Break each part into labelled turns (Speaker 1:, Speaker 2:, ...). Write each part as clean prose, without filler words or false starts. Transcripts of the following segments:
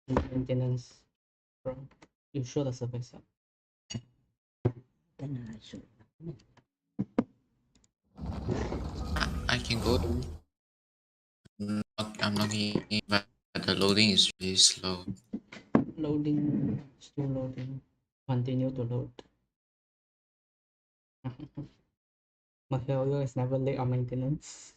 Speaker 1: maintenance from you show the surface up. Then I should.
Speaker 2: I can go. I'm not in, but the loading is really slow.
Speaker 1: Loading, still loading. Continue to load. Material is never late on maintenance.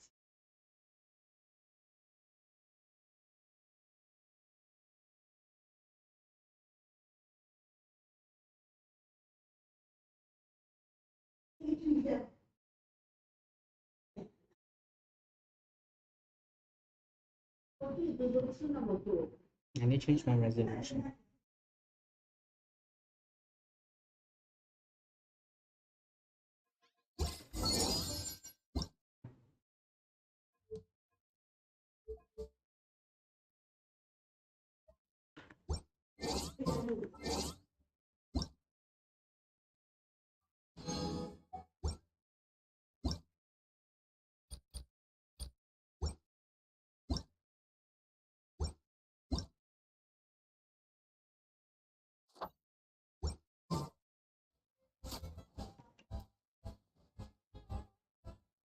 Speaker 1: I need to change my resolution.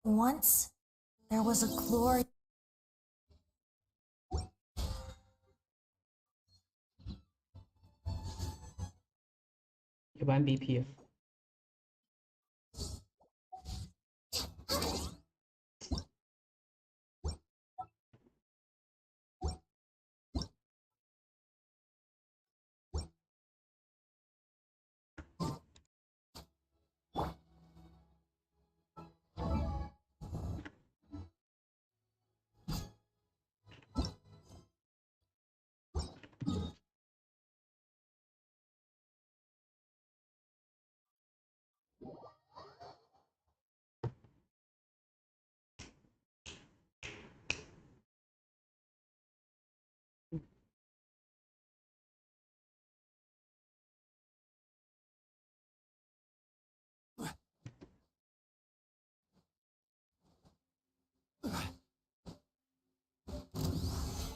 Speaker 3: Once, there was a glory.
Speaker 1: You want BPF?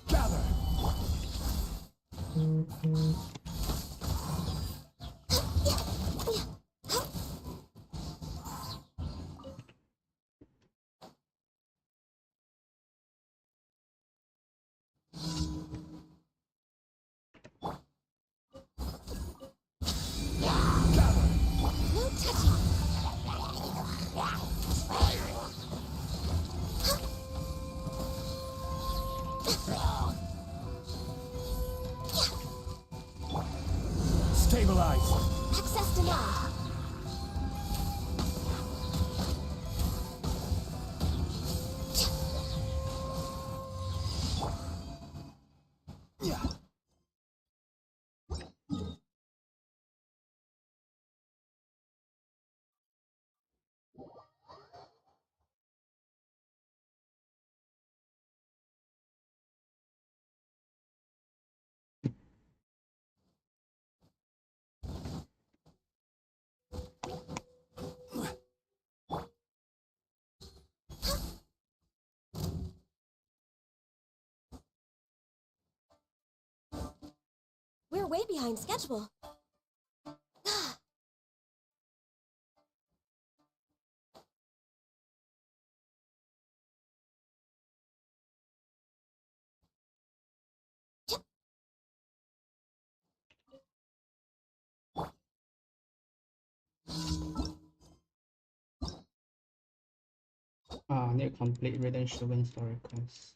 Speaker 3: Gather. No touching. Stabilize. Access denied. Yeah. We're way behind schedule.
Speaker 1: I need to complete Redemption story quest.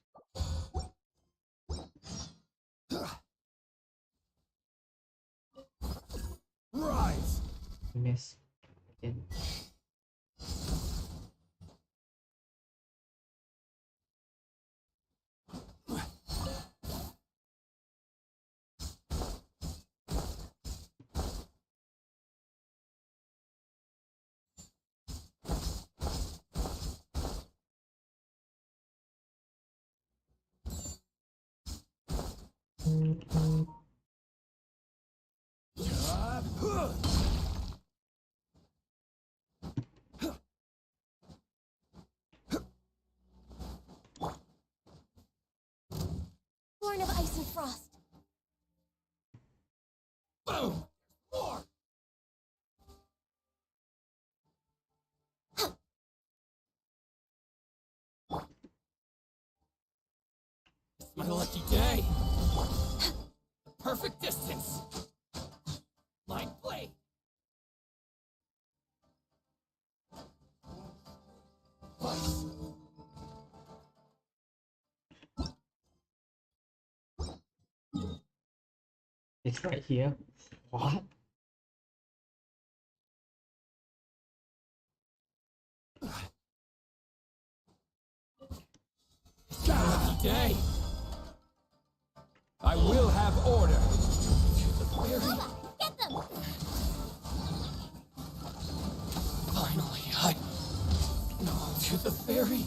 Speaker 3: Rise.
Speaker 1: Miss again.
Speaker 3: Born of ice and frost. Boom! More! My lucky day! Perfect distance! Line blade! Vice!
Speaker 1: It's right here. What?
Speaker 3: Lucky day! I will have order! Get them! Finally, I know to the ferry.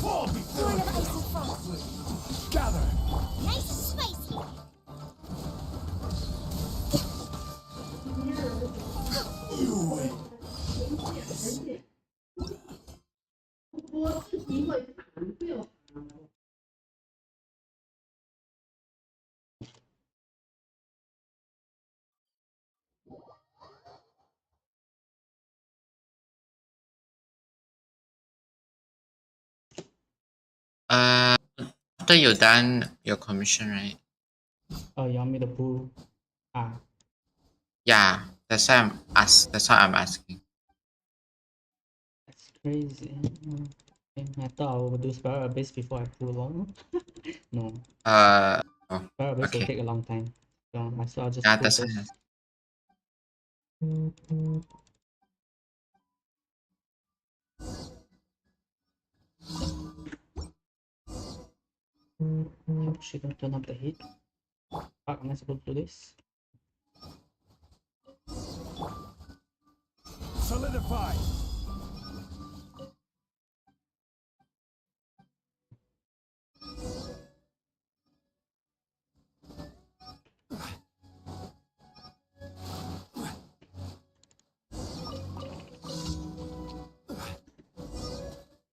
Speaker 3: Fall before
Speaker 4: Horn of icy frost.
Speaker 3: gather!
Speaker 4: Nice and spicy.
Speaker 3: You win.
Speaker 2: After you're done your commission, right?
Speaker 1: Oh, you want me to pull? Ah,
Speaker 2: Yeah, that's why that's why I'm asking.
Speaker 1: that's crazy. Okay, I thought I would do Spiral Abyss before I pull on. No,
Speaker 2: Oh,
Speaker 1: Spiral Abyss will
Speaker 2: okay.
Speaker 1: take a long time. So might as well just
Speaker 2: Yeah,
Speaker 1: pull
Speaker 2: that's
Speaker 1: first. Hope she don't turn up the heat. Fuck, am I supposed to do this?
Speaker 3: Solidify!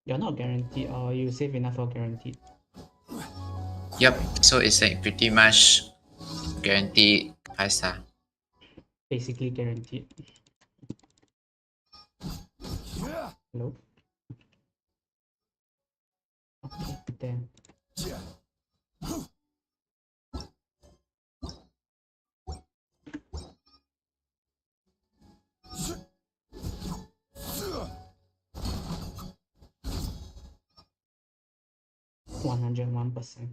Speaker 1: You're not guaranteed, or you save enough for guaranteed.
Speaker 2: Yep. So it's like pretty much guaranteed 5-star.
Speaker 1: Basically guaranteed.
Speaker 3: Yeah!
Speaker 1: Hello? Okay, then.
Speaker 3: Yeah!
Speaker 1: 101%.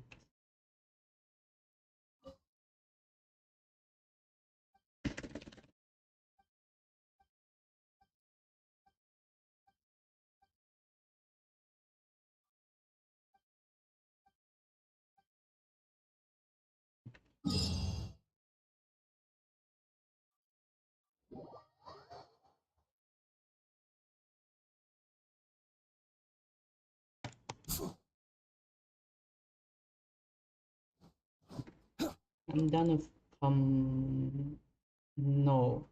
Speaker 1: I'm done with no.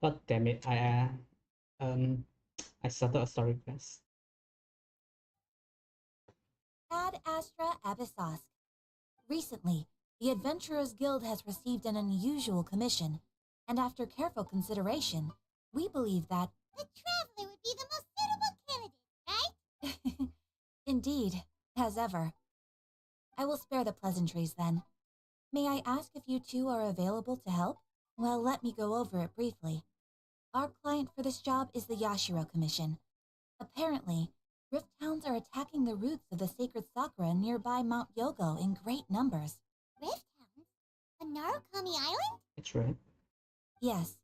Speaker 1: God damn it. I started a story quest.
Speaker 4: Ad Astra Abyssos. Recently, the Adventurers Guild has received an unusual commission, and after careful consideration, we believe that
Speaker 5: The Traveler would be the most suitable candidate, right?
Speaker 4: indeed, as ever. I will spare the pleasantries then. May I ask if you two are available to help? Well, let me go over it briefly. Our client for this job is the Yashiro Commission. Apparently, Rift Hounds are attacking the roots of the sacred sakura nearby Mount Yogo in great numbers.
Speaker 5: Rift Hounds? On Narukami Island?
Speaker 1: That's right.
Speaker 4: Yes.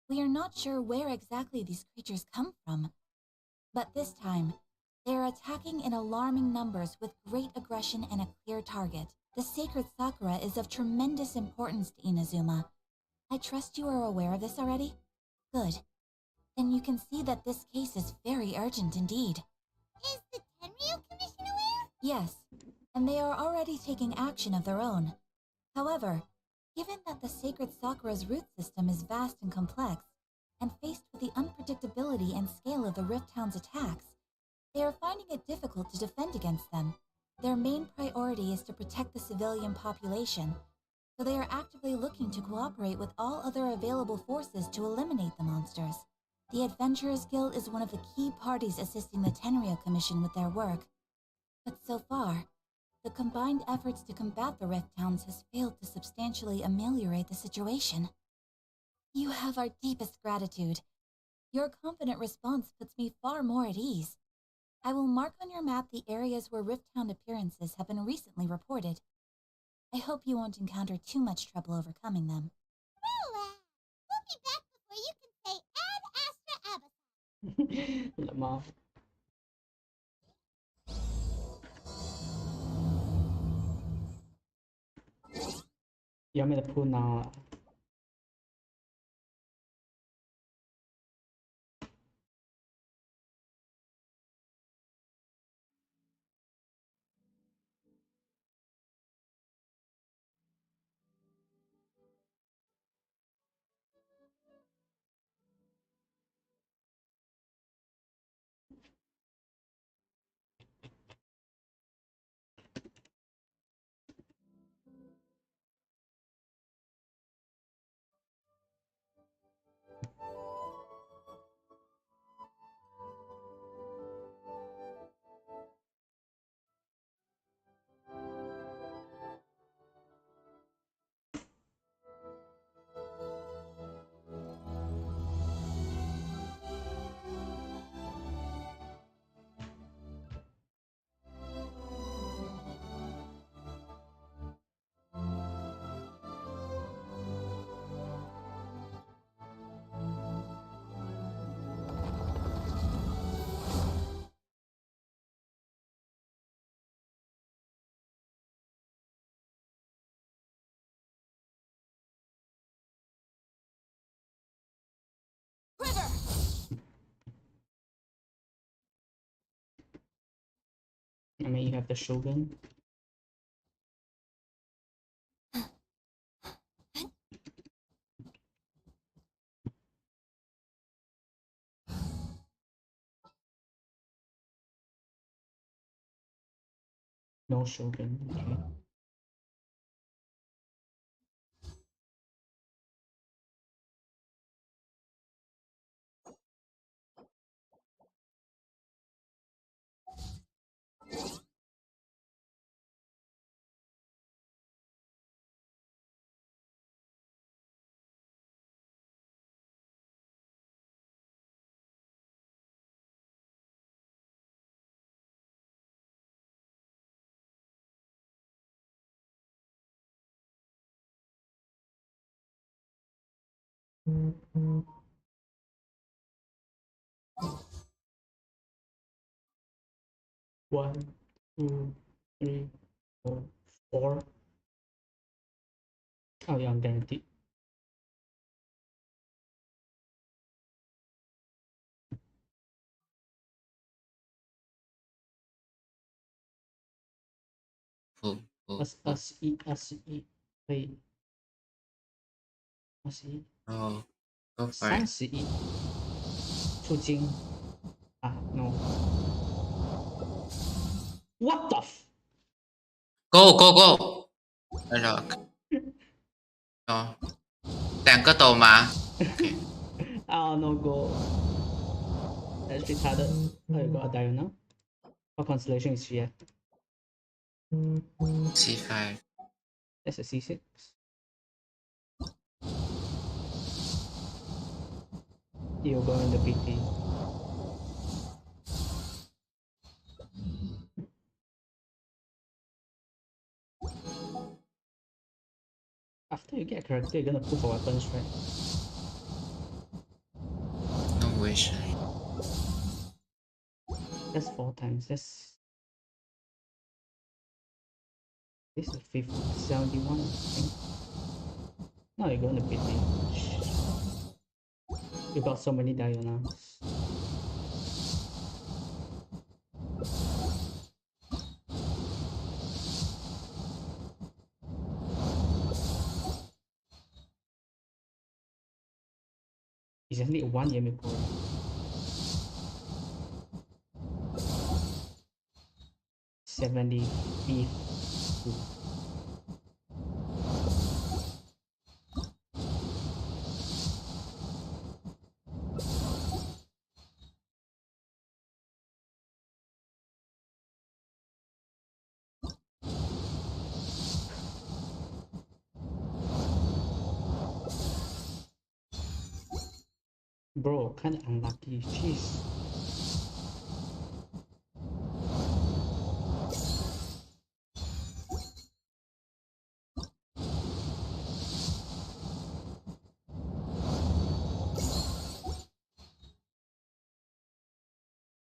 Speaker 4: We are not sure where exactly these creatures come from. But this time, they are attacking in alarming numbers with great aggression and a clear target. The sacred sakura is of tremendous importance to Inazuma. I trust you are aware of this already? Good. Then you can see that this case is very urgent indeed.
Speaker 5: Is the Tenryu Commission aware?
Speaker 4: Yes, and they are already taking action of their own. However, given that the sacred sakura's root system is vast and complex, and faced with the unpredictability and scale of the Rift Hound's attacks, they are finding it difficult to defend against them. Their main priority is to protect the civilian population, so they are actively looking to cooperate with all other available forces to eliminate the monsters. The Adventurers Guild is one of the key parties assisting the Tenria Commission with their work. But so far, the combined efforts to combat the Rift Towns has failed to substantially ameliorate the situation. You have our deepest gratitude. Your confident response puts me far more at ease. I will mark on your map the areas where Rift Town appearances have been recently reported. I hope you won't encounter too much trouble overcoming them.
Speaker 5: We'll be back before you can say Ad Astra Abyss.
Speaker 1: Lemao. You want me to pull now?
Speaker 4: Quiver!
Speaker 1: I mean, you have the Shogun. No Shogun, okay. One, two, three, four, four. Oh yeah, I'm guaranteed.
Speaker 2: Full, full,
Speaker 1: 21，可以21，Oh,
Speaker 2: go for it.
Speaker 1: 31出金啊 ，no。What the f
Speaker 2: Go, go, go. 来了。哦，两个都吗？OK，
Speaker 1: 啊 no go。That's retarded. Oh, you got a diagonal. What constellation is she at?
Speaker 2: C5.
Speaker 1: That's a C6. You'll go in the PT. After you get a character, you're gonna pull for weapons, right?
Speaker 2: No wish.
Speaker 1: That's 4 times. This is 50, 71, I think. No, you're going to PT. You got so many diagonals. You just need one Yami core. 75th. Bro, kinda unlucky. Jeez.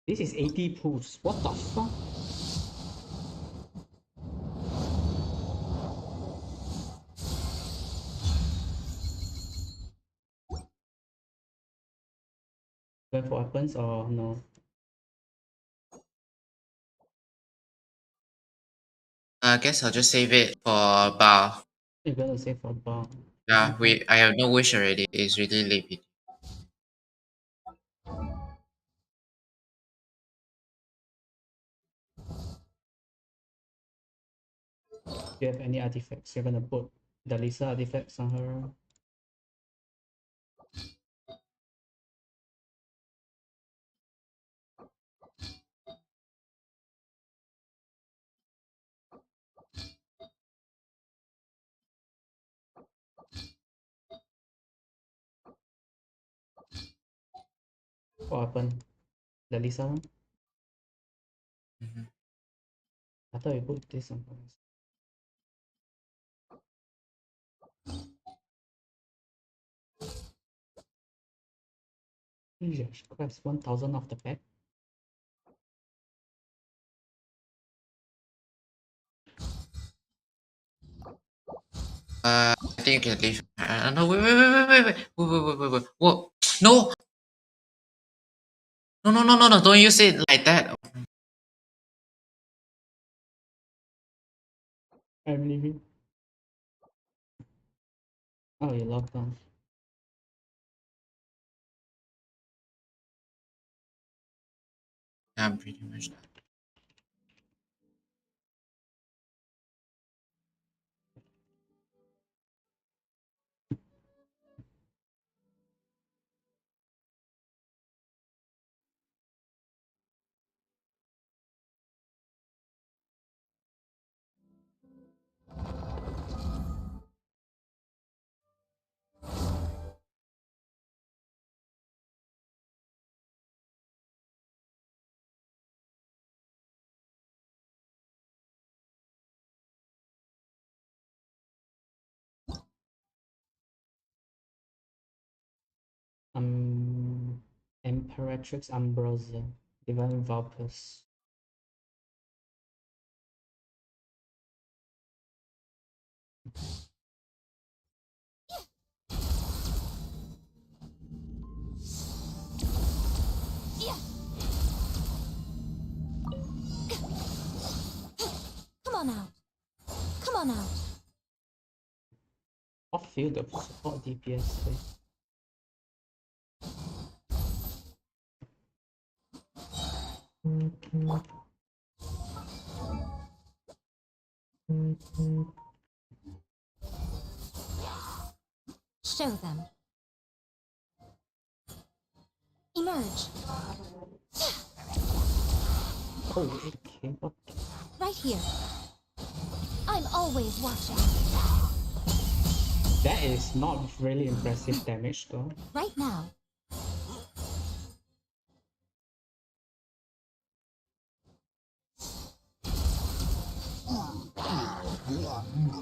Speaker 1: This is 80 pulls. What the fuck? Going for weapons or no?
Speaker 2: I guess I'll just save it for bar.
Speaker 1: You're gonna save for bomb.
Speaker 2: Yeah, I have no wish already. It's really late.
Speaker 1: Do you have any artifacts? You're gonna put the Lisa artifacts on her. What happened? The Lisa one?
Speaker 2: Mhm.
Speaker 1: I thought you put this on her. Jesus Christ, 1000 off the pack?
Speaker 2: I think you can leave. No, wait. Whoa. No! No. Don't use it like that.
Speaker 1: I'm leaving. Oh, you logged on.
Speaker 2: I'm pretty much done.
Speaker 1: Imperatrix Ambrosia, Divine Valpus.
Speaker 4: Come on out. Come on out.
Speaker 1: Off field of support DPS.
Speaker 4: Show them. Emerge.
Speaker 1: Oh, okay, okay.
Speaker 4: Right here. I'm always watching.
Speaker 1: That is not really impressive damage though.
Speaker 4: Right now.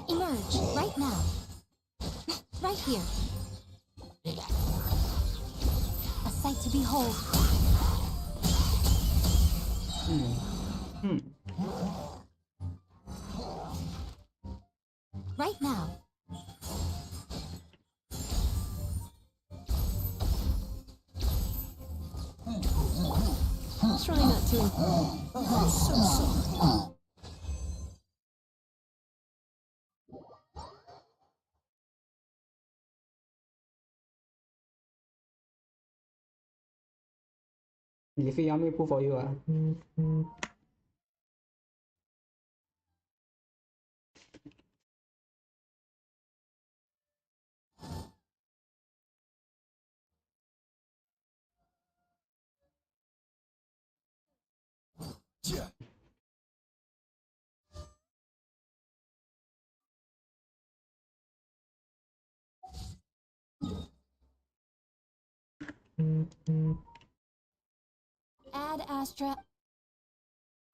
Speaker 4: Emerge. Right now. Right here. A sight to behold. Right now. Try not to.
Speaker 1: If you want me to pull for you,
Speaker 3: Yeah.
Speaker 4: Ad Astra.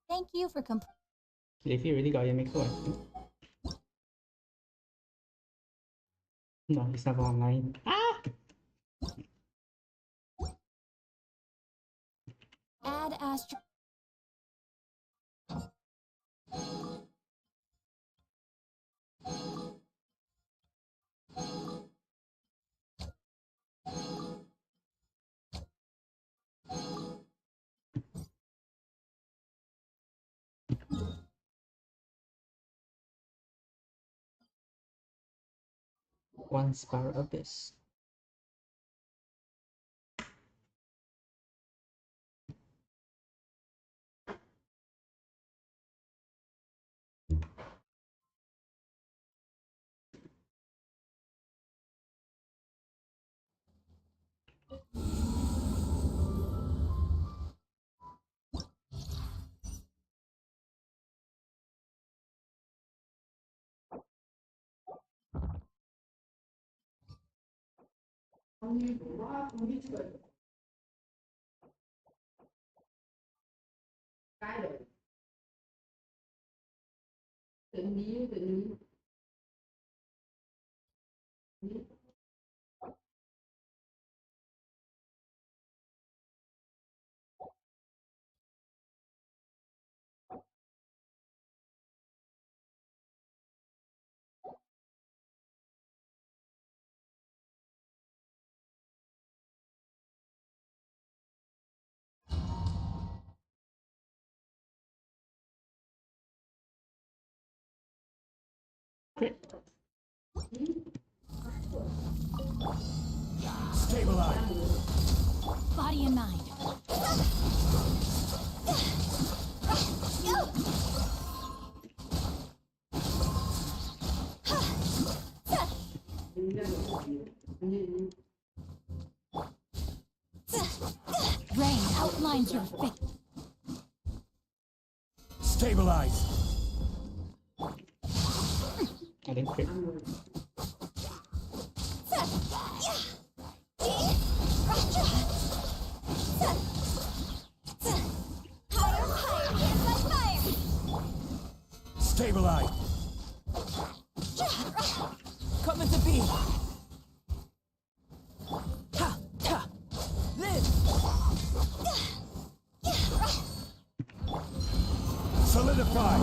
Speaker 4: Thank you for
Speaker 1: If you really got your mix, I think. No, it's not online. Ah!
Speaker 4: Ad Astra.
Speaker 1: One Spar Abyss. Crit.
Speaker 3: Stabilize.
Speaker 4: Body and mind. Rain outlines your fate.
Speaker 3: Stabilize.
Speaker 1: I didn't crit.
Speaker 3: Stabilize. Coming to be. Ha! Ha! Live. Solidify.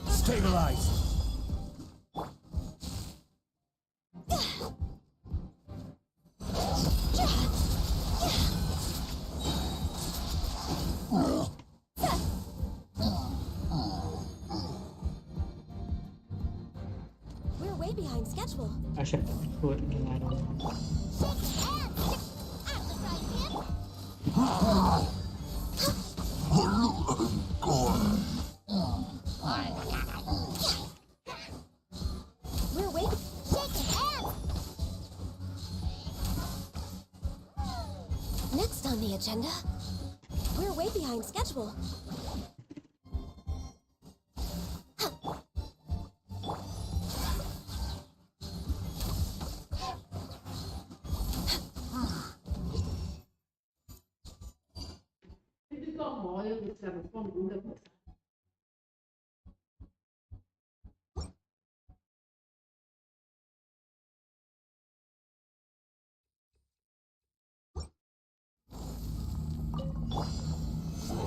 Speaker 3: Stabilize.
Speaker 4: We're way behind schedule.
Speaker 1: I should put in, I don't know.
Speaker 4: We're way. Next on the agenda, we're way behind schedule.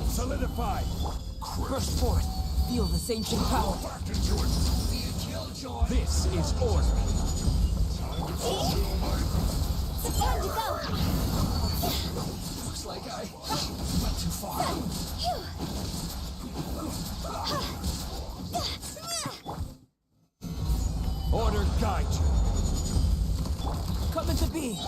Speaker 3: Solidify. Burst forth. Feel this ancient power. This is order.
Speaker 4: It's time to go.
Speaker 3: Looks like I went too far. Order guide you. Coming to be.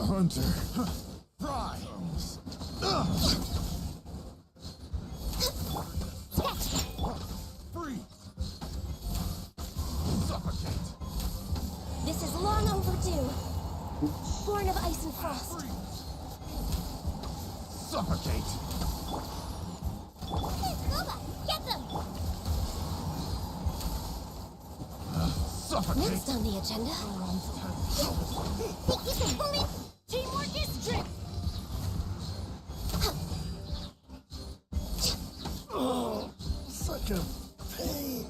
Speaker 3: Hunter. Fry. Freeze. Suffocate.
Speaker 5: This is long overdue. Born of ice and frost.
Speaker 3: Freeze. Suffocate.
Speaker 5: Hey, Loba, get them!
Speaker 3: Suffocate.
Speaker 5: Next on the agenda. Keep it fully. Teamwork is strength.
Speaker 3: Oh, such a pain.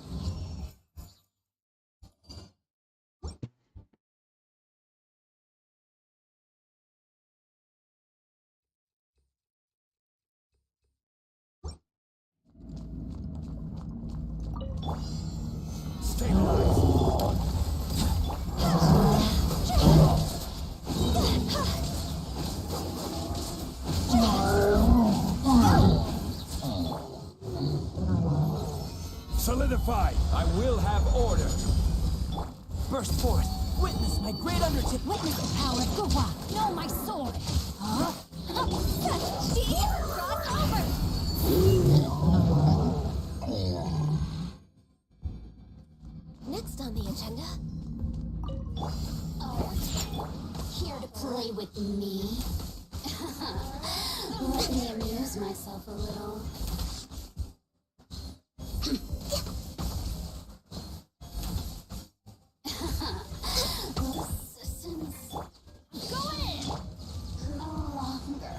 Speaker 3: Solidify. I will have order.
Speaker 6: Burst forth. Witness my great undertaking. Witness the power of Guwa. Know my sword. Huh?
Speaker 5: See? Cross over. Next on the agenda.
Speaker 7: Oh, here to play with me? Let me amuse myself a little. Resistance. Go in! No longer.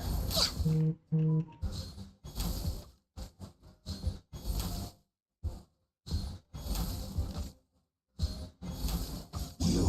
Speaker 3: You.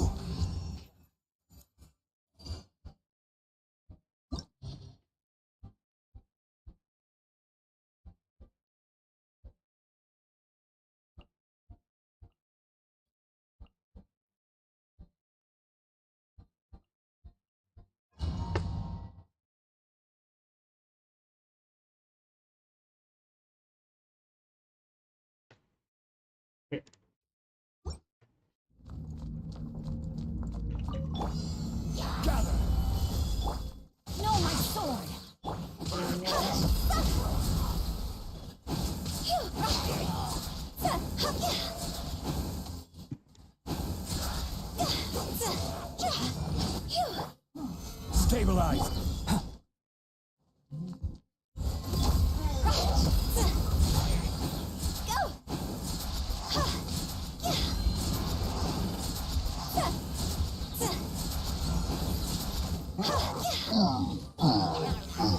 Speaker 3: Gather.
Speaker 6: Know my sword.
Speaker 3: Stabilize.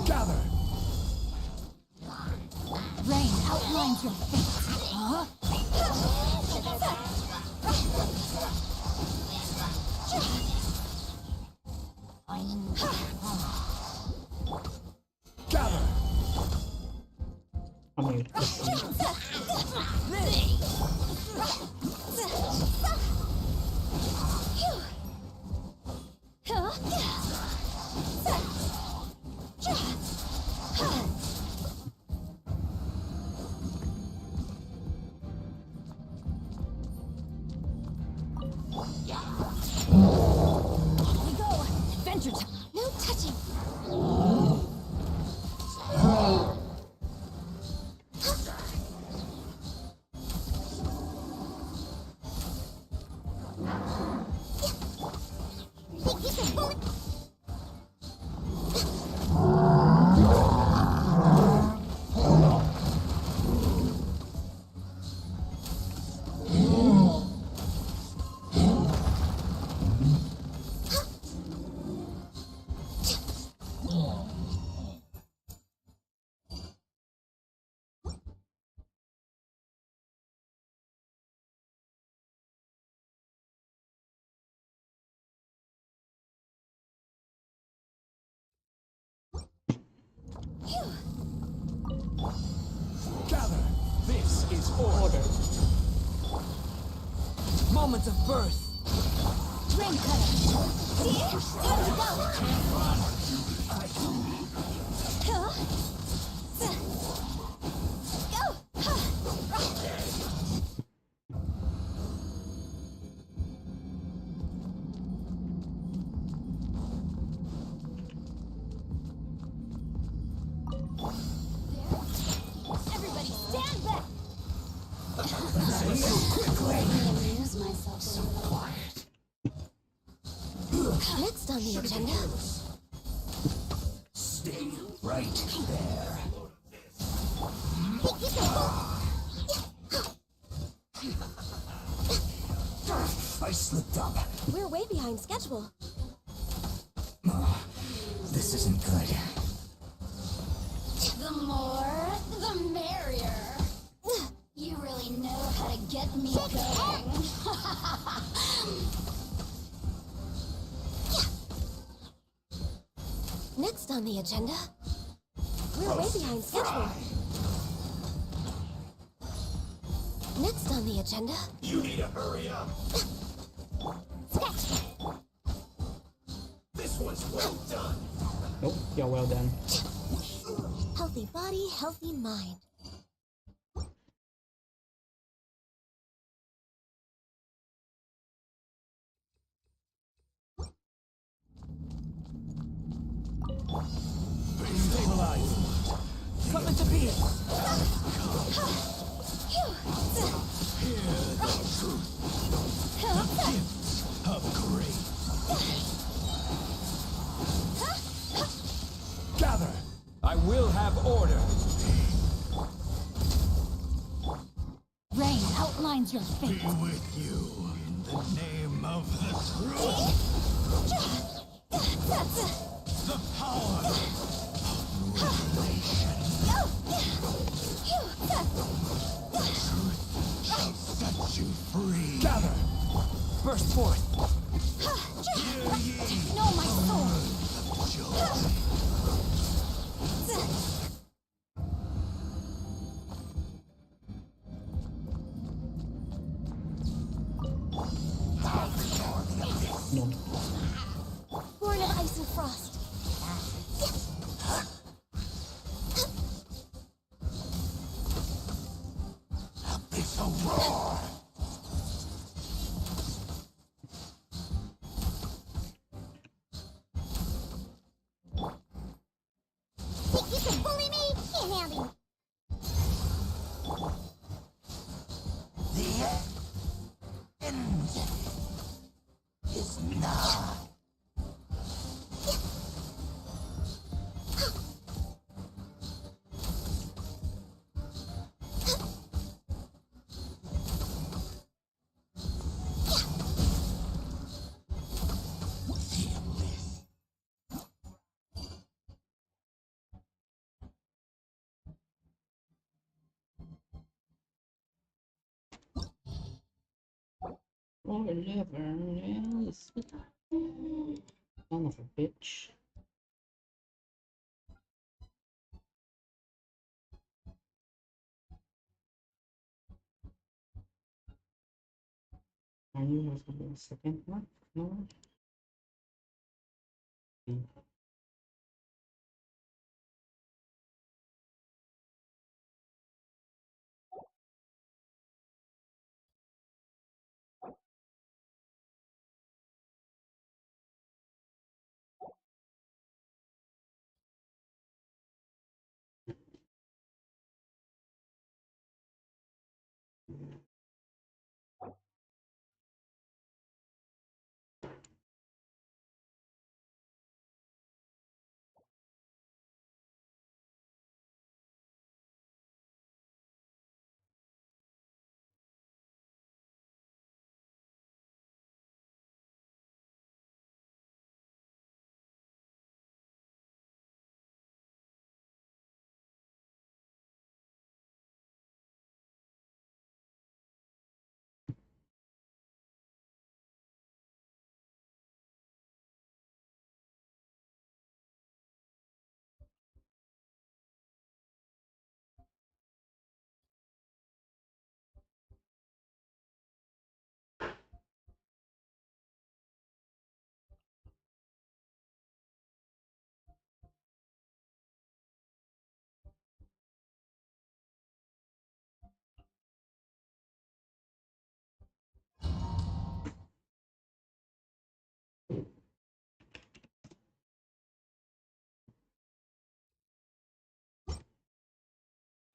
Speaker 3: Gather.
Speaker 6: Rain outlines your fate. Huh?
Speaker 3: Gather.
Speaker 1: Amigo.
Speaker 6: We go. Adventure time.
Speaker 5: No touching. Keep it fully.
Speaker 3: Gather. This is order.
Speaker 6: Moments of birth.
Speaker 5: Rain cutter. See? Time to go. Go.
Speaker 6: Next on the agenda.
Speaker 3: Stay right there. I slipped up.
Speaker 6: We're way behind schedule.
Speaker 3: This isn't good.
Speaker 7: The more, the merrier. You really know how to get me going.
Speaker 6: Next on the agenda. We're way behind schedule. Next on the agenda.
Speaker 3: You need to hurry up. This one's well done.
Speaker 1: Nope, you're well done.
Speaker 6: Healthy body, healthy mind.
Speaker 3: Stabilize.
Speaker 6: Coming to be.
Speaker 3: Upgrade. Gather. I will have order.
Speaker 6: Rain outlines your fate.
Speaker 3: With you in the name of the truth. The power of revelation. Truth shall set you free. Gather. Burst forth. Hear ye.
Speaker 6: No, my sword.
Speaker 3: Of joy.
Speaker 1: No.
Speaker 6: Born of ice and frost.
Speaker 3: It's a roar.
Speaker 5: Think you can bully me? Can't handle me.
Speaker 3: The end is nigh.
Speaker 1: Whatever, yes. Son of a bitch. Are you the second one? No.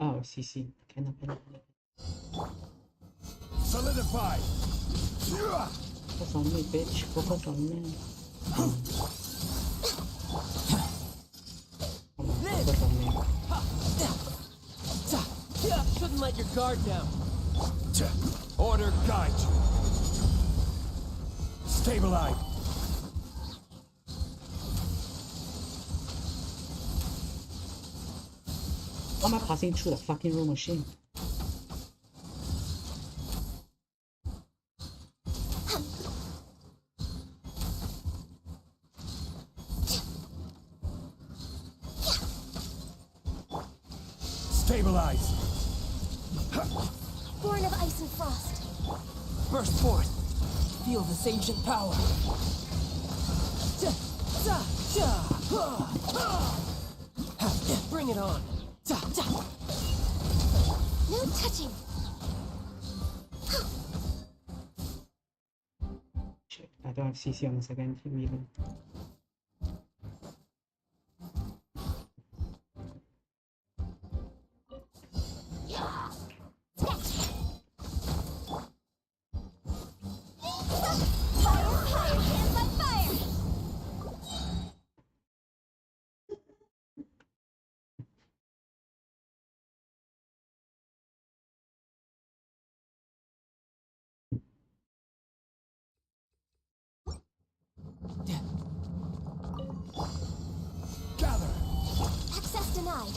Speaker 1: Oh, CC. Cannot.
Speaker 3: Solidify.
Speaker 1: Focus on me, bitch. Focus on me. focus on me.
Speaker 6: Shouldn't let your guard down.
Speaker 3: Order guide you. Stabilize.
Speaker 1: How am I passing through the fucking room machine?
Speaker 3: Stabilize.
Speaker 7: Born of ice and frost.
Speaker 6: Burst forth. Feel this ancient power. Bring it on.
Speaker 7: No touching.
Speaker 1: Shit, I don't have CC on the second team even.
Speaker 3: Gather.
Speaker 7: Access denied.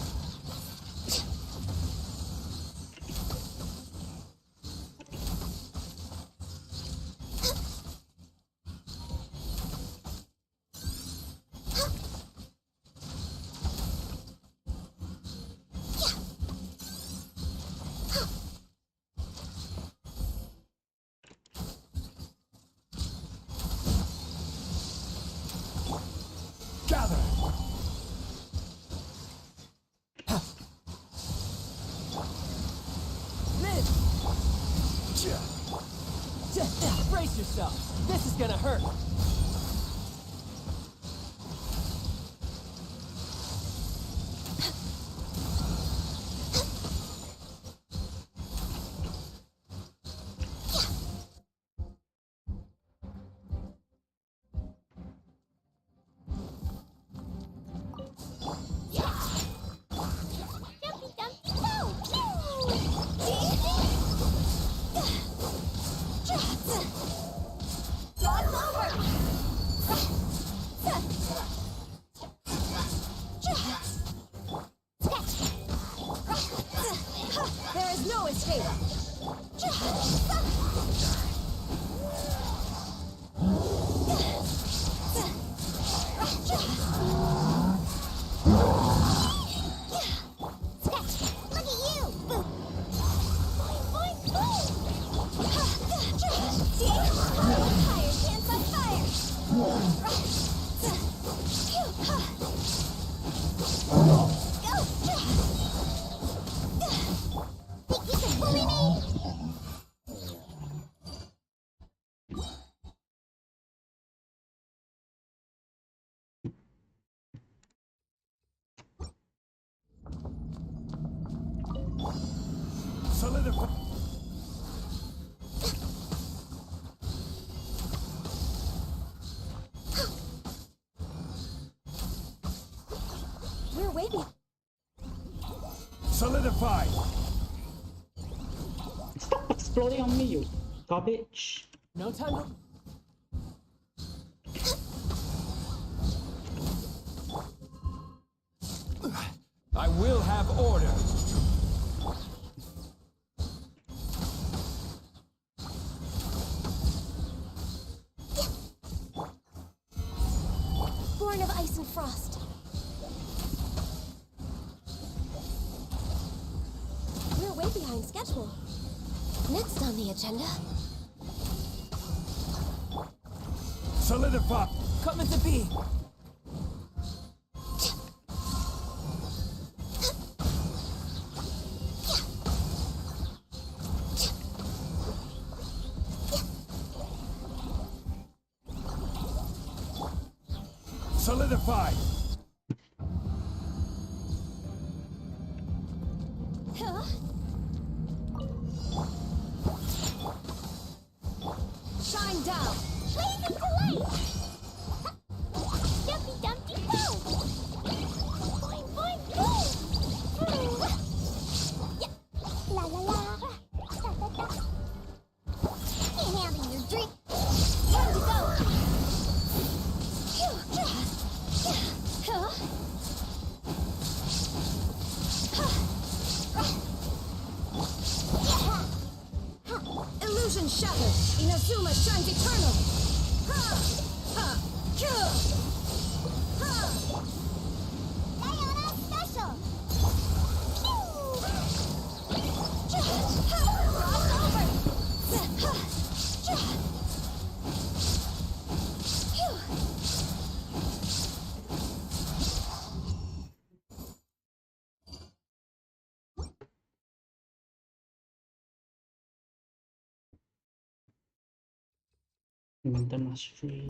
Speaker 3: Gather.
Speaker 6: Live! Brace yourself. This is gonna hurt.
Speaker 5: Dumpy dumpy go! Cross over!
Speaker 7: There is no escape.
Speaker 5: Look at you! Boom! Boing, boing, boing! See? Fire chance on fire! Think you can bully me?
Speaker 3: Solidify.
Speaker 7: We're way behind.
Speaker 3: Solidify.
Speaker 1: Stop exploding on me, you garbage.
Speaker 6: No time to...
Speaker 3: I will have order.
Speaker 7: Born of ice and frost. We're way behind schedule. Next on the agenda.
Speaker 3: Solidify.
Speaker 6: Coming to be.
Speaker 3: Solidify.
Speaker 7: Huh? Shine down.
Speaker 5: Blaze into light!
Speaker 6: shattered. Inazuma shines eternal. Ha! Ha! Kill! Ha!
Speaker 5: Diana special.
Speaker 1: Mental mastery.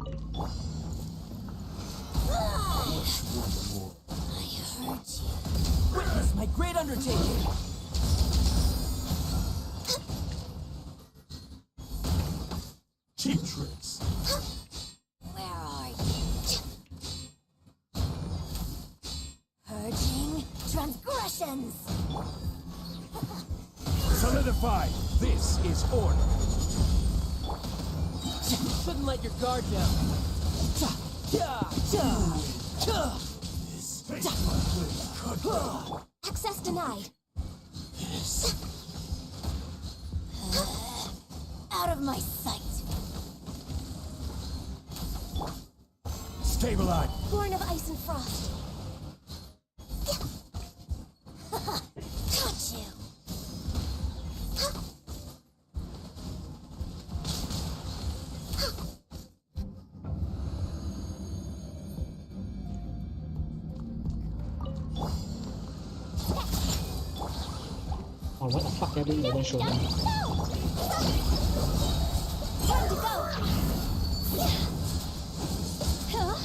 Speaker 6: Witness my great undertaking.
Speaker 3: Cheap tricks.
Speaker 7: Where are you? Purging transgressions.
Speaker 3: Solidified. This is order.
Speaker 6: Shouldn't let your guard down.
Speaker 7: Access denied. Out of my sight.
Speaker 3: Stabilize.
Speaker 7: Born of ice and frost. Got you.
Speaker 1: Oh, what the fuck? I didn't even show them.
Speaker 7: Time to go. Huh?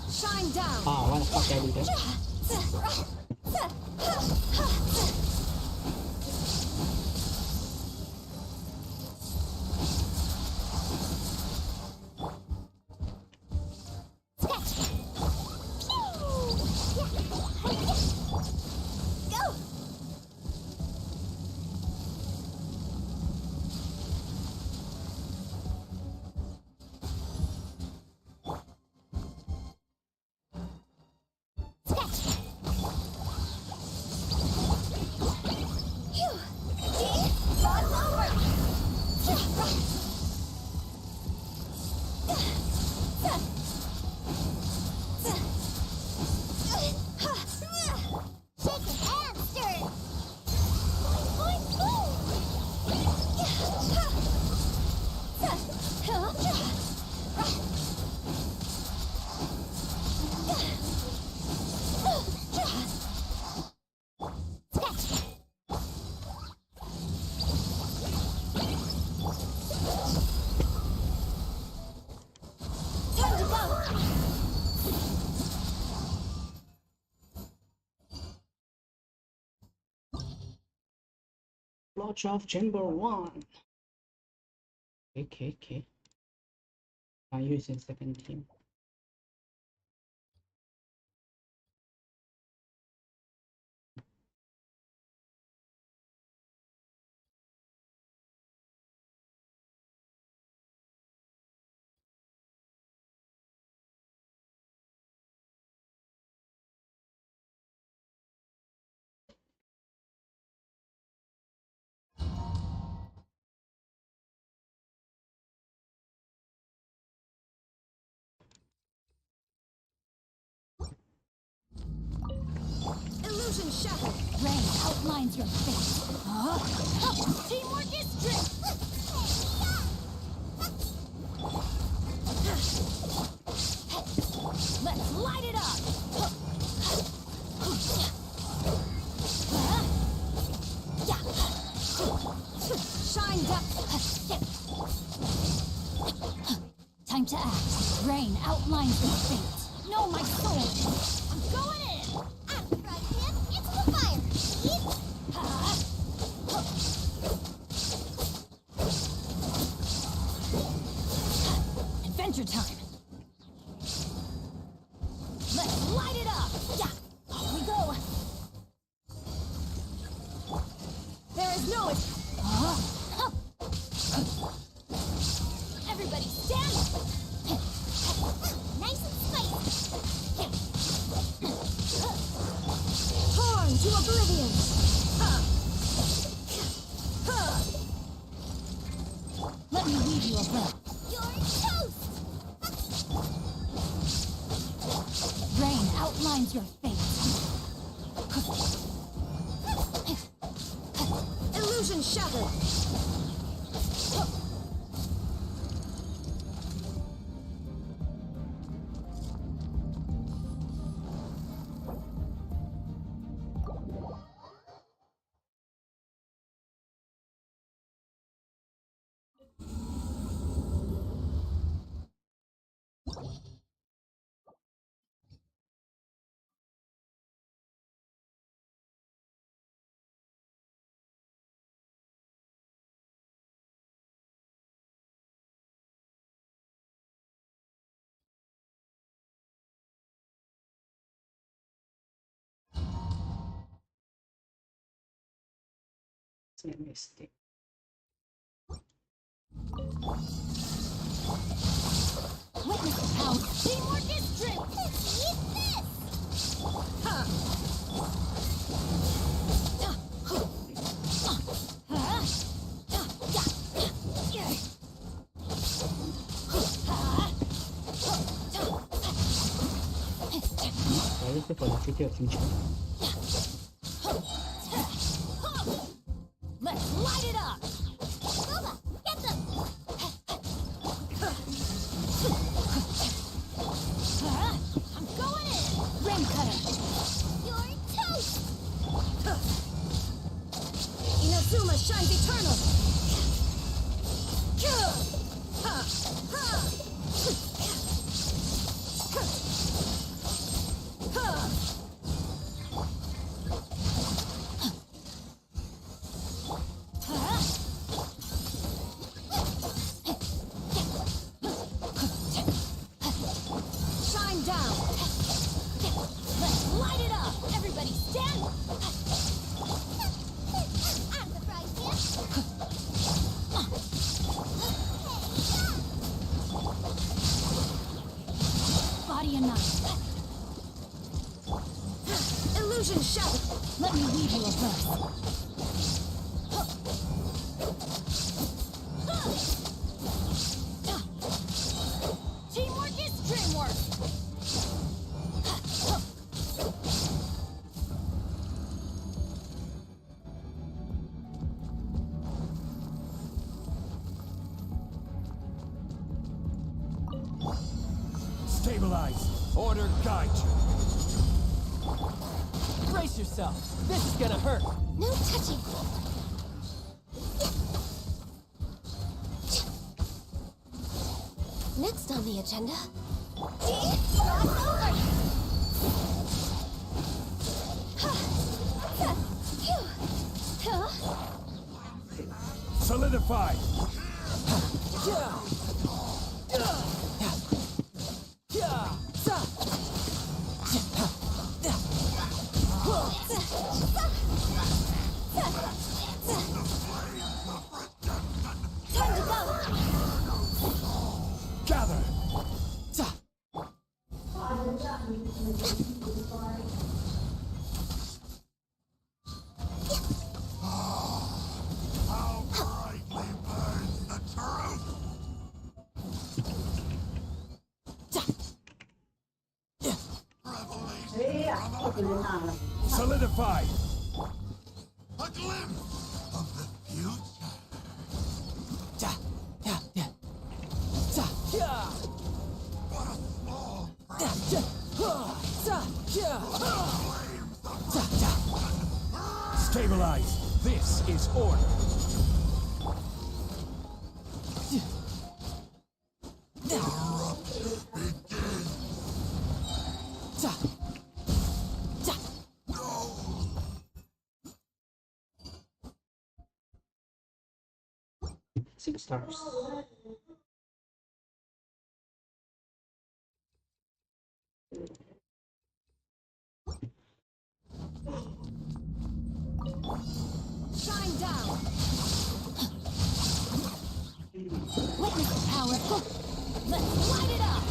Speaker 6: Shine down.
Speaker 1: Ah, what the fuck? I did that.
Speaker 5: Go.
Speaker 1: Lodge of Chamber 1. Okay. I'm using second team.
Speaker 6: Illusion shattered.
Speaker 7: Rain outlines your fate. Huh? Teamwork is strength. Let's light it up.
Speaker 6: Shine down.
Speaker 7: Time to act. Rain outlines your fate. Know my soul. I'm going in.
Speaker 5: I'm right here. It's the fire.
Speaker 7: Adventure time. Let's light it up. Yeah. Off we go.
Speaker 6: There is no.
Speaker 7: Everybody stand.
Speaker 5: Nice and spicy.
Speaker 6: weave you a web.
Speaker 5: You're toast!
Speaker 6: Rain outlines your fate. Illusion shattered.
Speaker 1: It's a mistake.
Speaker 6: Witness how
Speaker 5: Teamwork is strength! Let's eat this!
Speaker 1: Why is the velocity of each one?
Speaker 6: let's light it up.
Speaker 5: Nova, get them!
Speaker 6: I'm going in. Rain cutter.
Speaker 5: You're toast!
Speaker 6: Inazuma shines eternal. Shine down. Let's light it up. Everybody stand.
Speaker 5: I'm surprised here!
Speaker 6: Body and knife. Illusion shattered. Let me weave you a verse. Teamwork is dreamwork.
Speaker 3: Stabilize. Order guide you.
Speaker 8: Brace yourself. This is gonna hurt.
Speaker 5: No touching! Next on the agenda...
Speaker 3: Solidify.
Speaker 5: Time to go!
Speaker 3: Gather. How brightly burns the truth! Solidify. A glimpse of the future. What a small Stabilize. This is order.
Speaker 1: Six stars.
Speaker 6: Shine down. Witness the power of hope. Let's light it up.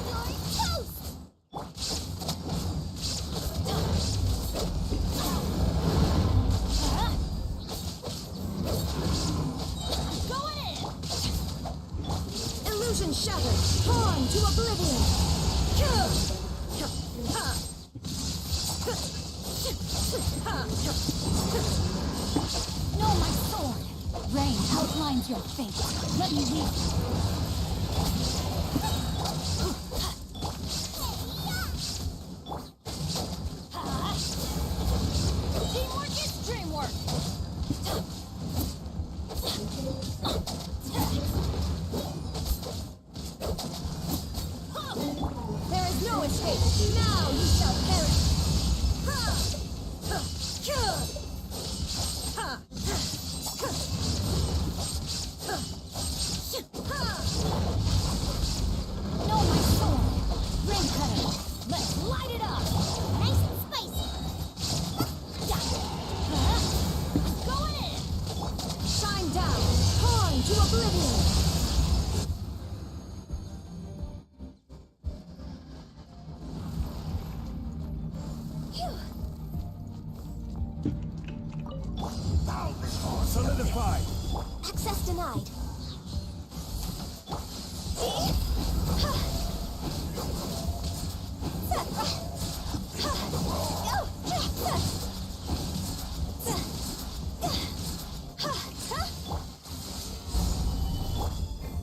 Speaker 5: You're toast!
Speaker 6: Going in. Illusion shattered. Torn to oblivion.
Speaker 7: No, my sword! Rain outlines your fate. Let me lead. Teamwork is dreamwork!
Speaker 6: There is no escape. Now you shall perish.
Speaker 7: No, my sword! Rain cutter! Let's light it up!
Speaker 5: Nice and spicy.
Speaker 7: Going in!
Speaker 6: Shine down. Torn to oblivion.
Speaker 3: Solidified.
Speaker 6: Access denied.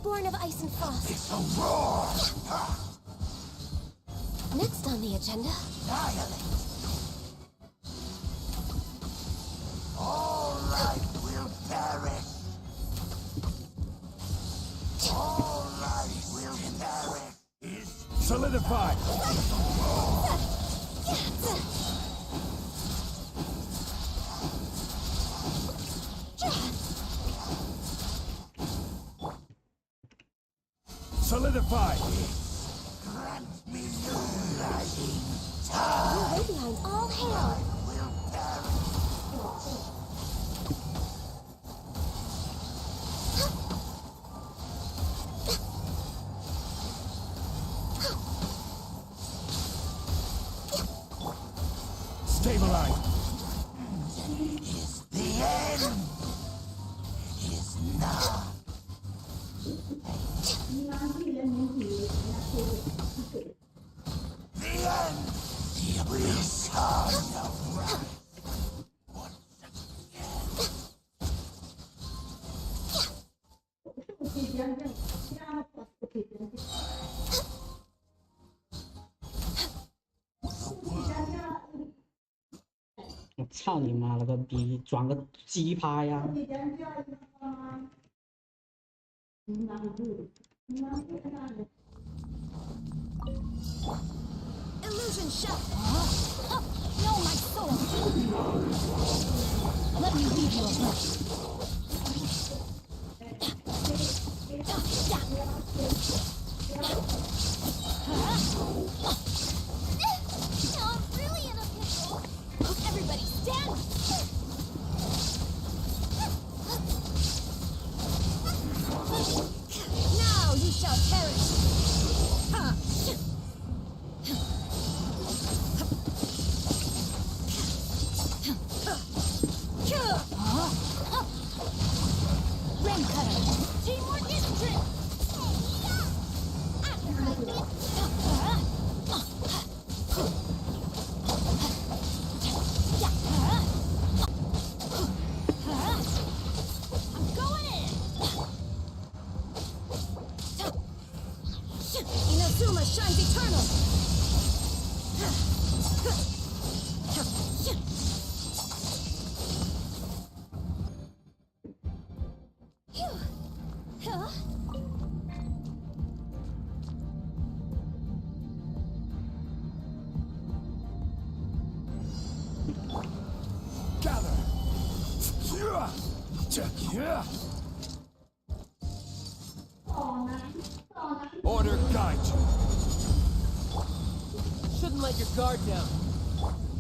Speaker 6: Born of ice and frost.
Speaker 3: It's a roar.
Speaker 6: Next on the agenda.
Speaker 3: Annihilate. All life will perish. All life will perish. Solidified. Solidified. Grant me new lighting.
Speaker 6: New Radiant, all hail.
Speaker 3: Will perish. Stabilize. Is the end. Is now. The end. We saw no right. Once again.
Speaker 1: 我操你妈了个逼，转个鸡趴呀！
Speaker 6: Illusion shot.
Speaker 7: No, my sword! Let me lead you abreast.
Speaker 5: Now I'm really in a pickle.
Speaker 7: Everybody stand!
Speaker 6: Now you shall perish.
Speaker 7: Rain cutter! Teamwork is dream! I'm going in!
Speaker 6: Inazuma shines eternal.
Speaker 3: Gather. Order guide you.
Speaker 8: Shouldn't let your guard down.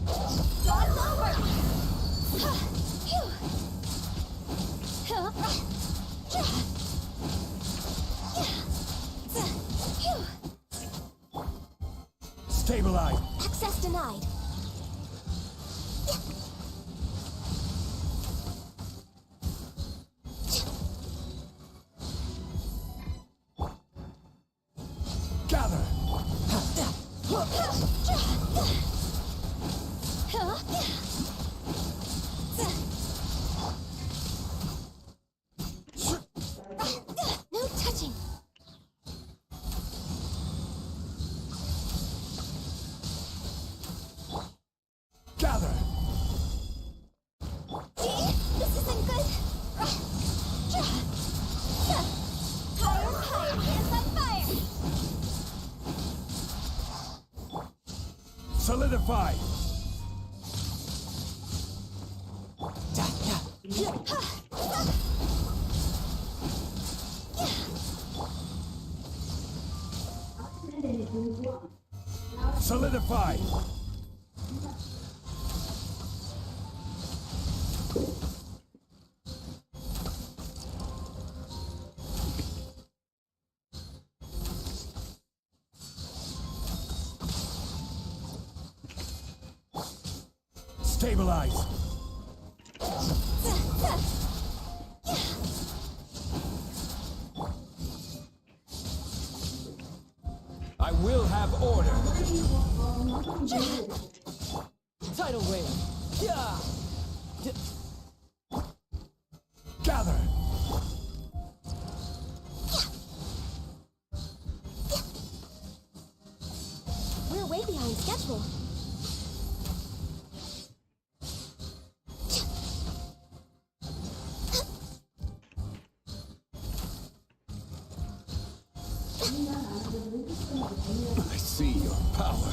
Speaker 6: It's over.
Speaker 3: Stabilize.
Speaker 6: Access denied.
Speaker 3: Gather.
Speaker 5: No touching.
Speaker 3: Gather.
Speaker 5: This isn't good. Fire, hands on fire.
Speaker 3: Solidify. Solidify. Stabilize. I will have order.
Speaker 8: Tidal wave. Yeah.
Speaker 3: Gather.
Speaker 5: We're way behind schedule.
Speaker 3: I see your power.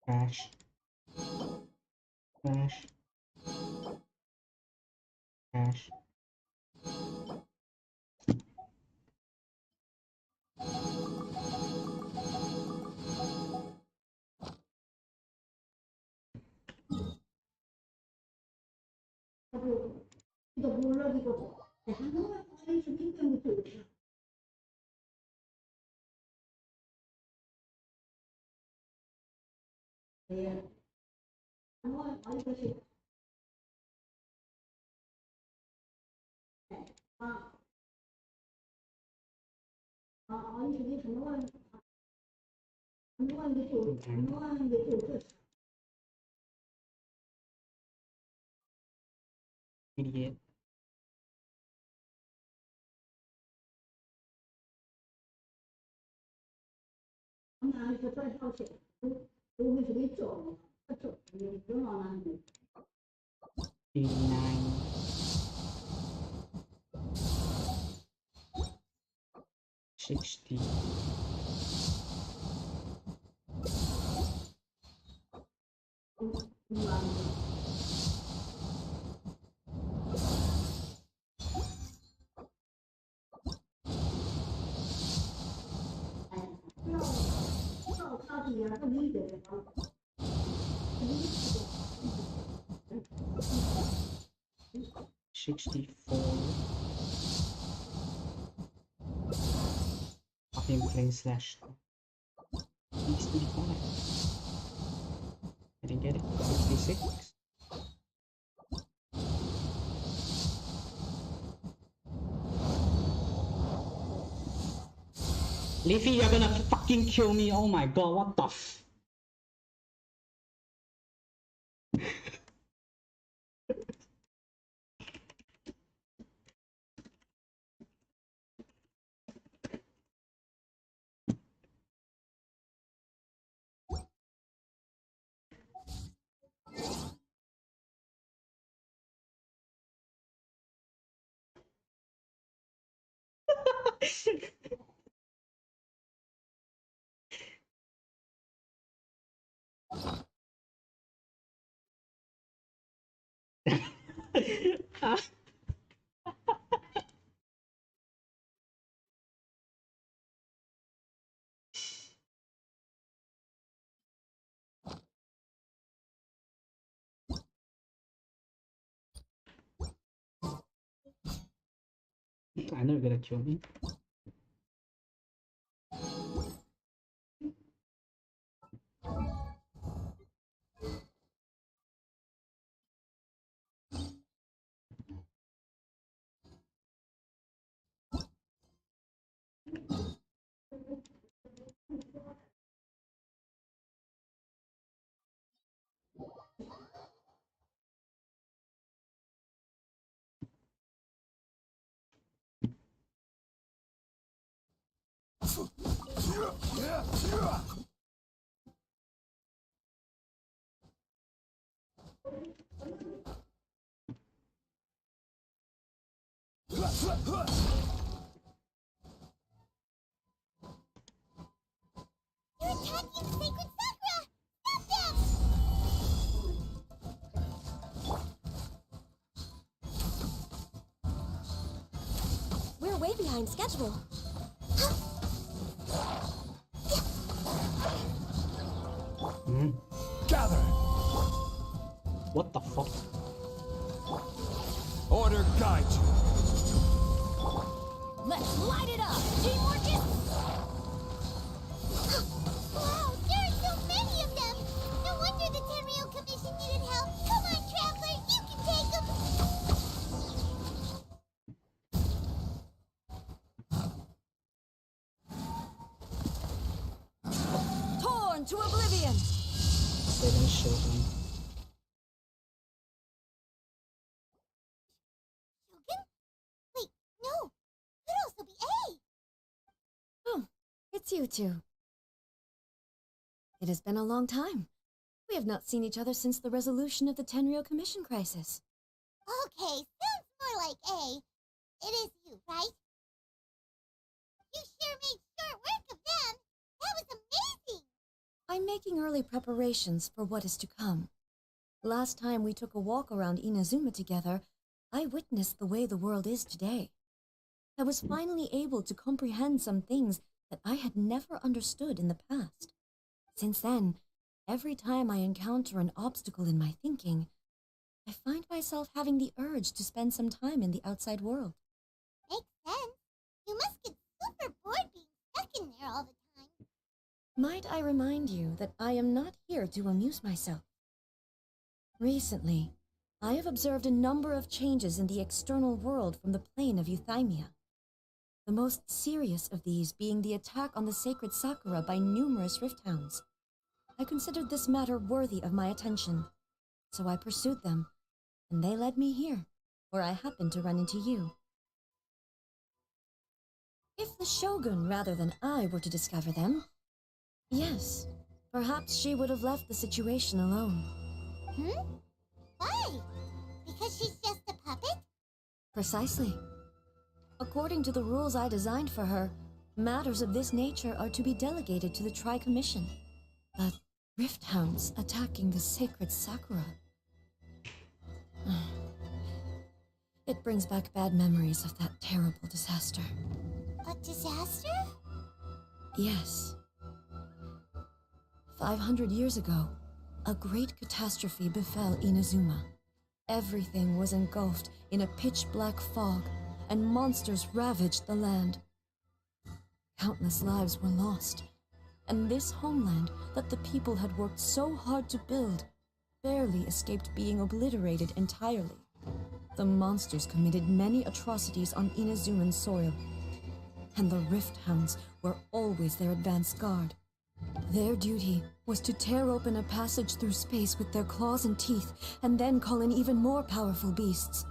Speaker 1: Crash. Crash. Crash. Idiot. Nine. 60. I've been playing slash 65. I didn't get it. 66. Leafy, you're gonna fucking kill me. Oh my god, what the f. Ah, I know you're gonna kill me.
Speaker 5: You're attacking the sacred sakura! Stop them!
Speaker 6: We're way behind schedule.
Speaker 3: Gather!
Speaker 1: What the fuck?
Speaker 3: Order guide you.
Speaker 6: Let's light it up! Teamwork is...
Speaker 5: Wow, there are so many of them! No wonder the Tenryou Commission needed help! Come on, Traveler, you can take them!
Speaker 6: Torn to oblivion!
Speaker 1: They didn't show them.
Speaker 5: Shogun? Wait, no! Could also be A!
Speaker 6: Oh, it's you two. It has been a long time. We have not seen each other since the resolution of the Tenryou Commission crisis.
Speaker 5: Okay, sounds more like A. It is you, right? You sure made short work of them! That was amazing!
Speaker 6: I'm making early preparations for what is to come. Last time we took a walk around Inazuma together, I witnessed the way the world is today. I was finally able to comprehend some things that I had never understood in the past. Since then, every time I encounter an obstacle in my thinking, I find myself having the urge to spend some time in the outside world.
Speaker 5: Makes sense. You must get super bored being stuck in there all the time.
Speaker 6: Might I remind you that I am not here to amuse myself? Recently, I have observed a number of changes in the external world from the plane of Euthymia. The most serious of these being the attack on the sacred Sakura by numerous rift hounds. I considered this matter worthy of my attention, so I pursued them, and they led me here, where I happened to run into you. If the Shogun rather than I were to discover them, yes, perhaps she would have left the situation alone.
Speaker 5: Why? Because she's just a puppet?
Speaker 6: Precisely. According to the rules I designed for her, matters of this nature are to be delegated to the Tri-Commission. The Rift Hounds attacking the sacred Sakura. It brings back bad memories of that terrible disaster.
Speaker 5: A disaster?
Speaker 6: Yes. 500 years ago, a great catastrophe befell Inazuma. Everything was engulfed in a pitch-black fog, and monsters ravaged the land. Countless lives were lost, and this homeland that the people had worked so hard to build barely escaped being obliterated entirely. The monsters committed many atrocities on Inazuman soil, and the Rift Hounds were always their advance guard. Their duty was to tear open a passage through space with their claws and teeth, and then call in even more powerful beasts.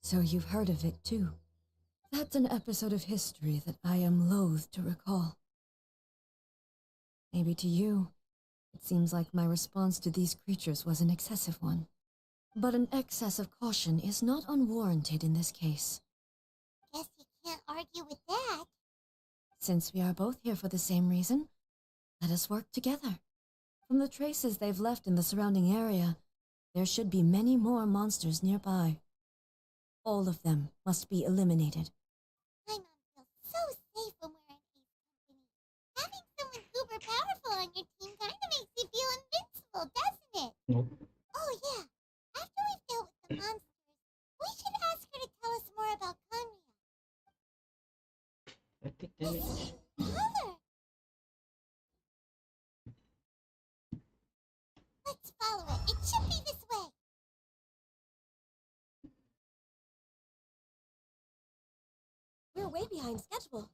Speaker 6: So you've heard of it too. That's an episode of history that I am loath to recall. Maybe to you, it seems like my response to these creatures was an excessive one. But an excess of caution is not unwarranted in this case.
Speaker 5: Guess you can't argue with that.
Speaker 6: Since we are both here for the same reason, let us work together. From the traces they've left in the surrounding area, there should be many more monsters nearby. All of them must be eliminated.
Speaker 5: My mom feels so safe when we're in Ace Company. Having someone super powerful on your team kind of makes you feel invincible, doesn't it?
Speaker 1: Nope.
Speaker 5: Oh yeah, after we've dealt with the monsters, we should ask her to tell us more about Conria.
Speaker 1: Epic damage.
Speaker 5: Mother! Let's follow it. It should be this way.
Speaker 6: We're way behind schedule.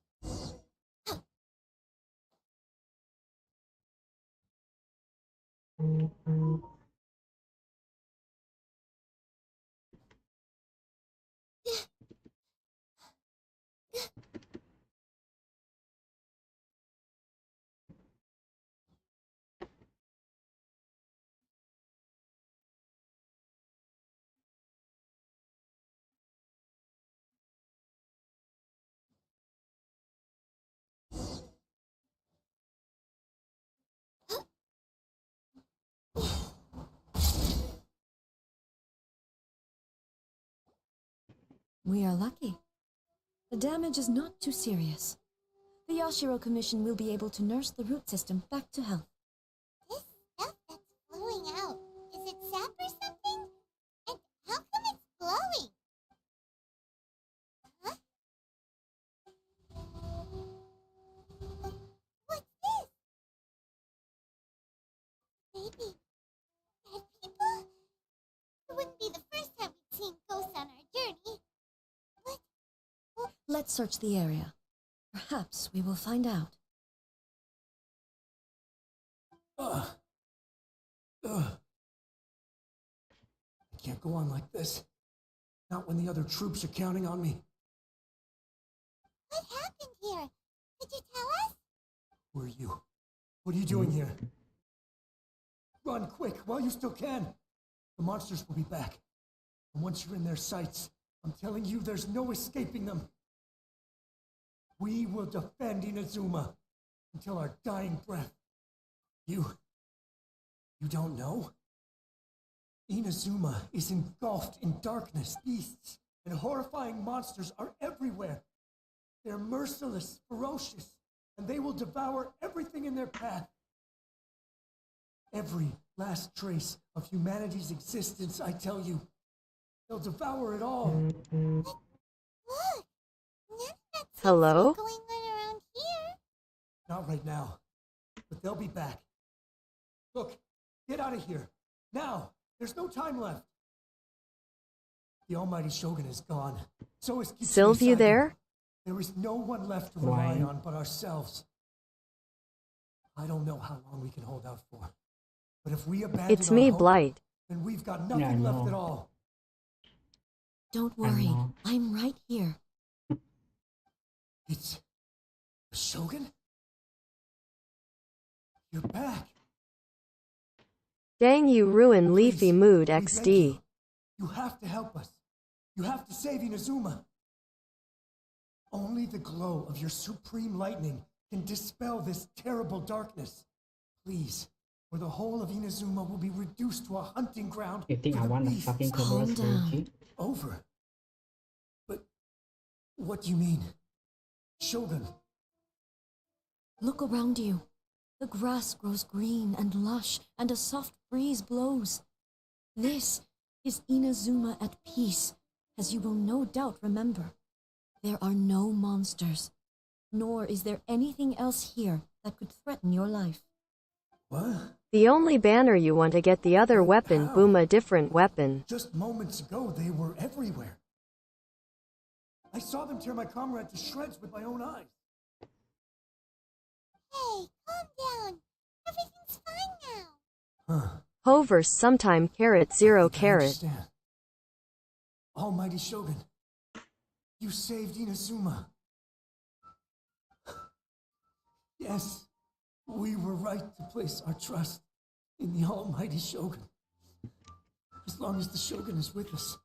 Speaker 6: We are lucky. The damage is not too serious. The Yashiro Commission will be able to nurse the root system back to health.
Speaker 5: This stuff that's flowing out, is it sap or something? And how come it's glowing? Huh? What's this? Maybe dead people? It wouldn't be the first time we've seen ghosts on our journey.
Speaker 6: Let's search the area. Perhaps we will find out.
Speaker 3: Ugh. I can't go on like this. Not when the other troops are counting on me.
Speaker 5: What happened here? Could you tell us?
Speaker 3: Who are you? What are you doing here? Run quick while you still can. The monsters will be back. And once you're in their sights, I'm telling you, there's no escaping them. We will defend Inazuma until our dying breath. You don't know? Inazuma is engulfed in darkness. Beasts and horrifying monsters are everywhere. They're merciless, ferocious, and they will devour everything in their path. Every last trace of humanity's existence, I tell you. They'll devour it all.
Speaker 5: Look! None of that seems
Speaker 6: Hello?
Speaker 5: to be going on around here.
Speaker 3: Not right now, but they'll be back. Look, get out of here. Now! There's no time left. The almighty Shogun is gone. So is Kitsune
Speaker 6: Sylvie
Speaker 3: Saga.
Speaker 6: there?
Speaker 3: There is no one left to rely
Speaker 1: Why?
Speaker 3: on but ourselves. I don't know how long we can hold out for. But if we abandon
Speaker 6: It's
Speaker 3: our
Speaker 6: me,
Speaker 3: hope,
Speaker 6: Blight.
Speaker 3: then we've got
Speaker 1: Yeah, I
Speaker 3: nothing left
Speaker 1: know.
Speaker 3: at all.
Speaker 6: Don't
Speaker 1: I
Speaker 6: worry.
Speaker 1: know.
Speaker 6: I'm right here.
Speaker 3: It's the Shogun? You're back.
Speaker 6: Dang, you ruin Leafy
Speaker 3: Please,
Speaker 6: Mood
Speaker 3: we beg
Speaker 6: XD.
Speaker 3: you. You have to help us. You have to save Inazuma. Only the glow of your supreme lightning can dispel this terrible darkness. Please, or the whole of Inazuma will be reduced to a hunting ground
Speaker 1: You think
Speaker 3: for
Speaker 1: I
Speaker 3: the
Speaker 1: want a
Speaker 3: beasts.
Speaker 1: fucking
Speaker 6: Calm
Speaker 1: Kerberos
Speaker 6: down.
Speaker 1: Luigi?
Speaker 3: Over. But what do you mean? Shogun,
Speaker 6: Look around you. The grass grows green and lush, and a soft breeze blows. This is Inazuma at peace, as you will no doubt remember. There are no monsters, nor is there anything else here that could threaten your life.
Speaker 3: what?
Speaker 6: The only banner you want to get the other weapon,
Speaker 3: How?
Speaker 6: boom, a different weapon.
Speaker 3: Just moments ago, they were everywhere. I saw them tear my comrade to shreds with my own eyes.
Speaker 5: Hey, calm down. Everything's fine now.
Speaker 3: Huh.
Speaker 6: Hover sometime carrot
Speaker 3: I
Speaker 6: zero
Speaker 3: think I
Speaker 6: carrot.
Speaker 3: understand. Almighty Shogun, you saved Inazuma. Yes, we were right to place our trust in the Almighty Shogun. As long as the Shogun is with us,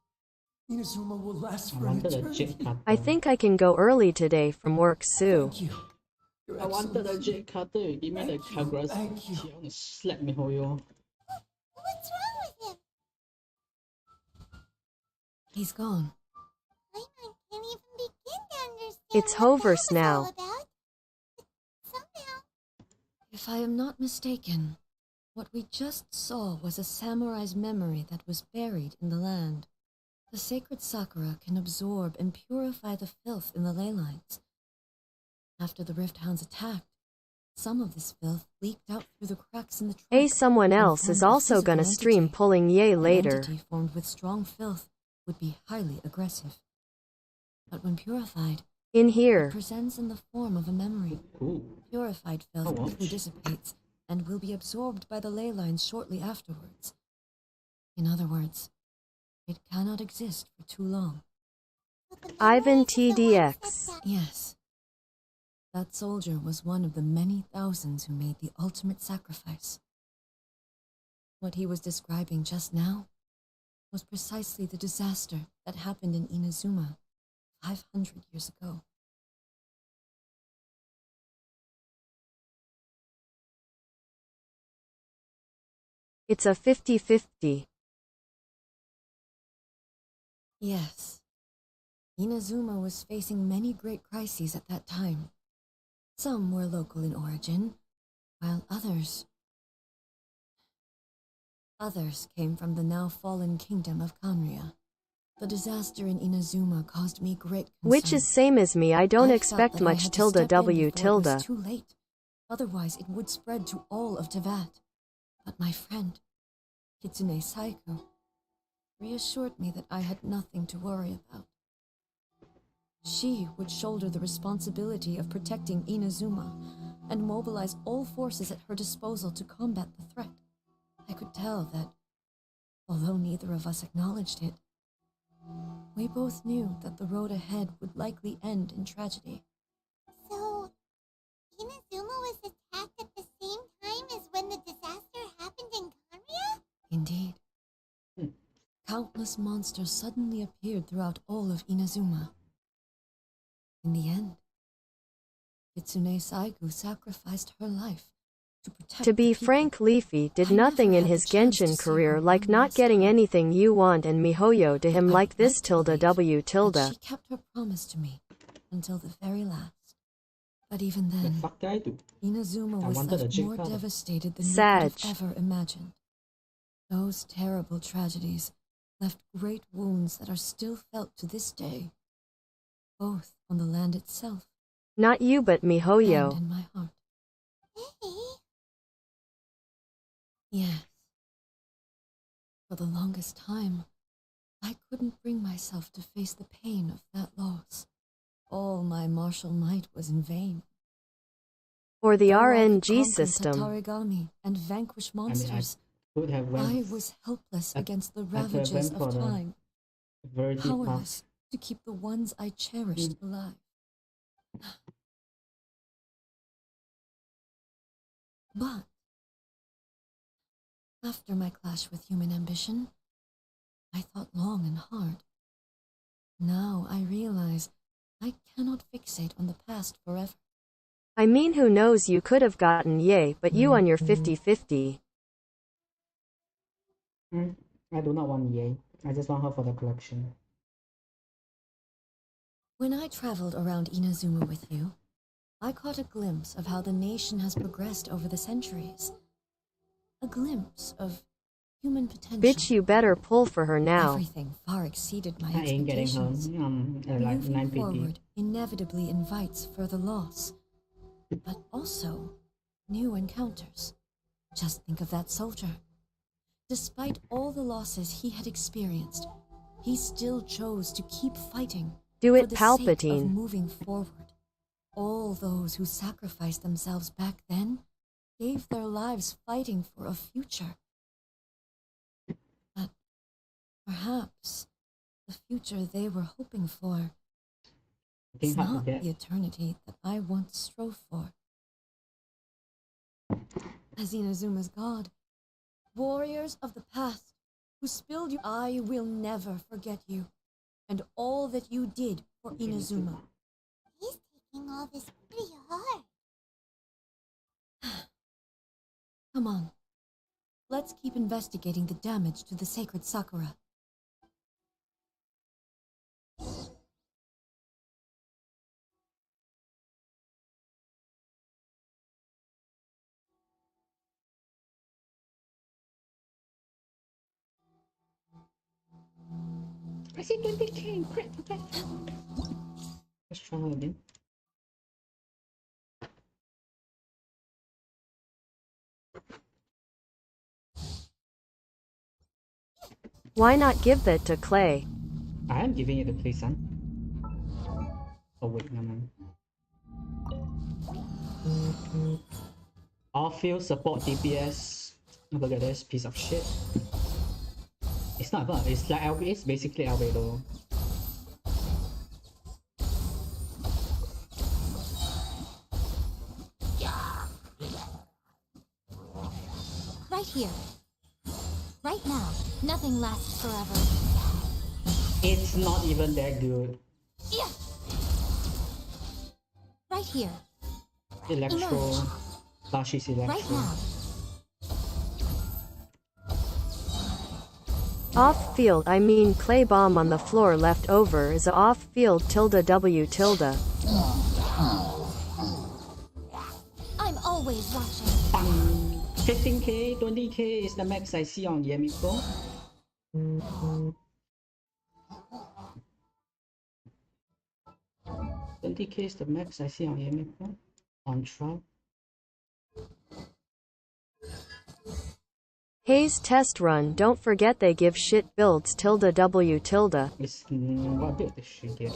Speaker 3: Inazuma will last
Speaker 1: I
Speaker 3: for an
Speaker 1: wanted a
Speaker 3: eternity.
Speaker 1: chip cut.
Speaker 6: I think I can go early today from work, Sue.
Speaker 3: Thank you. Your
Speaker 1: I wanted a
Speaker 3: Excellency.
Speaker 1: J Carter. You give me the
Speaker 3: Thank you,
Speaker 1: Kagras.
Speaker 3: thank you.
Speaker 1: I want to slap Mihoyo.
Speaker 5: What's wrong with him?
Speaker 6: He's gone.
Speaker 5: Paimon can't even begin to understand
Speaker 9: It's
Speaker 5: what that
Speaker 9: Hover's
Speaker 5: was
Speaker 9: now.
Speaker 5: all about. But somehow,
Speaker 6: If I am not mistaken, what we just saw was a samurai's memory that was buried in the land. The sacred sakura can absorb and purify the filth in the ley lines. After the Rift Hounds attacked, some of this filth leaked out through the cracks in the trunk.
Speaker 9: Hey, someone
Speaker 6: and
Speaker 9: else is
Speaker 6: formed a
Speaker 9: also gonna
Speaker 6: physical
Speaker 9: stream
Speaker 6: entity.
Speaker 9: pulling Yay
Speaker 6: An
Speaker 9: later.
Speaker 6: entity formed with strong filth would be highly aggressive. But when purified,
Speaker 9: In
Speaker 6: it
Speaker 9: here.
Speaker 6: presents in the form of a memory.
Speaker 1: Cool.
Speaker 6: Purified filth
Speaker 1: Oh, wow.
Speaker 6: quickly dissipates and will be absorbed by the ley lines shortly afterwards. In other words, it cannot exist for too long.
Speaker 5: but the
Speaker 9: Ivan
Speaker 5: memories of the ones
Speaker 9: TDX.
Speaker 5: that
Speaker 6: Yes. That soldier was one of the many thousands who made the ultimate sacrifice. What he was describing just now was precisely the disaster that happened in Inazuma 500 years ago.
Speaker 9: It's a 50-50.
Speaker 6: Yes. Inazuma was facing many great crises at that time. Some were local in origin, while others came from the now fallen kingdom of Kanria. The disaster in Inazuma caused me great concern.
Speaker 9: Which is same as me. I don't
Speaker 6: I felt
Speaker 9: expect
Speaker 6: that I
Speaker 9: much
Speaker 6: had to
Speaker 9: tilde
Speaker 6: step in
Speaker 9: W
Speaker 6: before it was
Speaker 9: tilde.
Speaker 6: too late. Otherwise, it would spread to all of Tevat. But my friend, Kitsune Saiku, reassured me that I had nothing to worry about. She would shoulder the responsibility of protecting Inazuma and mobilize all forces at her disposal to combat the threat. I could tell that, although neither of us acknowledged it, we both knew that the road ahead would likely end in tragedy.
Speaker 5: So, Inazuma was attacked at the same time as when the disaster happened in Kanria?
Speaker 6: Indeed.
Speaker 1: Hmm.
Speaker 6: Countless monsters suddenly appeared throughout all of Inazuma. In the end, Kitsune Saigu sacrificed her life to protect
Speaker 9: To
Speaker 6: the
Speaker 9: be
Speaker 6: people.
Speaker 9: frank, Leafy did
Speaker 6: I
Speaker 9: nothing
Speaker 6: never
Speaker 9: in
Speaker 6: had
Speaker 9: his
Speaker 6: the chance to
Speaker 9: Genshin
Speaker 6: see
Speaker 9: career
Speaker 6: her
Speaker 9: like
Speaker 6: one
Speaker 9: not
Speaker 6: last
Speaker 9: getting
Speaker 6: time.
Speaker 9: anything you want, and mihoyo to him
Speaker 6: I'd
Speaker 9: like this
Speaker 6: like to
Speaker 9: tilde
Speaker 6: believe
Speaker 9: W
Speaker 6: that
Speaker 9: tilde.
Speaker 6: she kept her promise to me until the very last. But even
Speaker 1: The
Speaker 6: then,
Speaker 1: fuck did I do?
Speaker 6: Inazuma
Speaker 1: I
Speaker 6: was
Speaker 1: wanted a
Speaker 6: left
Speaker 1: J
Speaker 6: more
Speaker 1: Carter.
Speaker 6: devastated than we could have
Speaker 9: Sag.
Speaker 6: ever imagined. Those terrible tragedies left great wounds that are still felt to this day, both on the land itself
Speaker 9: Not you but
Speaker 6: and
Speaker 9: mihoyo.
Speaker 6: in my heart.
Speaker 5: Hey,
Speaker 6: Yes. For the longest time, I couldn't bring myself to face the pain of that loss. All my martial might was in vain.
Speaker 9: Or the
Speaker 6: Though I could
Speaker 9: RNG
Speaker 6: conquer
Speaker 9: system.
Speaker 6: Tatarigami and vanquish
Speaker 1: I
Speaker 6: monsters,
Speaker 1: could have
Speaker 6: I
Speaker 1: went.
Speaker 6: was helpless
Speaker 1: I-
Speaker 6: against the
Speaker 1: I could have
Speaker 6: ravages
Speaker 1: went for
Speaker 6: of
Speaker 1: the
Speaker 6: time,
Speaker 1: very deep path.
Speaker 6: powerless to keep the ones I cherished alive. But after my clash with human ambition, I thought long and hard. Now I realize I cannot fixate on the past forever.
Speaker 9: I mean, who knows, you could have gotten Yay, but you on your 50-50.
Speaker 1: I do not want Yay. I just want her for the collection.
Speaker 6: When I traveled around Inazuma with you, I caught a glimpse of how the nation has progressed over the centuries. A glimpse of human potential.
Speaker 9: Bitch, you better pull for her now.
Speaker 6: Everything far exceeded my
Speaker 1: I ain't getting her.
Speaker 6: expectations.
Speaker 1: Like
Speaker 6: Moving
Speaker 1: 950.
Speaker 6: forward inevitably invites further loss, but also new encounters. Just think of that soldier. Despite all the losses he had experienced, he still chose to keep fighting
Speaker 9: Do
Speaker 6: for
Speaker 9: it,
Speaker 6: the sake of
Speaker 9: Palpatine.
Speaker 6: moving forward. All those who sacrificed themselves back then gave their lives fighting for a future. But perhaps the future they were hoping for
Speaker 1: I think
Speaker 6: is
Speaker 1: hard to
Speaker 6: not
Speaker 1: get.
Speaker 6: the eternity that I once strove for. As Inazuma's god, warriors of the past who spilled you, I will never forget you and all that you did for Inazuma.
Speaker 5: he's taking all this pretty hard.
Speaker 6: Come on. Let's keep investigating the damage to the sacred Sakura.
Speaker 1: I see 20k. Crap, okay. Let's try again.
Speaker 9: Why not give that to Clay?
Speaker 1: I am giving it to Clay Sun. Oh wait, no man. Off-field support DPS. Look at this piece of shit. It's not bad. It's like LB. It's basically Albedo.
Speaker 4: Right here. Right now. Nothing lasts forever.
Speaker 1: It's not even that good.
Speaker 4: Yeah. Right here.
Speaker 1: Electro.
Speaker 4: Emerge.
Speaker 1: Tashi's Electro.
Speaker 4: Right now.
Speaker 9: Off-field, I mean clay bomb on the floor left over is a off-field tilde W tilde.
Speaker 4: I'm always watching.
Speaker 1: 15k, 20k is the max I see on Yemiko. 20k is the max I see on Yemiko. On trial.
Speaker 9: Hayes test run, don't forget they give shit builds tilde W tilde.
Speaker 1: It's what build does she get?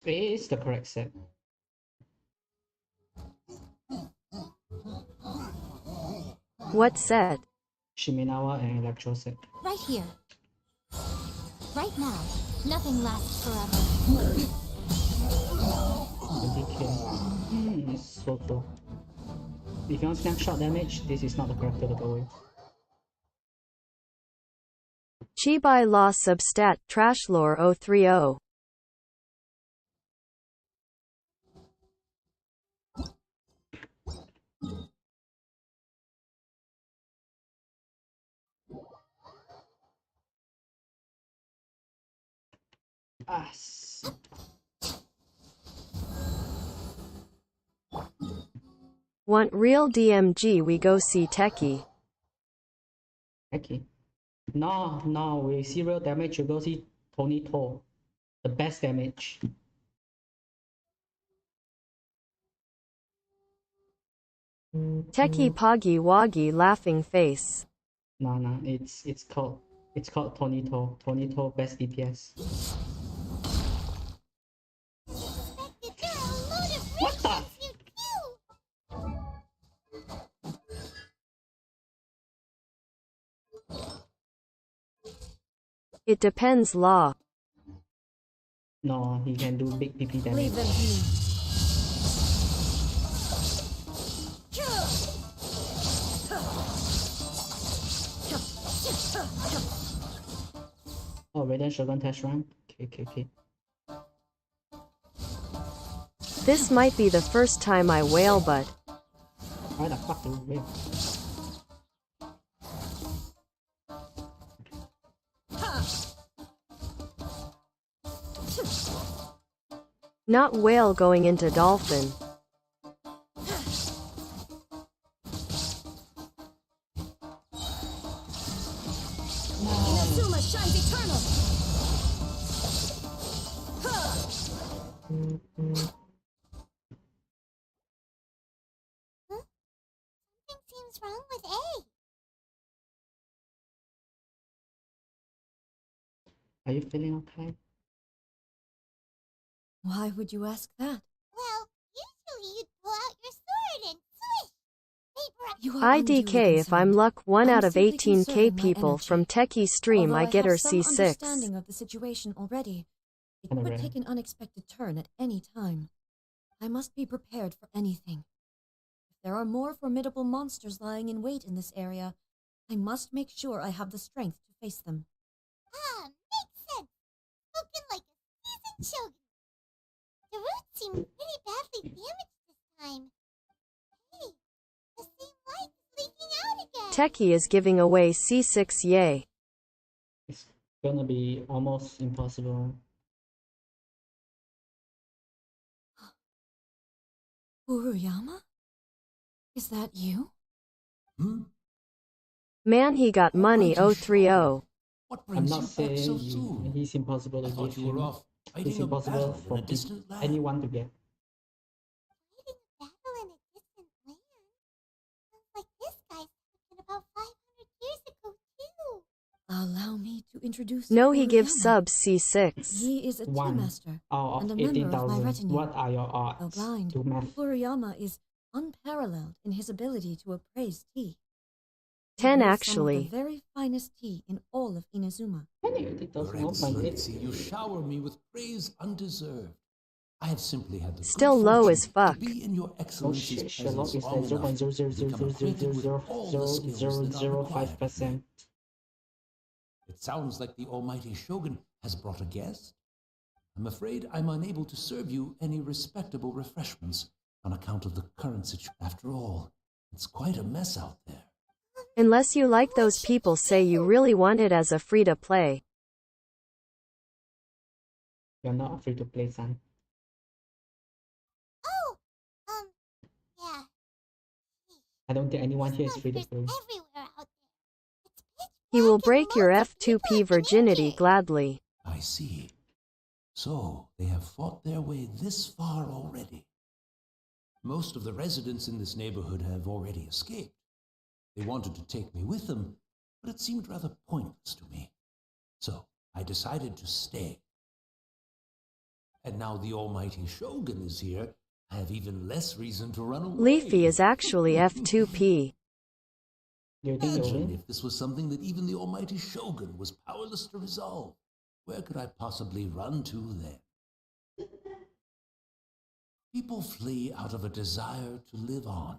Speaker 1: It is the correct set.
Speaker 9: What set?
Speaker 1: Shiminawa and Electro set.
Speaker 4: Right here. Right now. Nothing lasts forever.
Speaker 1: 20k. It's so cool. If you want snapshot damage, this is not the character to go with.
Speaker 9: Chibai Law Substat Trash Lore 030. Want real DMG, we go see Techie.
Speaker 1: Okay. No, we see real damage, you go see Tony To. The best damage.
Speaker 9: Techie Poggy Woggy laughing face.
Speaker 1: No, it's called Tony To. Tony To best DPS. What the?
Speaker 9: It depends Law.
Speaker 1: No, he can do big PP damage.
Speaker 6: Leave them to me.
Speaker 1: Oh, Raiden Shogun test run? Okay.
Speaker 9: This might be the first time I wail, but
Speaker 1: Why the fuck do we win?
Speaker 9: not whale going into dolphin.
Speaker 6: Inazuma shines eternal.
Speaker 5: Something seems wrong with A.
Speaker 1: Are you feeling okay?
Speaker 6: Why would you ask that?
Speaker 5: Well, usually you'd pull out your sword and swish. Paper.
Speaker 6: You are unduly
Speaker 9: IDK if I'm
Speaker 6: concerned.
Speaker 9: luck 1
Speaker 6: I'm
Speaker 9: out of
Speaker 6: simply
Speaker 9: 18k
Speaker 6: conserving my
Speaker 9: people
Speaker 6: energy.
Speaker 9: from Techie stream
Speaker 6: Although
Speaker 9: I get
Speaker 6: have
Speaker 9: her
Speaker 6: some
Speaker 9: C6.
Speaker 6: understanding of the situation already, it
Speaker 1: Kinda
Speaker 6: could
Speaker 1: rare.
Speaker 6: take an unexpected turn at any time. I must be prepared for anything. If there are more formidable monsters lying in wait in this area, I must make sure I have the strength to face them.
Speaker 5: Ah, makes sense. Spoken like a seasoned shogun. The roots seem pretty badly damaged this time. Hey, the same light is leaking out again.
Speaker 9: Techie is giving away C6 yay.
Speaker 1: It's gonna be almost impossible.
Speaker 6: Uruyama? Is that you?
Speaker 9: Man, he got money 030.
Speaker 3: What
Speaker 1: I'm
Speaker 3: brings
Speaker 1: not
Speaker 3: you back
Speaker 1: saying
Speaker 3: so soon?
Speaker 1: he's impossible to
Speaker 3: I
Speaker 1: give
Speaker 3: thought you were
Speaker 1: him.
Speaker 3: off
Speaker 1: It's
Speaker 3: fighting a
Speaker 1: impossible
Speaker 3: battle
Speaker 1: for
Speaker 3: in a distant land.
Speaker 1: anyone to get.
Speaker 5: Fighting a battle in a distant land? Sounds like this guy's talking about 500 years ago, too.
Speaker 6: Allow me to introduce
Speaker 9: No, he gives
Speaker 6: Uruyama.
Speaker 9: subs C6.
Speaker 6: He is a tea
Speaker 1: One
Speaker 6: master
Speaker 1: out
Speaker 6: and
Speaker 1: of
Speaker 6: a member of my
Speaker 1: 18,000.
Speaker 6: retinue.
Speaker 1: What are your
Speaker 6: Though
Speaker 1: odds
Speaker 6: blind,
Speaker 1: to math?
Speaker 6: Uruyama is unparalleled in his ability to appraise tea. He
Speaker 9: 10
Speaker 6: brews
Speaker 9: actually.
Speaker 6: some of the very finest tea in all of Inazuma.
Speaker 3: Your Excellency, you shower me with praise undeserved. I have simply had the
Speaker 9: Still
Speaker 3: good
Speaker 9: low
Speaker 3: fortune
Speaker 9: as fuck.
Speaker 3: to be in your
Speaker 1: Oh
Speaker 3: Excellency's
Speaker 1: shit, Sherlock
Speaker 3: presence
Speaker 1: is
Speaker 3: long
Speaker 1: like
Speaker 3: enough to become acquainted with all the skills that are required of me.
Speaker 1: 0.00005%.
Speaker 3: It sounds like the almighty Shogun has brought a guest. I'm afraid I'm unable to serve you any respectable refreshments on account of the current situation. After all, it's quite a mess out there.
Speaker 9: Unless you like those people say you really want it as a free-to-play.
Speaker 1: You're not free to play, son.
Speaker 5: Oh, yeah.
Speaker 1: I don't think anyone here is free to
Speaker 5: Monsters
Speaker 1: play.
Speaker 5: everywhere out there. It's pitch
Speaker 9: He will
Speaker 5: black and
Speaker 9: break your
Speaker 5: loads of people
Speaker 9: F2P
Speaker 5: have been
Speaker 9: virginity
Speaker 5: injured.
Speaker 9: gladly.
Speaker 3: I see. So, they have fought their way this far already. Most of the residents in this neighborhood have already escaped. They wanted to take me with them, but it seemed rather pointless to me. So, I decided to stay. And now the almighty Shogun is here, I have even less reason to run away.
Speaker 9: Leafy is actually F2P.
Speaker 1: Do you think you'll
Speaker 3: Imagine
Speaker 1: win?
Speaker 3: if this was something that even the almighty Shogun was powerless to resolve. Where could I possibly run to then? People flee out of a desire to live on,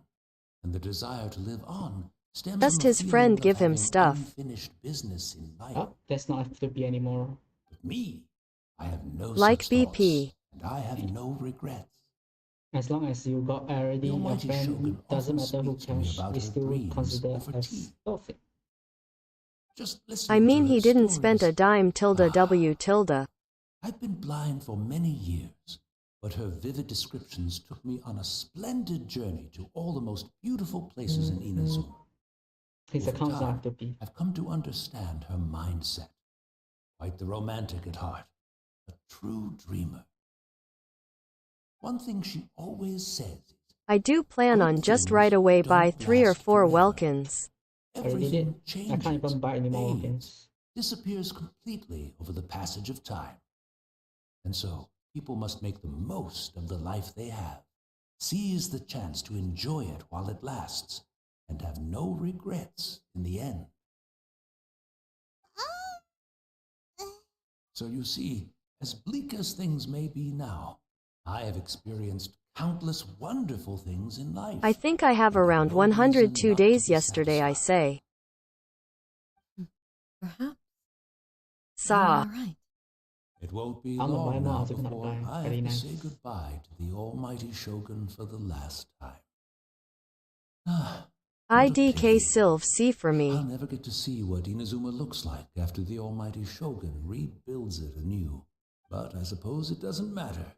Speaker 3: and the desire to live on stems
Speaker 9: Just
Speaker 3: from a
Speaker 9: his
Speaker 3: feeling
Speaker 9: friend
Speaker 3: of
Speaker 9: give him
Speaker 3: having
Speaker 9: stuff.
Speaker 3: unfinished business in life.
Speaker 1: Oh, that's not F2P anymore.
Speaker 3: But me, I have no
Speaker 9: Like
Speaker 3: such
Speaker 9: BP.
Speaker 3: thoughts, and I have no regrets.
Speaker 1: As long as you got already
Speaker 3: The
Speaker 1: a
Speaker 3: almighty
Speaker 1: friend,
Speaker 3: Shogun
Speaker 1: doesn't
Speaker 3: often
Speaker 1: matter who
Speaker 3: speaks to me
Speaker 1: cash,
Speaker 3: about
Speaker 1: is
Speaker 3: her
Speaker 1: still
Speaker 3: dreams
Speaker 1: considered
Speaker 3: over
Speaker 1: as
Speaker 3: tea.
Speaker 1: perfect.
Speaker 3: Just
Speaker 9: I
Speaker 3: listening
Speaker 9: mean,
Speaker 3: to her
Speaker 9: he didn't spend a
Speaker 3: stories,
Speaker 9: dime tilde W tilde.
Speaker 3: I've been blind for many years, but her vivid descriptions took me on a splendid journey to all the most beautiful places in Inazuma.
Speaker 1: His
Speaker 3: Over
Speaker 1: accounts
Speaker 3: time,
Speaker 1: are F2P.
Speaker 3: I've come to understand her mindset. Quite the romantic at heart, a true dreamer. One thing she always says is,
Speaker 9: I do plan on just right away buy 3 or 4 Welkins.
Speaker 1: I already did.
Speaker 3: everything
Speaker 1: I
Speaker 3: changes,
Speaker 1: can't even buy any more
Speaker 3: fades,
Speaker 1: organs.
Speaker 3: disappears completely over the passage of time. And so, people must make the most of the life they have, seize the chance to enjoy it while it lasts, and have no regrets in the end. So you see, as bleak as things may be now, I have experienced countless wonderful things in life.
Speaker 9: I think I have
Speaker 3: and
Speaker 9: around
Speaker 3: no reason
Speaker 9: 102
Speaker 3: not to
Speaker 9: days
Speaker 3: be
Speaker 9: yesterday, I
Speaker 3: satisfied.
Speaker 9: say.
Speaker 6: Perhaps.
Speaker 9: Saw.
Speaker 6: All right.
Speaker 3: It won't be
Speaker 1: I'm gonna buy
Speaker 3: long
Speaker 1: more,
Speaker 3: now
Speaker 1: I think I'm
Speaker 3: before
Speaker 1: gonna buy.
Speaker 3: I have
Speaker 1: Very
Speaker 3: to
Speaker 1: nice.
Speaker 3: say goodbye to the almighty Shogun for the last time. Ah, what a
Speaker 9: IDK
Speaker 3: pity.
Speaker 9: Sylv C for
Speaker 3: I'll
Speaker 9: me.
Speaker 3: never get to see what Inazuma looks like after the almighty Shogun rebuilds it anew. But I suppose it doesn't matter.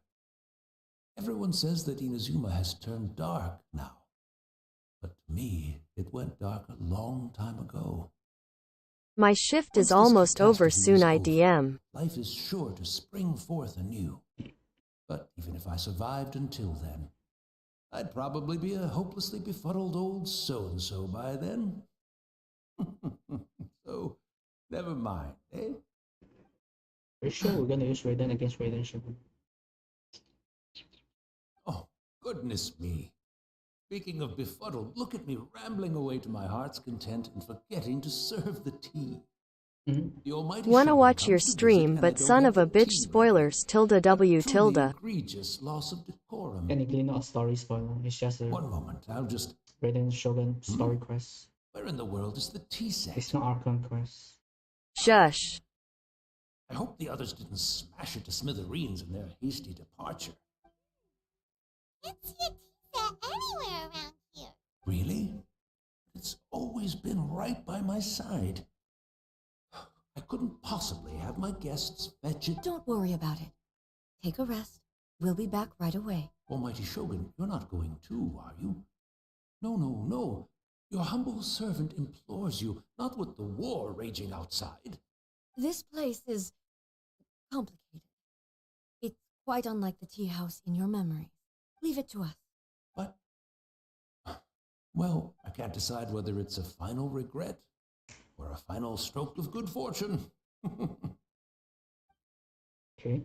Speaker 3: Everyone says that Inazuma has turned dark now. But to me, it went dark a long time ago.
Speaker 9: My shift
Speaker 3: Once
Speaker 9: is
Speaker 3: this
Speaker 9: almost over
Speaker 3: catastrophe
Speaker 9: soon,
Speaker 3: is
Speaker 9: I
Speaker 3: over,
Speaker 9: DM.
Speaker 3: life is sure to spring forth anew. But even if I survived until then, I'd probably be a hopelessly befuddled old so-and-so by then. So, never mind, eh?
Speaker 1: Are you sure we're gonna use Raiden against Raiden Shogun?
Speaker 3: Oh, goodness me. Speaking of befuddled, look at me rambling away to my heart's content and forgetting to serve the tea. The almighty
Speaker 9: Wanna
Speaker 3: Shogun
Speaker 9: watch your
Speaker 3: comes to visit
Speaker 9: stream,
Speaker 3: and I
Speaker 9: but
Speaker 3: don't
Speaker 9: son
Speaker 3: have
Speaker 9: of a
Speaker 3: the
Speaker 9: bitch
Speaker 3: tea ready.
Speaker 9: spoilers tilde W
Speaker 3: Truly
Speaker 9: tilde.
Speaker 3: egregious loss of decorum.
Speaker 1: Technically not a story spoiler, it's just a
Speaker 3: One moment, I'll just...
Speaker 1: Raiden Shogun story quest.
Speaker 3: Where in the world is the tea set?
Speaker 1: It's not Archon quest.
Speaker 9: Shush.
Speaker 3: I hope the others didn't smash it to smithereens in their hasty departure.
Speaker 5: can't see a tea set anywhere around here.
Speaker 10: Really? It's always been right by my side. I couldn't possibly have my guests fetch it.
Speaker 6: Don't worry about it. Take a rest. We'll be back right away.
Speaker 10: Almighty Shogun, you're not going too, are you? No, no, no. Your humble servant implores you, not with the war raging outside.
Speaker 6: This place is complicated. It's quite unlike the tea house in your memory. Leave it to us.
Speaker 10: But, well, I can't decide whether it's a final regret or a final stroke of good fortune.
Speaker 1: Okay.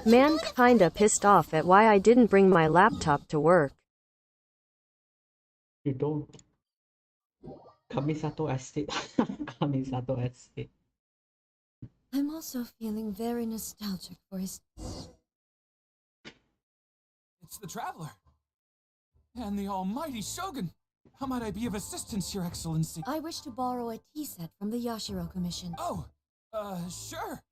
Speaker 9: Man kinda pissed off at why I didn't bring my laptop to work.
Speaker 1: You don't. Kamisato Estate. Kamisato Estate.
Speaker 6: I'm also feeling very nostalgic for his...
Speaker 11: It's the Traveler. And the almighty Shogun. How might I be of assistance, Your Excellency?
Speaker 6: I wish to borrow a tea set from the Yashiro Commission.
Speaker 11: Oh, sure.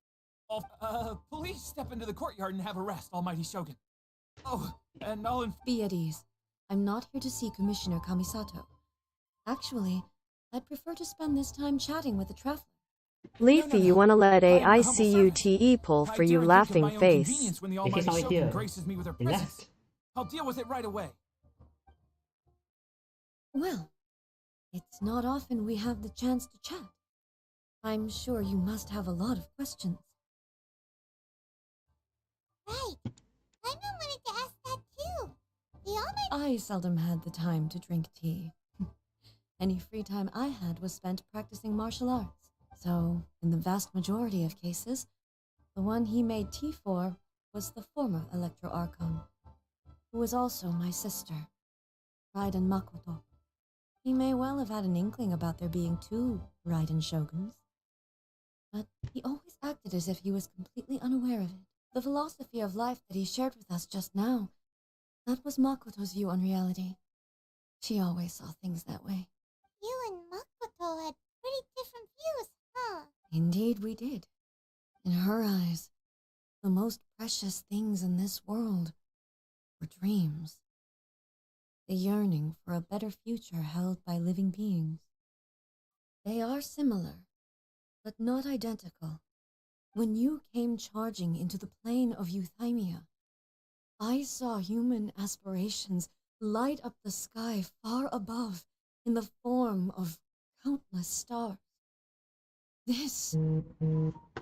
Speaker 11: Please step into the courtyard and have a rest, almighty Shogun. Oh, and I'll
Speaker 6: Be at ease. I'm not here to see Commissioner Kamisato. Actually, I'd prefer to spend this time chatting with the Traveler.
Speaker 9: Leafy, you wanna let AICUTE pull for you laughing face.
Speaker 11: When the
Speaker 1: He's
Speaker 11: almighty
Speaker 1: not
Speaker 11: Shogun
Speaker 1: here.
Speaker 11: graces me with her
Speaker 1: He
Speaker 11: presence.
Speaker 1: left.
Speaker 11: I'll deal with it right away.
Speaker 6: Well, it's not often we have the chance to chat. I'm sure you must have a lot of questions.
Speaker 5: Right. Paimon wanted to ask that too. The almighty...
Speaker 6: I seldom had the time to drink tea. Any free time I had was spent practicing martial arts. So, in the vast majority of cases, the one he made tea for was the former Electro Archon, who was also my sister, Raiden Makoto. He may well have had an inkling about there being two Raiden Shoguns, but he always acted as if he was completely unaware of it. The philosophy of life that he shared with us just now, that was Makoto's view on reality. She always saw things that way.
Speaker 5: You and Makoto had pretty different views, huh?
Speaker 6: Indeed we did. In her eyes, the most precious things in this world were dreams. The yearning for a better future held by living beings. They are similar, but not identical. When you came charging into the plane of Euthymia, I saw human aspirations light up the sky far above in the form of countless stars. This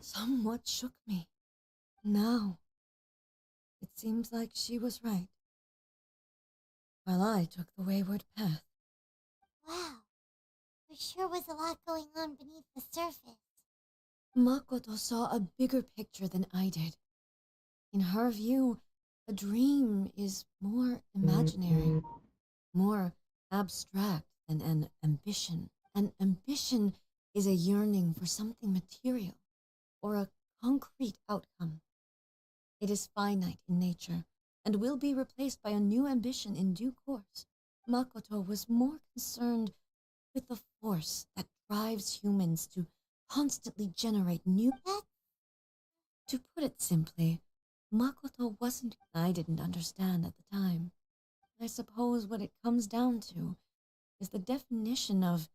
Speaker 6: somewhat shook me. Now, it seems like she was right, while I took the wayward path.
Speaker 5: Wow. There sure was a lot going on beneath the surface.
Speaker 6: Makoto saw a bigger picture than I did. In her view, a dream is more imaginary, more abstract than an ambition. An ambition is a yearning for something material or a concrete outcome. It is finite in nature and will be replaced by a new ambition in due course. Makoto was more concerned with the force that drives humans to constantly generate new... To put it simply, Makoto wasn't... I didn't understand at the time. I suppose what it comes down to is the definition of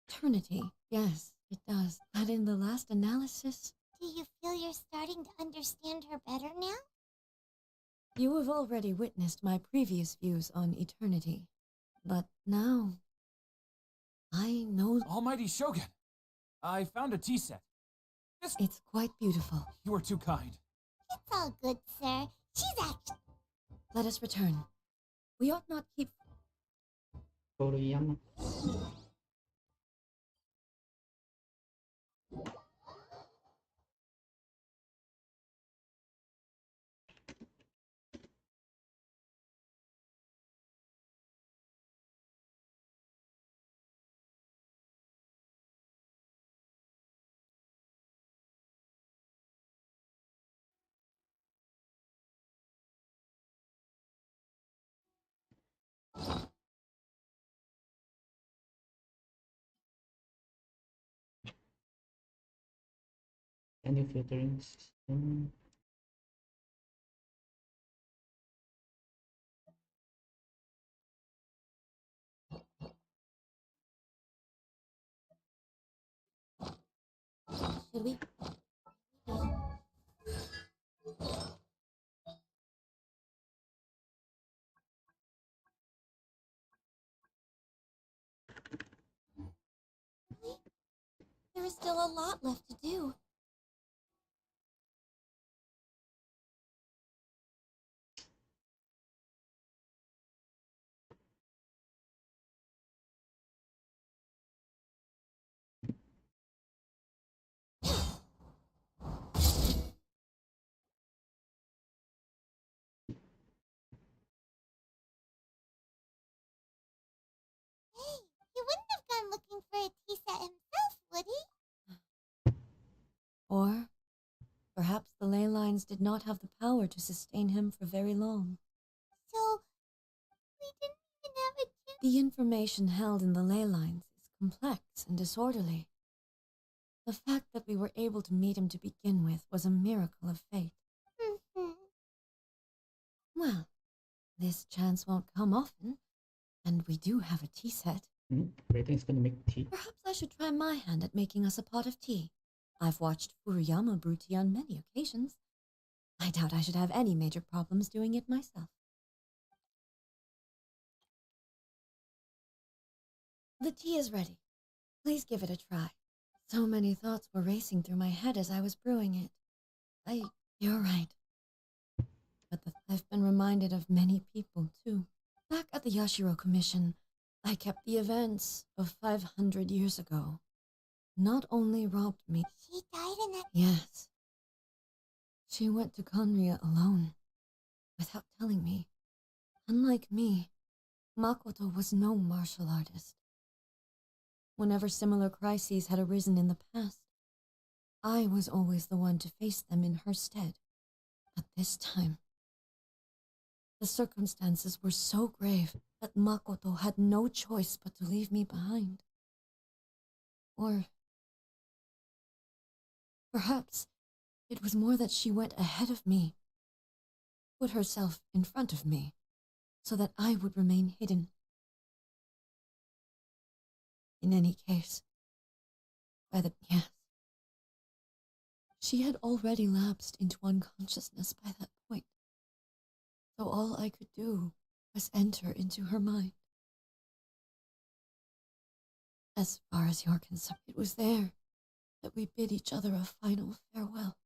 Speaker 6: eternity. Yes, it does. But in the last analysis...
Speaker 5: Do you feel you're starting to understand her better now?
Speaker 6: You have already witnessed my previous views on eternity. But now... I know...
Speaker 11: Almighty Shogun, I found a tea set.
Speaker 6: It's quite beautiful.
Speaker 11: You are too kind.
Speaker 5: It's all good, sir. She's actually...
Speaker 6: Let us return. We ought not keep...
Speaker 1: Toriyama. Any filtering system?
Speaker 4: Should we? There is still a lot left to do.
Speaker 5: Hey, he wouldn't have gone looking for a tea set himself, would he?
Speaker 6: Or perhaps the ley lines did not have the power to sustain him for very long.
Speaker 5: So, we didn't even have a chance.
Speaker 6: The information held in the ley lines is complex and disorderly. The fact that we were able to meet him to begin with was a miracle of fate. Well, this chance won't come often, and we do have a tea set.
Speaker 1: Raiden's gonna make tea.
Speaker 6: Perhaps I should try my hand at making us a pot of tea. I've watched Furuyama brew tea on many occasions. I doubt I should have any major problems doing it myself. The tea is ready. Please give it a try. So many thoughts were racing through my head as I was brewing it. You're right. But I've been reminded of many people, too. Back at the Yashiro Commission, I kept the events of 500 years ago. Not only robbed me...
Speaker 5: She died in that...
Speaker 6: Yes. She went to Conria alone, without telling me. Unlike me, Makoto was no martial artist. Whenever similar crises had arisen in the past, I was always the one to face them in her stead. But this time, the circumstances were so grave that Makoto had no choice but to leave me behind. Or perhaps it was more that she went ahead of me, put herself in front of me, so that I would remain hidden. In any case, yes, she had already lapsed into unconsciousness by that point, so all I could do was enter into her mind. As far as you're concerned, it was there that we bid each other a final farewell.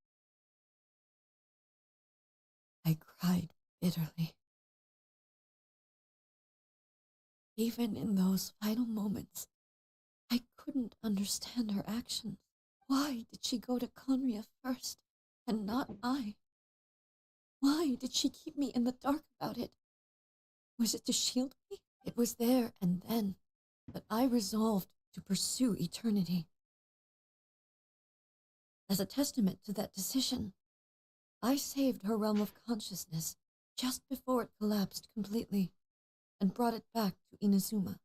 Speaker 6: I cried bitterly. Even in those final moments, I couldn't understand her actions. Why did she go to Conria first, and not I? Why did she keep me in the dark about it? Was it to shield me? It was there and then that I resolved to pursue eternity. As a testament to that decision, I saved her realm of consciousness just before it collapsed completely and brought it back to Inazuma.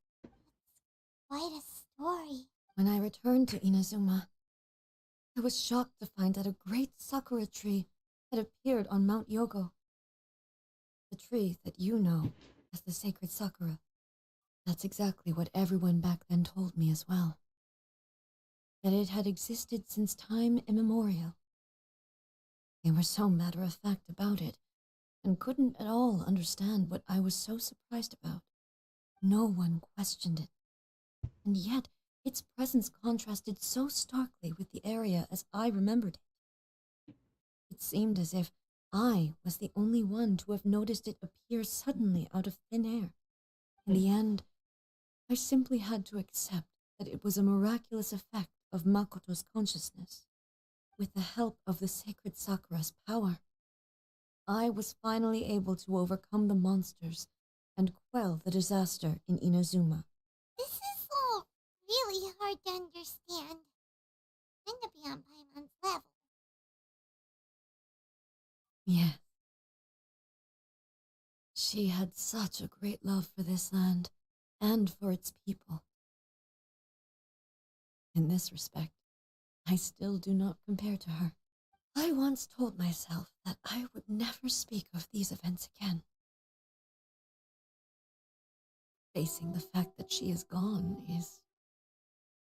Speaker 5: Quite a story.
Speaker 6: When I returned to Inazuma, I was shocked to find that a great sakura tree had appeared on Mount Yogo. The tree that you know as the sacred sakura. That's exactly what everyone back then told me as well. That it had existed since time immemorial. They were so matter-of-fact about it, and couldn't at all understand what I was so surprised about. No one questioned it. And yet, its presence contrasted so starkly with the area as I remembered it. It seemed as if I was the only one to have noticed it appear suddenly out of thin air. In the end, I simply had to accept that it was a miraculous effect of Makoto's consciousness. With the help of the sacred Sakura's power, I was finally able to overcome the monsters and quell the disaster in Inazuma.
Speaker 5: This is all really hard to understand. Kinda beyond Paimon's level.
Speaker 6: Yes. She had such a great love for this land and for its people. In this respect, I still do not compare to her. I once told myself that I would never speak of these events again. Facing the fact that she is gone is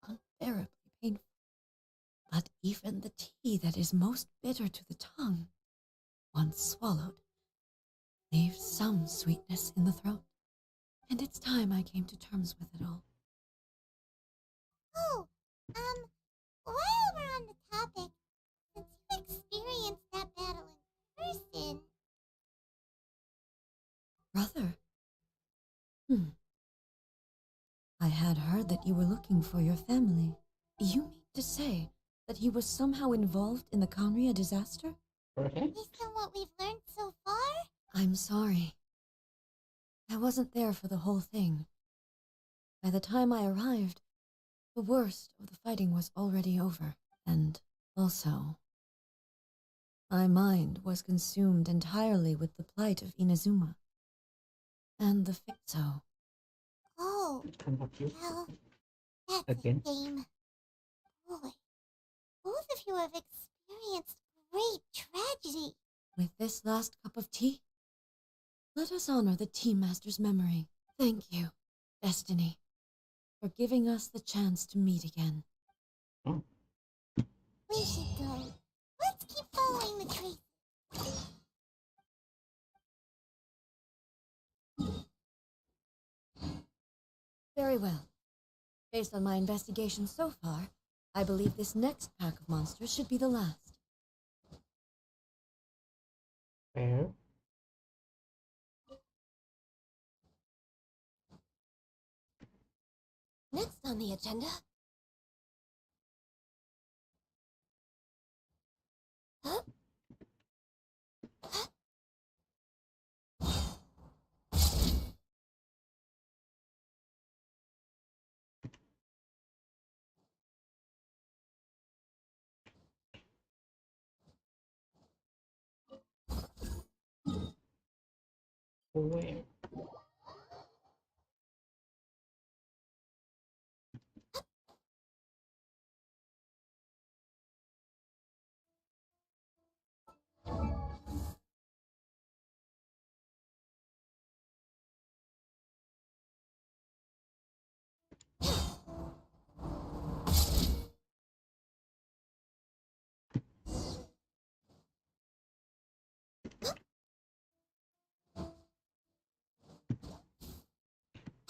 Speaker 6: unbearably painful. But even the tea that is most bitter to the tongue, once swallowed, leaves some sweetness in the throat. And it's time I came to terms with it all.
Speaker 5: Oh, while we're on the topic, since you experienced that battle in person...
Speaker 6: Brother? I had heard that you were looking for your family. You mean to say that he was somehow involved in the Conria disaster?
Speaker 5: Based on what we've learned so far?
Speaker 6: I'm sorry. I wasn't there for the whole thing. By the time I arrived, the worst of the fighting was already over. And also, my mind was consumed entirely with the plight of Inazuma and the Fixo.
Speaker 5: Oh, well, that's
Speaker 1: Again?
Speaker 5: a shame. Boy, both of you have experienced great tragedy.
Speaker 6: With this last cup of tea, let us honor the Tea Master's memory. Thank you, Destiny, for giving us the chance to meet again.
Speaker 5: We should go. Let's keep following the traces.
Speaker 6: Very well. Based on my investigation so far, I believe this next pack of monsters should be the last.
Speaker 1: Where?
Speaker 6: Next on the agenda... Huh?
Speaker 1: Where?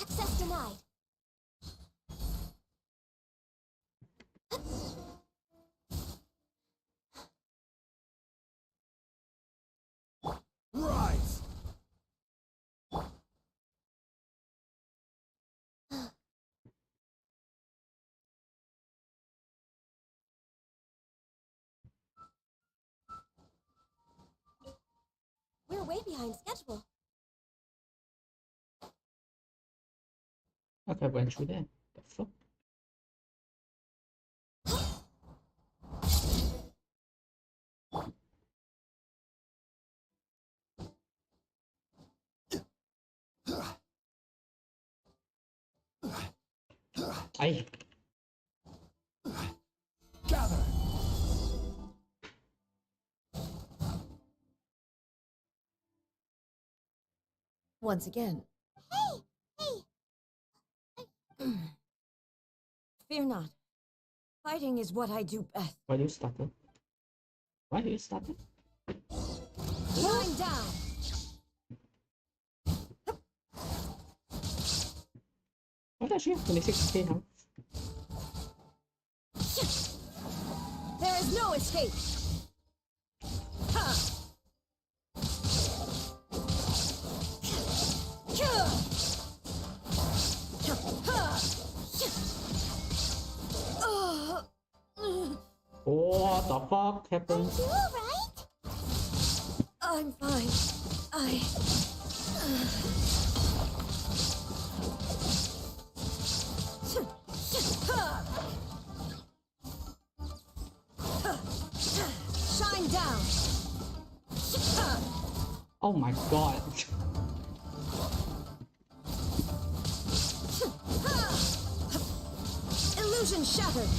Speaker 6: Access denied.
Speaker 3: Rise!
Speaker 6: We're way behind schedule.
Speaker 1: Okay, I went through there. The fuck? I
Speaker 3: Gather!
Speaker 6: Once again.
Speaker 5: Hey!
Speaker 6: Fear not. Fighting is what I do best.
Speaker 1: why do you start it? Why do you start it?
Speaker 6: Lying down.
Speaker 1: Why does she have 26k health?
Speaker 6: There is no escape. Ha!
Speaker 1: What the fuck happened?
Speaker 5: You alright?
Speaker 6: I'm fine. Shine down.
Speaker 1: Oh my god.
Speaker 6: Illusion shattered.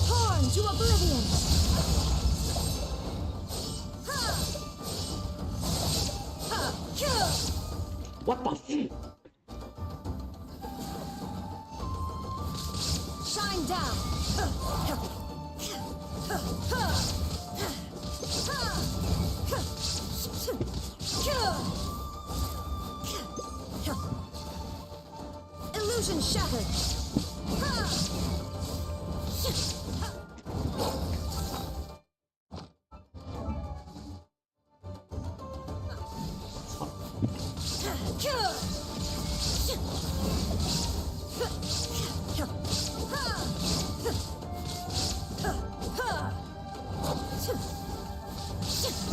Speaker 6: Torn to oblivion.
Speaker 1: What the f-
Speaker 6: Shine down! Illusion shattered!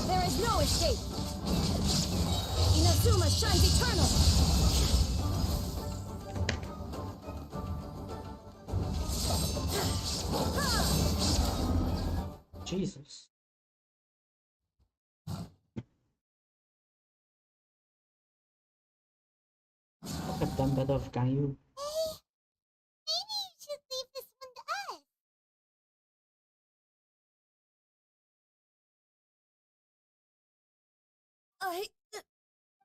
Speaker 6: There is no escape! Inazuma shines eternal!
Speaker 1: Jesus. I've done better, can you?
Speaker 5: Hey, maybe you should leave this one to us.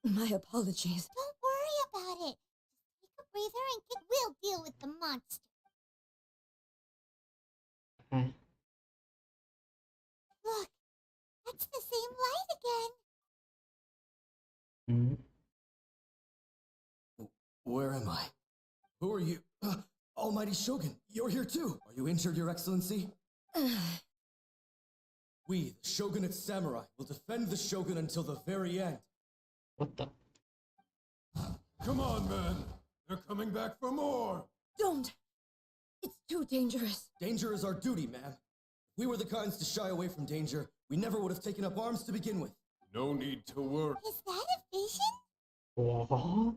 Speaker 6: My apologies.
Speaker 5: Don't worry about it. Just take a breather and we'll deal with the monster.
Speaker 1: Okay.
Speaker 5: Look, that's the same light again.
Speaker 1: Hmm.
Speaker 8: Where am I? Who are you? Almighty Shogun, you're here too. Are you injured, Your Excellency? We, the Shogunate Samurai, will defend the Shogun until the very end.
Speaker 1: What the?
Speaker 10: Come on, man. They're coming back for more.
Speaker 6: Don't! It's too dangerous.
Speaker 8: Danger is our duty, ma'am. If we were the kinds to shy away from danger, we never would have taken up arms to begin with.
Speaker 10: No need to worry.
Speaker 5: Is that a vision?
Speaker 1: What?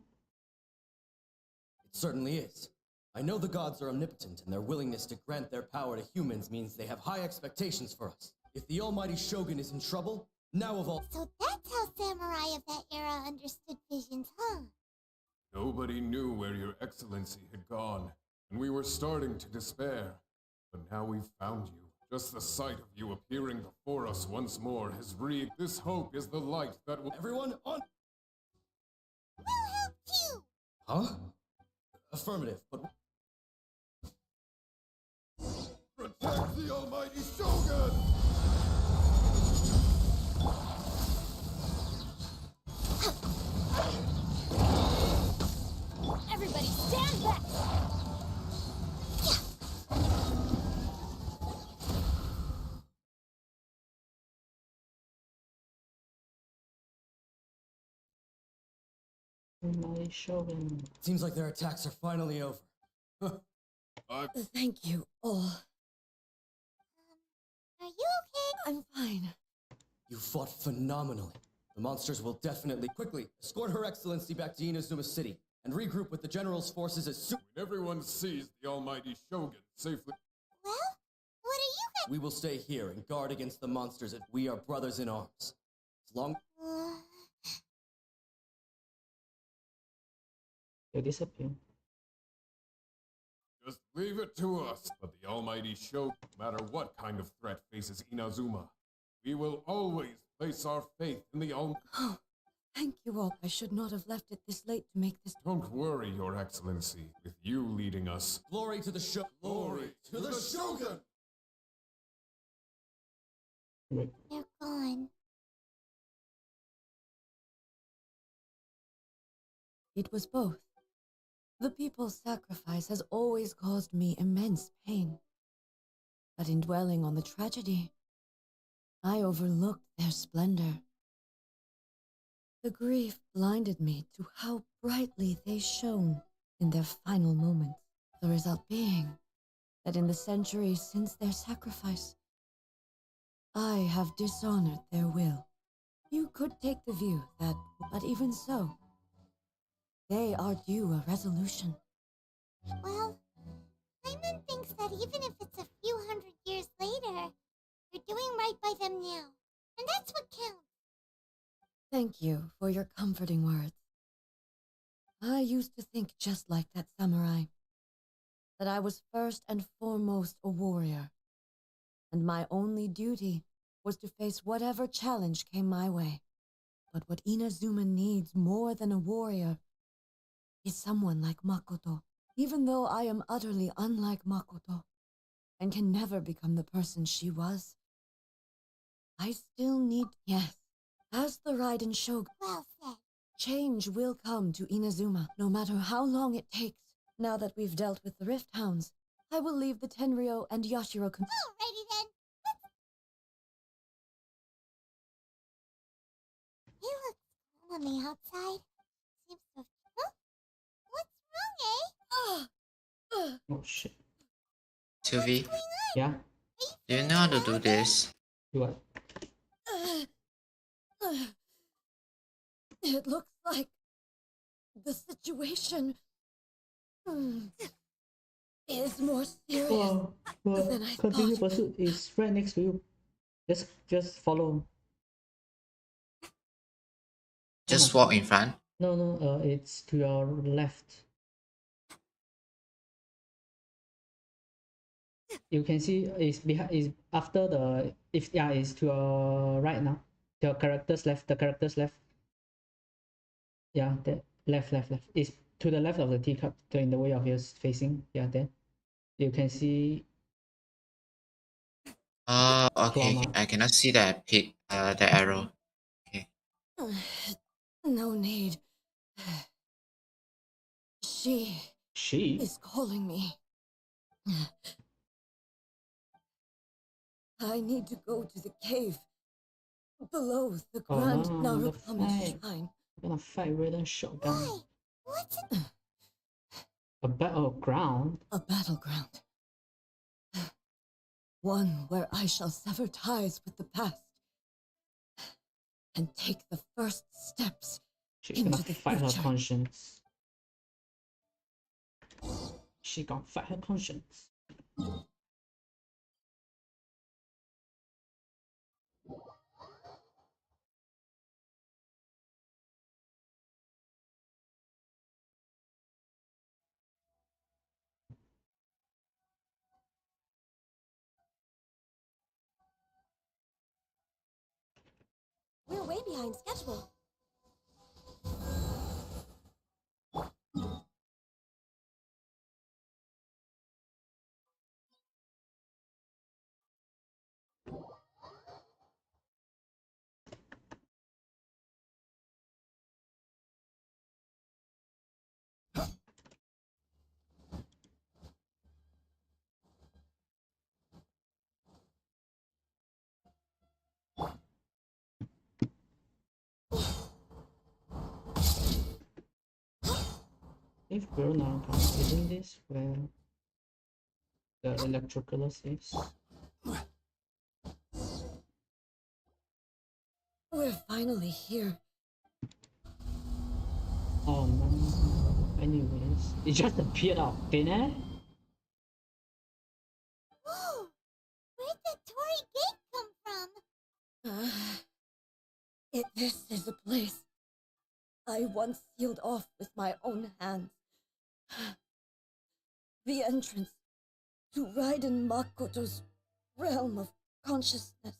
Speaker 8: It certainly is. I know the gods are omnipotent, and their willingness to grant their power to humans means they have high expectations for us. If the almighty Shogun is in trouble, now of all—
Speaker 5: So that's how samurai of that era understood visions, huh?
Speaker 10: Nobody knew where Your Excellency had gone, and we were starting to despair. But now we've found you. Just the sight of you appearing before us once more has breathed. This hope is the light that will—
Speaker 8: Everyone on—
Speaker 5: We'll help you!
Speaker 8: Huh? Affirmative, but—
Speaker 10: Protect the almighty Shogun!
Speaker 7: Everybody stand back!
Speaker 1: My Shogun.
Speaker 8: Seems like their attacks are finally over.
Speaker 6: Thank you all.
Speaker 5: Are you okay?
Speaker 6: I'm fine.
Speaker 8: You fought phenomenally. The monsters will definitely quickly escort Her Excellency back to Inazuma City and regroup with the General's forces as soon—
Speaker 10: When everyone sees the almighty Shogun safely—
Speaker 5: Well, what are you guys—
Speaker 8: We will stay here and guard against the monsters if we are brothers in arms. As long—
Speaker 1: They disappear.
Speaker 10: Just leave it to us. But the almighty Shogun, no matter what kind of threat faces Inazuma, we will always place our faith in the Almighty.
Speaker 6: Oh, thank you all. I should not have left it this late to make this—
Speaker 10: Don't worry, Your Excellency. With you leading us—
Speaker 8: Glory to the Shogun!
Speaker 10: Glory to the Shogun!
Speaker 1: Wait.
Speaker 5: They're gone.
Speaker 6: It was both. The people's sacrifice has always caused me immense pain. But in dwelling on the tragedy, I overlooked their splendor. The grief blinded me to how brightly they shone in their final moments. The result being that in the centuries since their sacrifice, I have dishonored their will. You could take the view that, but even so, they are due a resolution.
Speaker 5: Well, Simon thinks that even if it's a few hundred years later, you're doing right by them now. And that's what counts.
Speaker 6: Thank you for your comforting words. I used to think just like that samurai, that I was first and foremost a warrior, and my only duty was to face whatever challenge came my way. But what Inazuma needs more than a warrior is someone like Makoto. Even though I am utterly unlike Makoto and can never become the person she was, I still need... Yes, as the Raiden Shogun,
Speaker 5: Well said.
Speaker 6: change will come to Inazuma, no matter how long it takes. Now that we've dealt with the Rift Hounds, I will leave the Tenryo and Yashiro...
Speaker 5: Alrighty then. He looks calm on the outside. Seems to... Huh? What's wrong, eh?
Speaker 1: Oh shit.
Speaker 2: Sylvie,
Speaker 1: Yeah?
Speaker 2: do you know how to do this?
Speaker 1: Do what?
Speaker 6: It looks like the situation is more serious than I
Speaker 1: Continue
Speaker 6: thought.
Speaker 1: pursuit is right next to you. Just follow.
Speaker 2: Just walk in front.
Speaker 1: No, it's to your left. You can see it's behind, is after the, if yeah, it's to your right now. Your character's left, the character's left. Yeah, that left. It's to the left of the teacup, in the way of yours facing. Yeah, there. You can see.
Speaker 2: Oh, okay.
Speaker 1: Claw mark.
Speaker 2: I cannot see the the arrow. Okay.
Speaker 6: No need. She is calling me. I need to go to the cave below the
Speaker 1: Oh
Speaker 6: Grand
Speaker 1: no, the
Speaker 6: Narukami
Speaker 1: fight.
Speaker 6: Shrine.
Speaker 1: I'm gonna fight with a shotgun.
Speaker 5: Why? What's it?
Speaker 1: A battleground?
Speaker 6: A battleground. One where I shall sever ties with the past and take the first steps
Speaker 1: She's
Speaker 6: into
Speaker 1: gonna
Speaker 6: the
Speaker 1: fight
Speaker 6: future.
Speaker 1: her conscience. She gonna fight her conscience.
Speaker 6: We're way behind schedule.
Speaker 1: If we're not isn't this where the electroculus is?
Speaker 6: We're finally here.
Speaker 1: Oh no. Anyways, it just appeared out of thin air.
Speaker 5: Whoa! Where'd the Torii gate come from?
Speaker 6: This is a place I once sealed off with my own hands. The entrance to Raiden Makoto's realm of consciousness.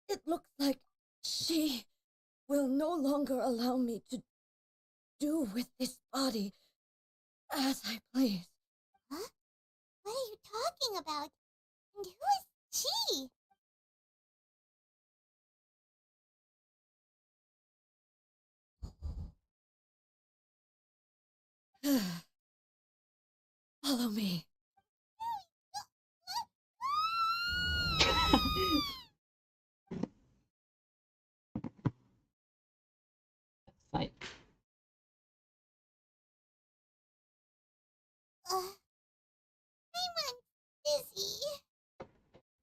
Speaker 6: It looks like she will no longer allow me to do with this body as I please.
Speaker 5: Huh? What are you talking about? And who is she?
Speaker 6: Follow me.
Speaker 1: Fight.
Speaker 5: I'm busy.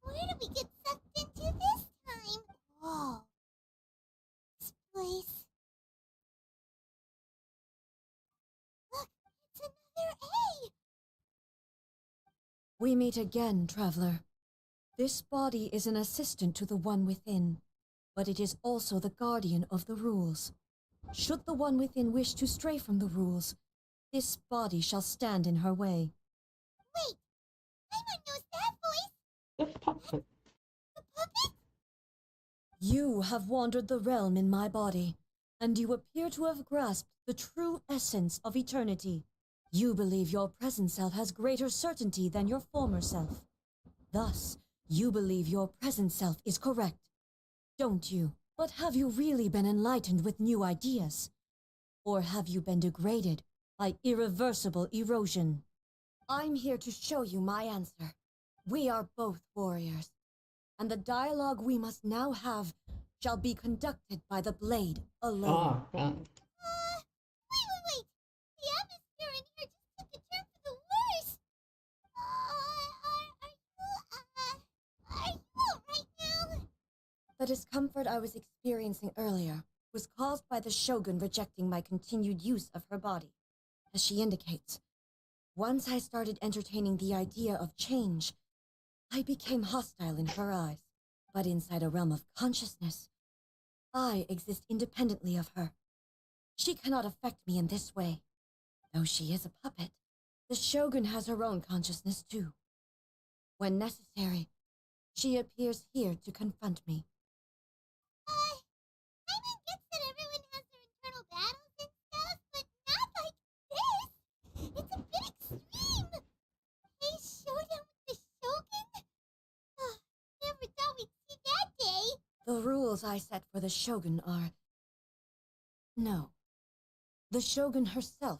Speaker 5: Where did we get sucked into this time? Whoa. This place
Speaker 6: We meet again, traveler. This body is an assistant to the one within, but it is also the guardian of the rules. Should the one within wish to stray from the rules, this body shall stand in her way.
Speaker 5: Wait! Paimon knows that voice!
Speaker 1: The puppet.
Speaker 5: The puppet?
Speaker 6: You have wandered the realm in my body, and you appear to have grasped the true essence of eternity. You believe your present self has greater certainty than your former self. Thus, you believe your present self is correct, don't you? But have you really been enlightened with new ideas? Or have you been degraded by irreversible erosion? I'm here to show you my answer. We are both warriors, and the dialogue we must now have shall be conducted by the blade alone.
Speaker 1: Oh, God.
Speaker 5: Wait! The atmosphere in here just took a turn for the worse! Are you alright now?
Speaker 6: The discomfort I was experiencing earlier was caused by the Shogun rejecting my continued use of her body. As she indicates, once I started entertaining the idea of change, I became hostile in her eyes. But inside a realm of consciousness, I exist independently of her. She cannot affect me in this way. Though she is a puppet, the Shogun has her own consciousness too. When necessary, she appears here to confront me.
Speaker 5: Paimon gets that everyone has their internal battles and stuff, but not like this! It's a bit extreme! A showdown with the Shogun? Never thought we'd see that day!
Speaker 6: The rules I set for the Shogun are... No. The Shogun herself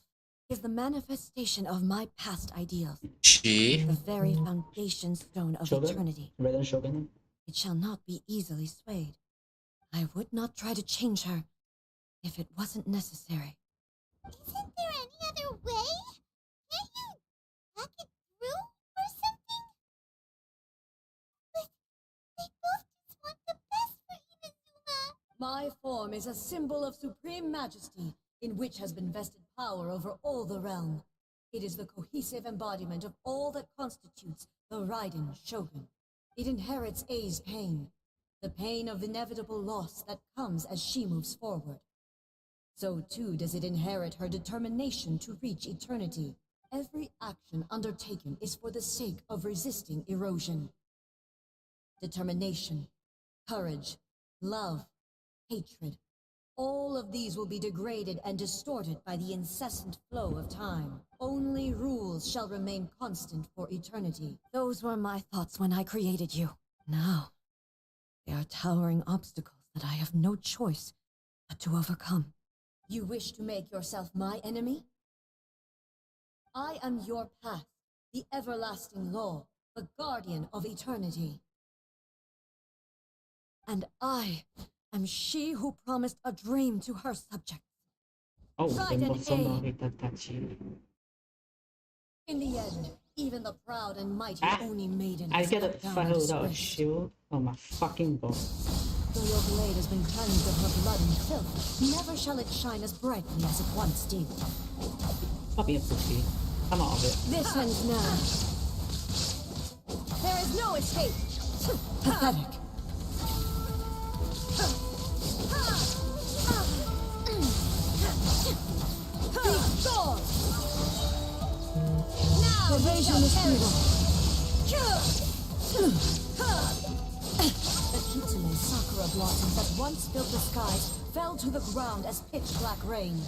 Speaker 6: is the manifestation of my past ideals.
Speaker 2: She?
Speaker 6: The very foundation stone of
Speaker 1: Shogun?
Speaker 6: eternity.
Speaker 1: Ryzen Shogun.
Speaker 6: It shall not be easily swayed. I would not try to change her if it wasn't necessary.
Speaker 5: Isn't there any other way? Can't you hack it through or something? But they both just want the best for Inazuma.
Speaker 6: My form is a symbol of supreme majesty, in which has been vested power over all the realm. It is the cohesive embodiment of all that constitutes the Ryzen Shogun. It inherits A's pain, the pain of inevitable loss that comes as she moves forward. So too does it inherit her determination to reach eternity. Every action undertaken is for the sake of resisting erosion. Determination, courage, love, hatred, all of these will be degraded and distorted by the incessant flow of time. Only rules shall remain constant for eternity. Those were my thoughts when I created you. Now, they are towering obstacles that I have no choice but to overcome. You wish to make yourself my enemy? I am your path, the everlasting law, the guardian of eternity. And I am she who promised a dream to her subjects.
Speaker 1: Oh,
Speaker 6: Pride
Speaker 1: then
Speaker 6: and
Speaker 1: Bosono
Speaker 6: aim.
Speaker 1: Hitatachi.
Speaker 6: In the end, even the proud and mighty
Speaker 1: Ah,
Speaker 6: Oni maiden
Speaker 1: I
Speaker 6: is
Speaker 1: get a
Speaker 6: cut down
Speaker 1: fire
Speaker 6: and
Speaker 1: without a
Speaker 6: disgraced.
Speaker 1: shield. Oh my fucking god.
Speaker 6: Though your blade has been cleansed of her blood and filth, never shall it shine as brightly as it once did.
Speaker 1: Stop being a pussy. Come out of it.
Speaker 6: This ends now. There is no escape. Pathetic. Be gone! Now evasion is futile. The kitsune sakura blossoms that once filled the skies fell to the ground as pitch-black rain.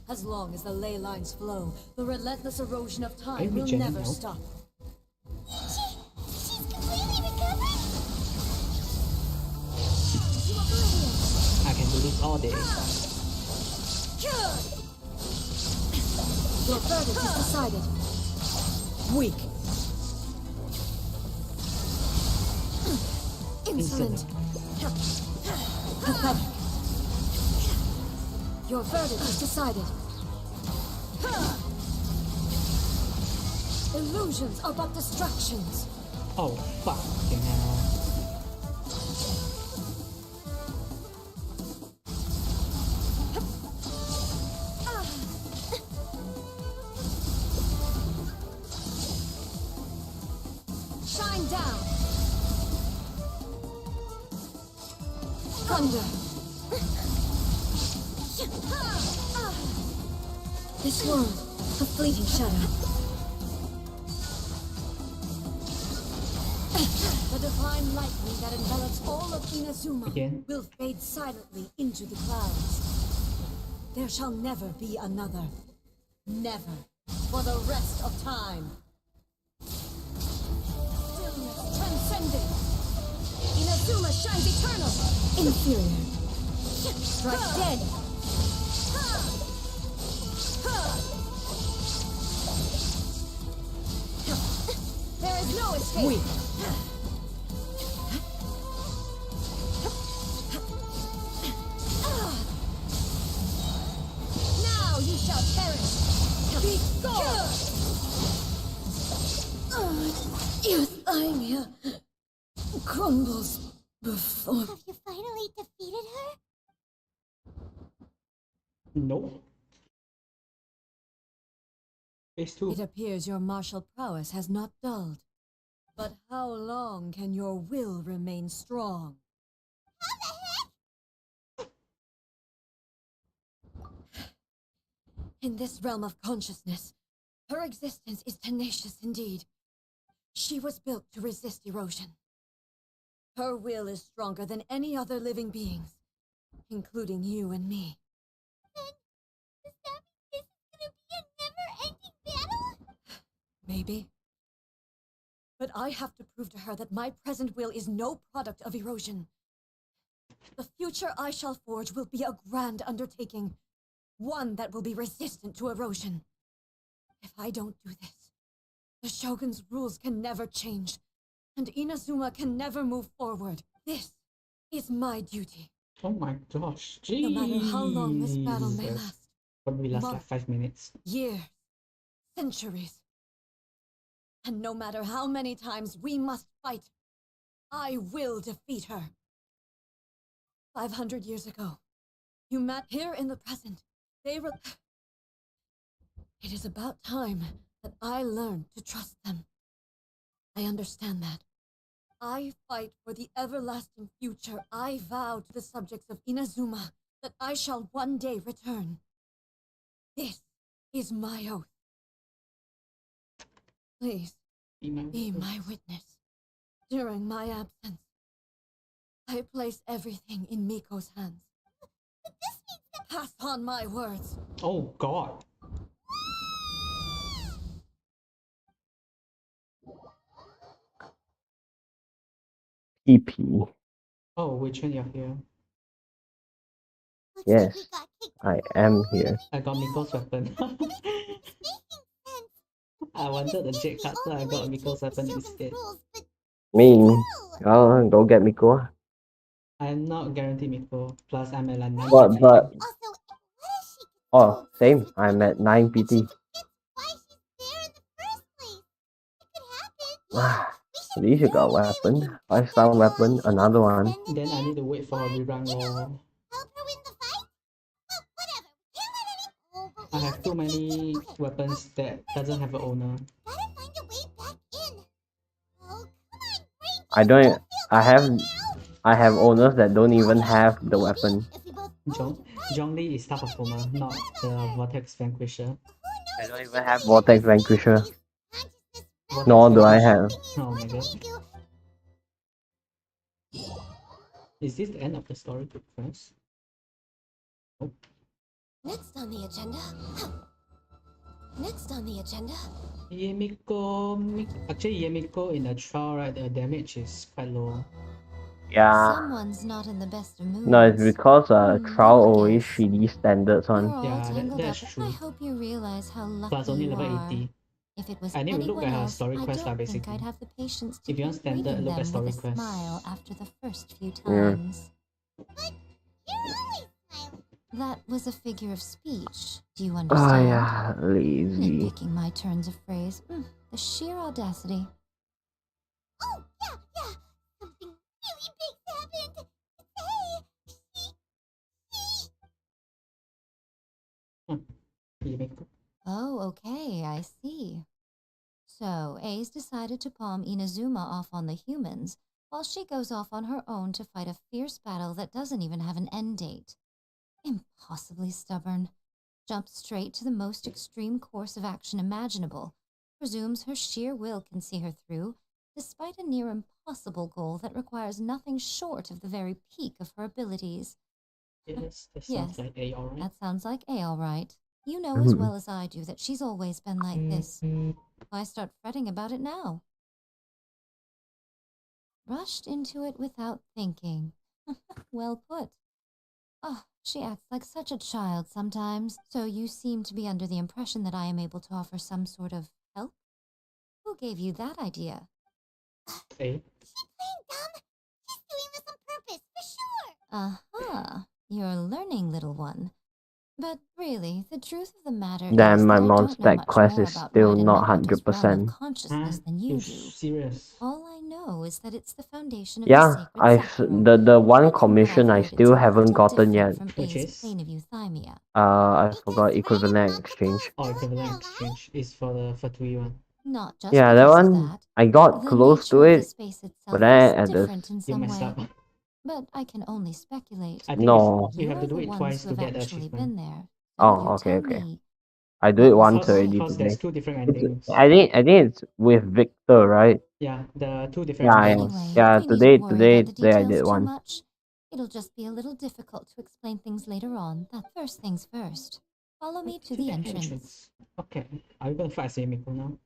Speaker 6: As long as the ley lines flow, the relentless erosion of
Speaker 1: Are you
Speaker 6: time will
Speaker 1: regenerating
Speaker 6: never
Speaker 1: now?
Speaker 6: stop.
Speaker 5: She's completely recovered?
Speaker 6: To oblivion!
Speaker 1: I can do this all day.
Speaker 6: Your verdict is decided. Weak. Insolent. Pathetic. Your verdict is decided. Illusions are but distractions.
Speaker 1: Oh, fucking hell.
Speaker 6: Thunder! This world, a fleeting shadow. The divine lightning that envelops all of Inazuma
Speaker 1: Again?
Speaker 6: will fade silently into the clouds. There shall never be another. Never. For the rest of time. Stillness transcending. Inazuma shines eternal. Inferior. Strike dead. There is no escape. Weak. Now you shall perish. Be gone. Your thymia crumbles before.
Speaker 5: Have you finally defeated her?
Speaker 1: Nope. Phase 2.
Speaker 6: It appears your martial prowess has not dulled. But how long can your will remain strong? In this realm of consciousness, her existence is tenacious indeed. She was built to resist erosion. Her will is stronger than any other living beings, including you and me.
Speaker 5: Then, does that mean this is gonna be a never-ending battle?
Speaker 6: Maybe. But I have to prove to her that my present will is no product of erosion. The future I shall forge will be a grand undertaking, one that will be resistant to erosion. If I don't do this, the Shogun's rules can never change, and Inazuma can never move forward. This is my duty.
Speaker 1: Oh my gosh. Jeez.
Speaker 6: No matter how long this battle may last.
Speaker 1: Probably last like
Speaker 6: Months.
Speaker 1: 5 minutes.
Speaker 6: Years, centuries. And no matter how many times we must fight, I will defeat her. 500 years ago, you met here in the present. It is about time that I learned to trust them. I understand that. I fight for the everlasting future I vow to the subjects of Inazuma that I shall one day return. This is my oath. Please, be my witness. During my absence, I place everything in Miko's hands.
Speaker 5: But this means that
Speaker 6: Pass on my words.
Speaker 1: Oh god.
Speaker 12: EP.
Speaker 1: Oh, which one you're here?
Speaker 5: looks like
Speaker 12: Yes,
Speaker 5: we got kicked
Speaker 12: I am here.
Speaker 1: I got Miko's weapon.
Speaker 5: making sense.
Speaker 1: I wanted the Jade card, so I got Miko's weapon
Speaker 5: Shogun's
Speaker 1: instead.
Speaker 5: rules, but
Speaker 12: Me.
Speaker 5: still.
Speaker 12: Oh, go get Miko.
Speaker 1: I'm not guaranteed Miko. Plus, I'm at like 9.
Speaker 12: But
Speaker 5: Also, what is she
Speaker 12: oh, same. I'm at 9 PT.
Speaker 5: It's why she's there in the first place. It could happen.
Speaker 12: At least you got a weapon. 5-star weapon, another one.
Speaker 1: Then I need to wait for a rerun lor.
Speaker 5: Help her win the fight? Well, whatever. We can't let any. Oh, but
Speaker 1: I
Speaker 5: we
Speaker 1: have too many
Speaker 5: Okay,
Speaker 1: weapons that doesn't have an owner.
Speaker 5: gotta find a way back in. Oh, come on, brain.
Speaker 12: I don't.
Speaker 5: Feel
Speaker 12: I have owners that don't even have the weapon.
Speaker 5: If we both
Speaker 1: Zhongli is Staff of Coma, not the Vortex Vanquisher.
Speaker 12: I don't even have Vortex Vanquisher.
Speaker 1: Vortex
Speaker 12: Nor do I
Speaker 1: Vanquisher-
Speaker 12: have.
Speaker 1: Oh my god. Is this the end of the story, friends?
Speaker 7: Next on the agenda. Next on the agenda.
Speaker 1: Actually Yemiko in the trial, right, the damage is quite low.
Speaker 12: Yeah.
Speaker 4: Someone's not in the best of moods.
Speaker 12: No, it's because trial
Speaker 4: I
Speaker 12: always
Speaker 4: guess.
Speaker 12: 3D standards
Speaker 4: You're
Speaker 12: one.
Speaker 4: all
Speaker 1: Yeah,
Speaker 4: tangled
Speaker 1: that's
Speaker 4: up.
Speaker 1: true.
Speaker 4: I hope you realize how lucky
Speaker 1: Plus only
Speaker 4: you
Speaker 1: level
Speaker 4: are.
Speaker 1: 80.
Speaker 4: If it was
Speaker 1: I need to look
Speaker 4: anyone
Speaker 1: at her
Speaker 4: else,
Speaker 1: story
Speaker 4: I
Speaker 1: quest
Speaker 4: don't think
Speaker 1: basically.
Speaker 4: I'd have the patience to
Speaker 1: If you want
Speaker 4: keep
Speaker 1: standard,
Speaker 4: greeting
Speaker 1: look at
Speaker 4: them
Speaker 1: story
Speaker 4: with a
Speaker 1: quest.
Speaker 4: smile after the first few
Speaker 12: Yeah.
Speaker 4: times.
Speaker 5: But you're always smiling.
Speaker 4: That was a figure of speech. Do you
Speaker 12: Oh
Speaker 4: understand?
Speaker 12: yeah, lazy.
Speaker 4: Nitpicking my turns of phrase. The sheer audacity.
Speaker 5: Oh, yeah. Something really big's happened. Hey,
Speaker 1: Yemiko.
Speaker 4: Oh, okay, I see. So, Ace decided to palm Inazuma off on the humans,
Speaker 13: while she goes off on her own to fight a fierce battle that doesn't even have an end date. Impossibly stubborn. Jumps straight to the most extreme course of action imaginable, presumes her sheer will can see her through, despite a near impossible goal that requires nothing short of the very peak of her abilities.
Speaker 1: Yes, that sounds like A, alright.
Speaker 13: That sounds like A, all right. You know as well as I do that she's always been like this. Why start fretting about it now? Rushed into it without thinking. Well put. Oh, she acts like such a child sometimes. So you seem to be under the impression that I am able to offer some sort of help? Who gave you that idea?
Speaker 1: A.
Speaker 5: She's playing dumb. She's doing this on purpose, for sure.
Speaker 13: Uh-huh. You're learning, little one. But really, the truth of the matter
Speaker 12: Then
Speaker 13: is
Speaker 12: my
Speaker 13: that I don't know
Speaker 12: Monspec
Speaker 13: much
Speaker 12: class
Speaker 13: more
Speaker 12: is
Speaker 13: about
Speaker 12: still
Speaker 13: Might and
Speaker 12: not
Speaker 13: Magnetta's realm of
Speaker 12: 100%.
Speaker 13: consciousness than
Speaker 1: You
Speaker 13: you do.
Speaker 1: serious?
Speaker 13: All I know is that it's the foundation of
Speaker 12: Yeah,
Speaker 13: the sacred Sakura.
Speaker 12: the one
Speaker 13: And from what I've
Speaker 12: commission I
Speaker 13: heard, it's
Speaker 12: still
Speaker 13: a
Speaker 12: haven't
Speaker 13: little
Speaker 12: gotten
Speaker 13: different
Speaker 12: yet.
Speaker 13: from
Speaker 1: Which
Speaker 13: A's
Speaker 1: is?
Speaker 13: plane of euthymia.
Speaker 12: I forgot equivalent exchange.
Speaker 1: Oh, equivalent exchange is for the Fatui one.
Speaker 13: Not just
Speaker 12: Yeah, that
Speaker 13: because of
Speaker 12: one
Speaker 13: that.
Speaker 12: I got
Speaker 13: The
Speaker 12: close to
Speaker 13: nature of the
Speaker 12: it,
Speaker 13: space
Speaker 12: but
Speaker 13: itself
Speaker 12: then
Speaker 13: is
Speaker 12: at the
Speaker 13: different in
Speaker 1: You
Speaker 13: some
Speaker 1: messed
Speaker 13: way.
Speaker 1: up.
Speaker 13: But I can only speculate.
Speaker 1: I think
Speaker 12: no.
Speaker 1: you have
Speaker 13: You're
Speaker 1: to do
Speaker 13: the
Speaker 1: it
Speaker 13: ones
Speaker 1: twice
Speaker 13: who
Speaker 1: to
Speaker 13: have
Speaker 1: get the
Speaker 13: actually
Speaker 1: achievement.
Speaker 13: been there. So
Speaker 12: Oh,
Speaker 13: you
Speaker 12: okay,
Speaker 13: tell
Speaker 12: okay.
Speaker 13: me.
Speaker 12: I do
Speaker 13: What
Speaker 12: it
Speaker 13: was
Speaker 12: once
Speaker 13: it
Speaker 12: already
Speaker 1: Because there's
Speaker 12: today.
Speaker 1: two different endings.
Speaker 12: I think it's with Victor, right?
Speaker 1: Yeah, the two different
Speaker 12: Yeah,
Speaker 1: endings.
Speaker 13: Anyway,
Speaker 12: yeah.
Speaker 13: if we needn't worry
Speaker 12: Today
Speaker 13: about the
Speaker 12: I
Speaker 13: details
Speaker 12: did
Speaker 13: too
Speaker 12: one.
Speaker 13: much, it'll just be a little difficult to explain things later on. That first things first. Follow me to the entrance.
Speaker 1: Okay, are you gonna fight Semiko now?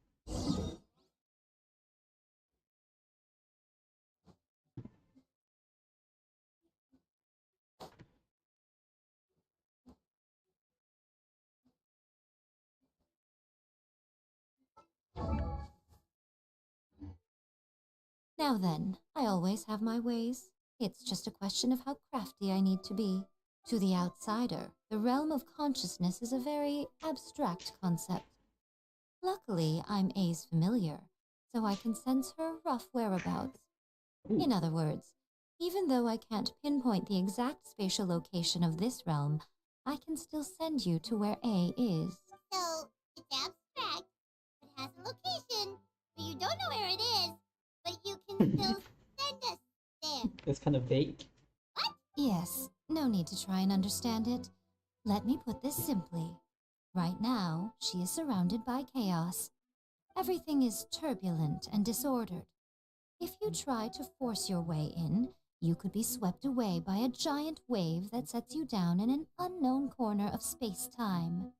Speaker 13: Now then, I always have my ways. It's just a question of how crafty I need to be. To the outsider, the realm of consciousness is a very abstract concept. Luckily, I'm A's familiar, so I can sense her rough whereabouts. In other words, even though I can't pinpoint the exact spatial location of this realm, I can still send you to where A is.
Speaker 5: So, it's abstract, it has a location, but you don't know where it is, but you can still send us there.
Speaker 1: It's kind of vague.
Speaker 13: Yes, no need to try and understand it. Let me put this simply. Right now, she is surrounded by chaos. Everything is turbulent and disordered. If you try to force your way in, you could be swept away by a giant wave that sets you down in an unknown corner of space-time.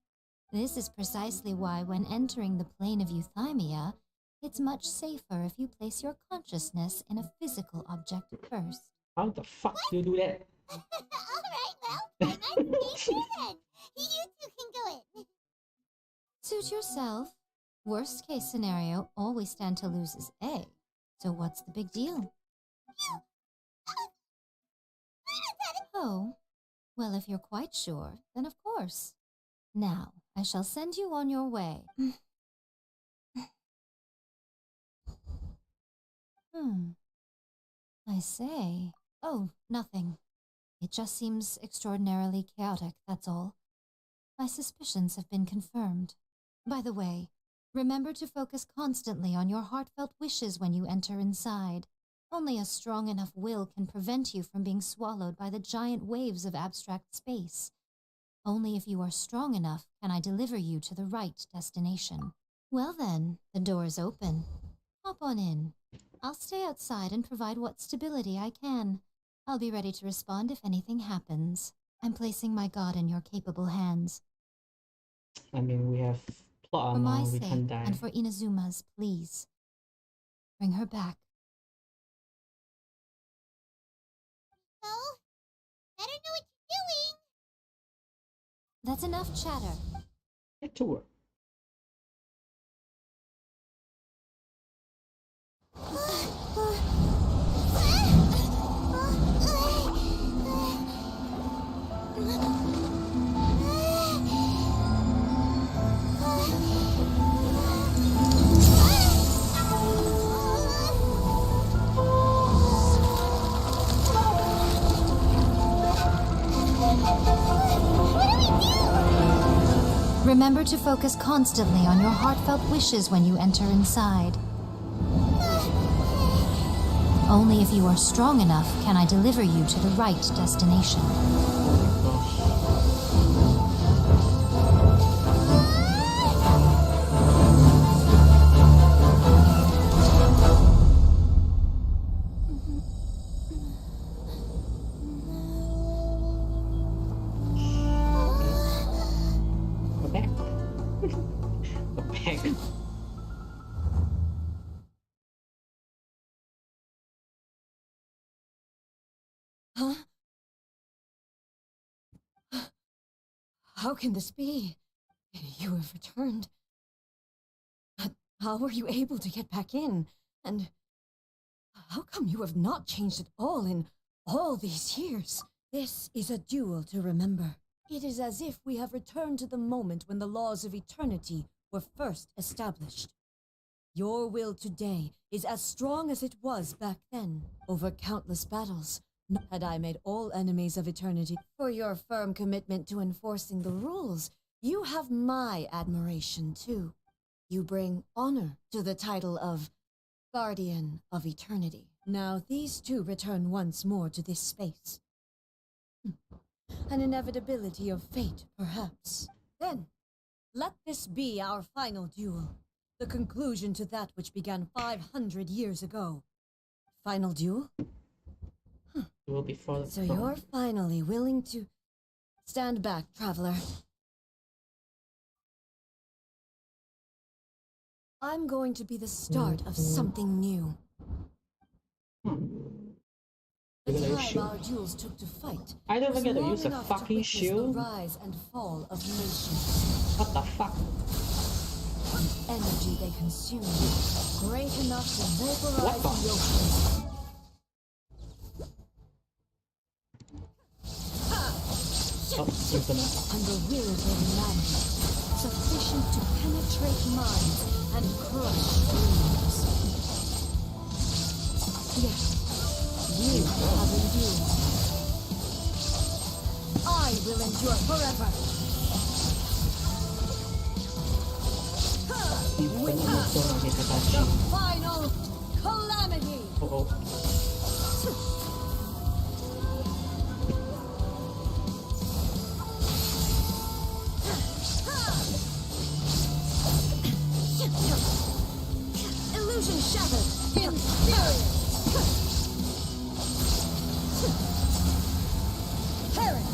Speaker 13: This is precisely why when entering the plane of euthymia, it's much safer if you place your consciousness in a physical object first.
Speaker 1: How the fuck do you do that?
Speaker 5: Alright, well, I might stay here then. You two can go in.
Speaker 13: Suit yourself. Worst case scenario, all we stand to lose is A. So what's the big deal? Oh, well, if you're quite sure, then of course. Now, I shall send you on your way. I say. Oh, nothing. It just seems extraordinarily chaotic, that's all. My suspicions have been confirmed. By the way, remember to focus constantly on your heartfelt wishes when you enter inside. Only a strong enough will can prevent you from being swallowed by the giant waves of abstract space. Only if you are strong enough can I deliver you to the right destination. Well then, the door is open. Hop on in. I'll stay outside and provide what stability I can. I'll be ready to respond if anything happens. I'm placing my god in your capable hands.
Speaker 1: I mean, we have plot
Speaker 13: For my
Speaker 1: armor, we
Speaker 13: sake,
Speaker 1: can't die.
Speaker 13: and for Inazuma's, please. Bring her back.
Speaker 5: So, better know what you're doing.
Speaker 13: That's enough chatter.
Speaker 1: Get to work.
Speaker 13: Remember to focus constantly on your heartfelt wishes when you enter inside. Only if you are strong enough can I deliver you to the right destination.
Speaker 1: Go back. Go back.
Speaker 6: Huh? How can this be? You have returned. How were you able to get back in? And how come you have not changed at all in all these years? This is a duel to remember. It is as if we have returned to the moment when the laws of eternity were first established. Your will today is as strong as it was back then. Over countless battles, had I made all enemies of eternity. For your firm commitment to enforcing the rules, you have my admiration too. You bring honor to the title of Guardian of Eternity. Now these two return once more to this space. An inevitability of fate, perhaps. Then, let this be our final duel. The conclusion to that which began 500 years ago. Final duel?
Speaker 1: Will be for
Speaker 6: So you're finally willing to stand back, traveler. I'm going to be the start of something new. The time our duels took to fight.
Speaker 1: I don't
Speaker 6: was
Speaker 1: forget to
Speaker 6: long
Speaker 1: use a
Speaker 6: enough to
Speaker 1: fucking
Speaker 6: witness
Speaker 1: shield.
Speaker 6: The rise and fall of nations.
Speaker 1: What the fuck?
Speaker 6: The energy they consume, great enough to vaporize
Speaker 1: What
Speaker 6: the oceans.
Speaker 1: Oh, infinite.
Speaker 6: And the will of humanity, sufficient to penetrate minds and crush dreams. Yes, you have endured. I will endure forever. Witness the final calamity. Illusion shattered. Inferior. Perish.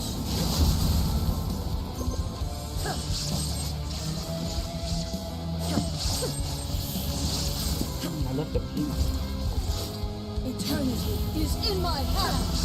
Speaker 1: I love the blue.
Speaker 6: Eternity is in my hands.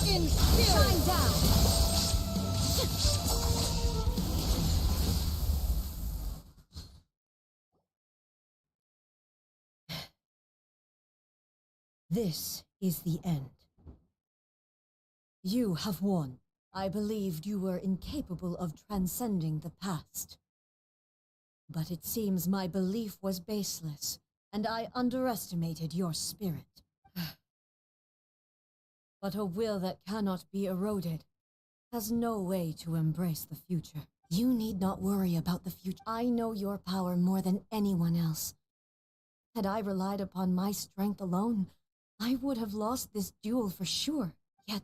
Speaker 6: In spirit. Shine down. This is the end. You have won. I believed you were incapable of transcending the past. But it seems my belief was baseless, and I underestimated your spirit. But a will that cannot be eroded has no way to embrace the future. You need not worry about the future. I know your power more than anyone else. Had I relied upon my strength alone, I would have lost this duel for sure. Yet,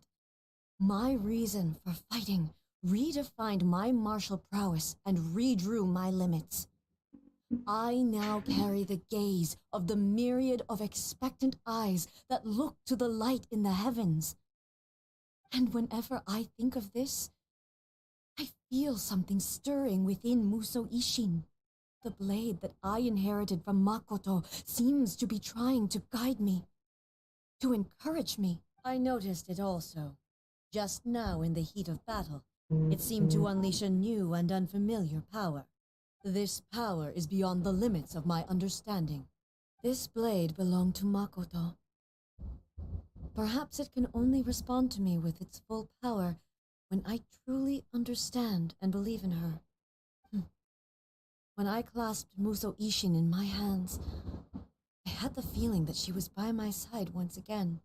Speaker 6: my reason for fighting redefined my martial prowess and redrew my limits. I now carry the gaze of the myriad of expectant eyes that look to the light in the heavens. And whenever I think of this, I feel something stirring within Muso Ishin. The blade that I inherited from Makoto seems to be trying to guide me, to encourage me. I noticed it also. Just now in the heat of battle, it seemed to unleash a new and unfamiliar power. This power is beyond the limits of my understanding. This blade belonged to Makoto. Perhaps it can only respond to me with its full power when I truly understand and believe in her. When I clasped Muso Ishin in my hands, I had the feeling that she was by my side once again.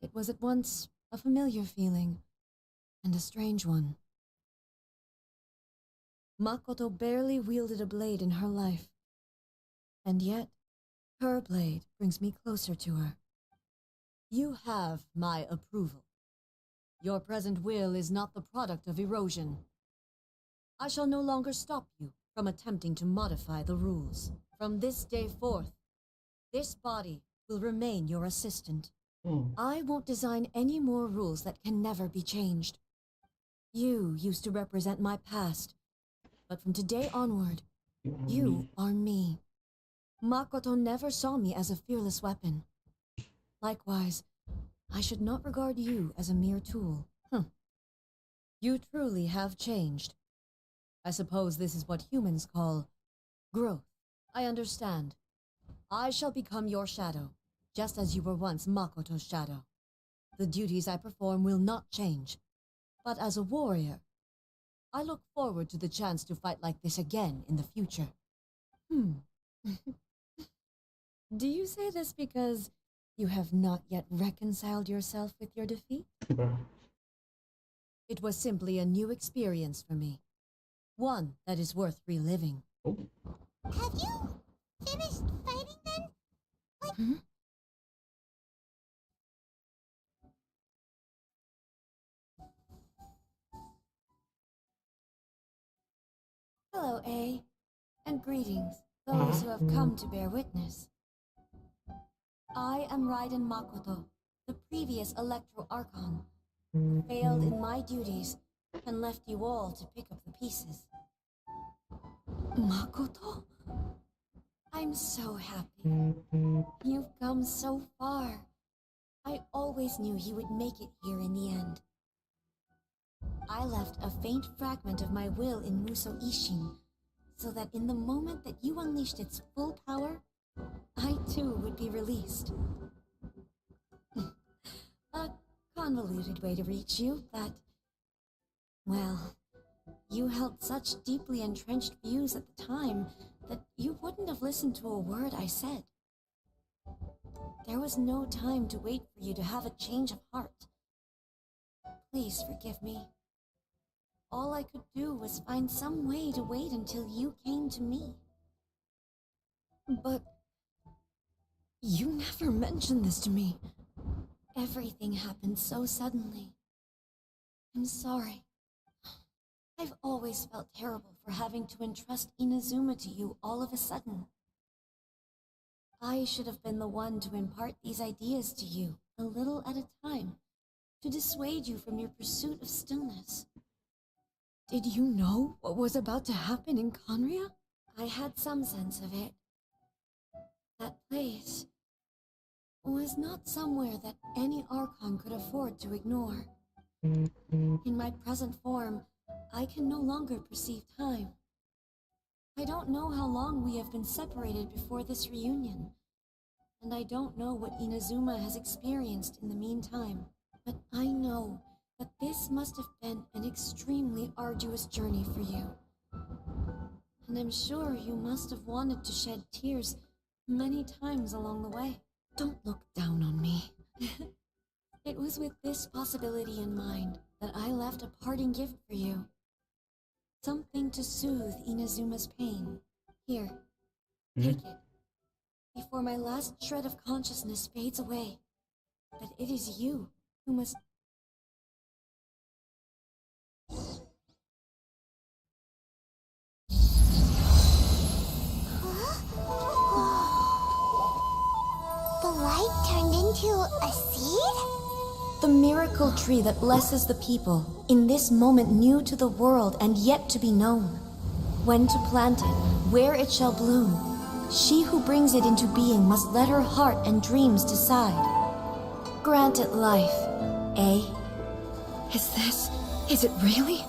Speaker 6: It was at once a familiar feeling and a strange one. Makoto barely wielded a blade in her life, and yet her blade brings me closer to her. You have my approval. Your present will is not the product of erosion. I shall no longer stop you from attempting to modify the rules. From this day forth, this body will remain your assistant. I won't design any more rules that can never be changed. You used to represent my past, but from today onward, you are me. Makoto never saw me as a fearless weapon. Likewise, I should not regard you as a mere tool. You truly have changed. I suppose this is what humans call growth. I understand. I shall become your shadow, just as you were once Makoto's shadow. The duties I perform will not change. But as a warrior, I look forward to the chance to fight like this again in the future. Do you say this because you have not yet reconciled yourself with your defeat? It was simply a new experience for me. One that is worth reliving.
Speaker 5: Have you finished fighting then? Like,
Speaker 6: Hello, A, and greetings, those who have come to bear witness. I am Ryzen Makoto, the previous Electro Archon, who failed in my duties and left you all to pick up the pieces. Makoto? I'm so happy. You've come so far. I always knew you would make it here in the end. I left a faint fragment of my will in Muso Ishin, so that in the moment that you unleashed its full power, I too would be released. A convoluted way to reach you, but... well, you held such deeply entrenched views at the time that you wouldn't have listened to a word I said. There was no time to wait for you to have a change of heart. Please forgive me. All I could do was find some way to wait until you came to me. But you never mentioned this to me. Everything happened so suddenly. I'm sorry. I've always felt terrible for having to entrust Inazuma to you all of a sudden. I should have been the one to impart these ideas to you, a little at a time, to dissuade you from your pursuit of stillness. Did you know what was about to happen in Conria? I had some sense of it. That place was not somewhere that any Archon could afford to ignore. In my present form, I can no longer perceive time. I don't know how long we have been separated before this reunion, and I don't know what Inazuma has experienced in the meantime, but I know that this must have been an extremely arduous journey for you. And I'm sure you must have wanted to shed tears many times along the way. Don't look down on me. It was with this possibility in mind that I left a parting gift for you. Something to soothe Inazuma's pain. Here, take it, before my last shred of consciousness fades away. But it is you who must...
Speaker 5: the light turned into a seed?
Speaker 6: The miracle tree that blesses the people, in this moment new to the world and yet to be known. When to plant it, where it shall bloom, she who brings it into being must let her heart and dreams decide. Grant it life, eh? Is it really?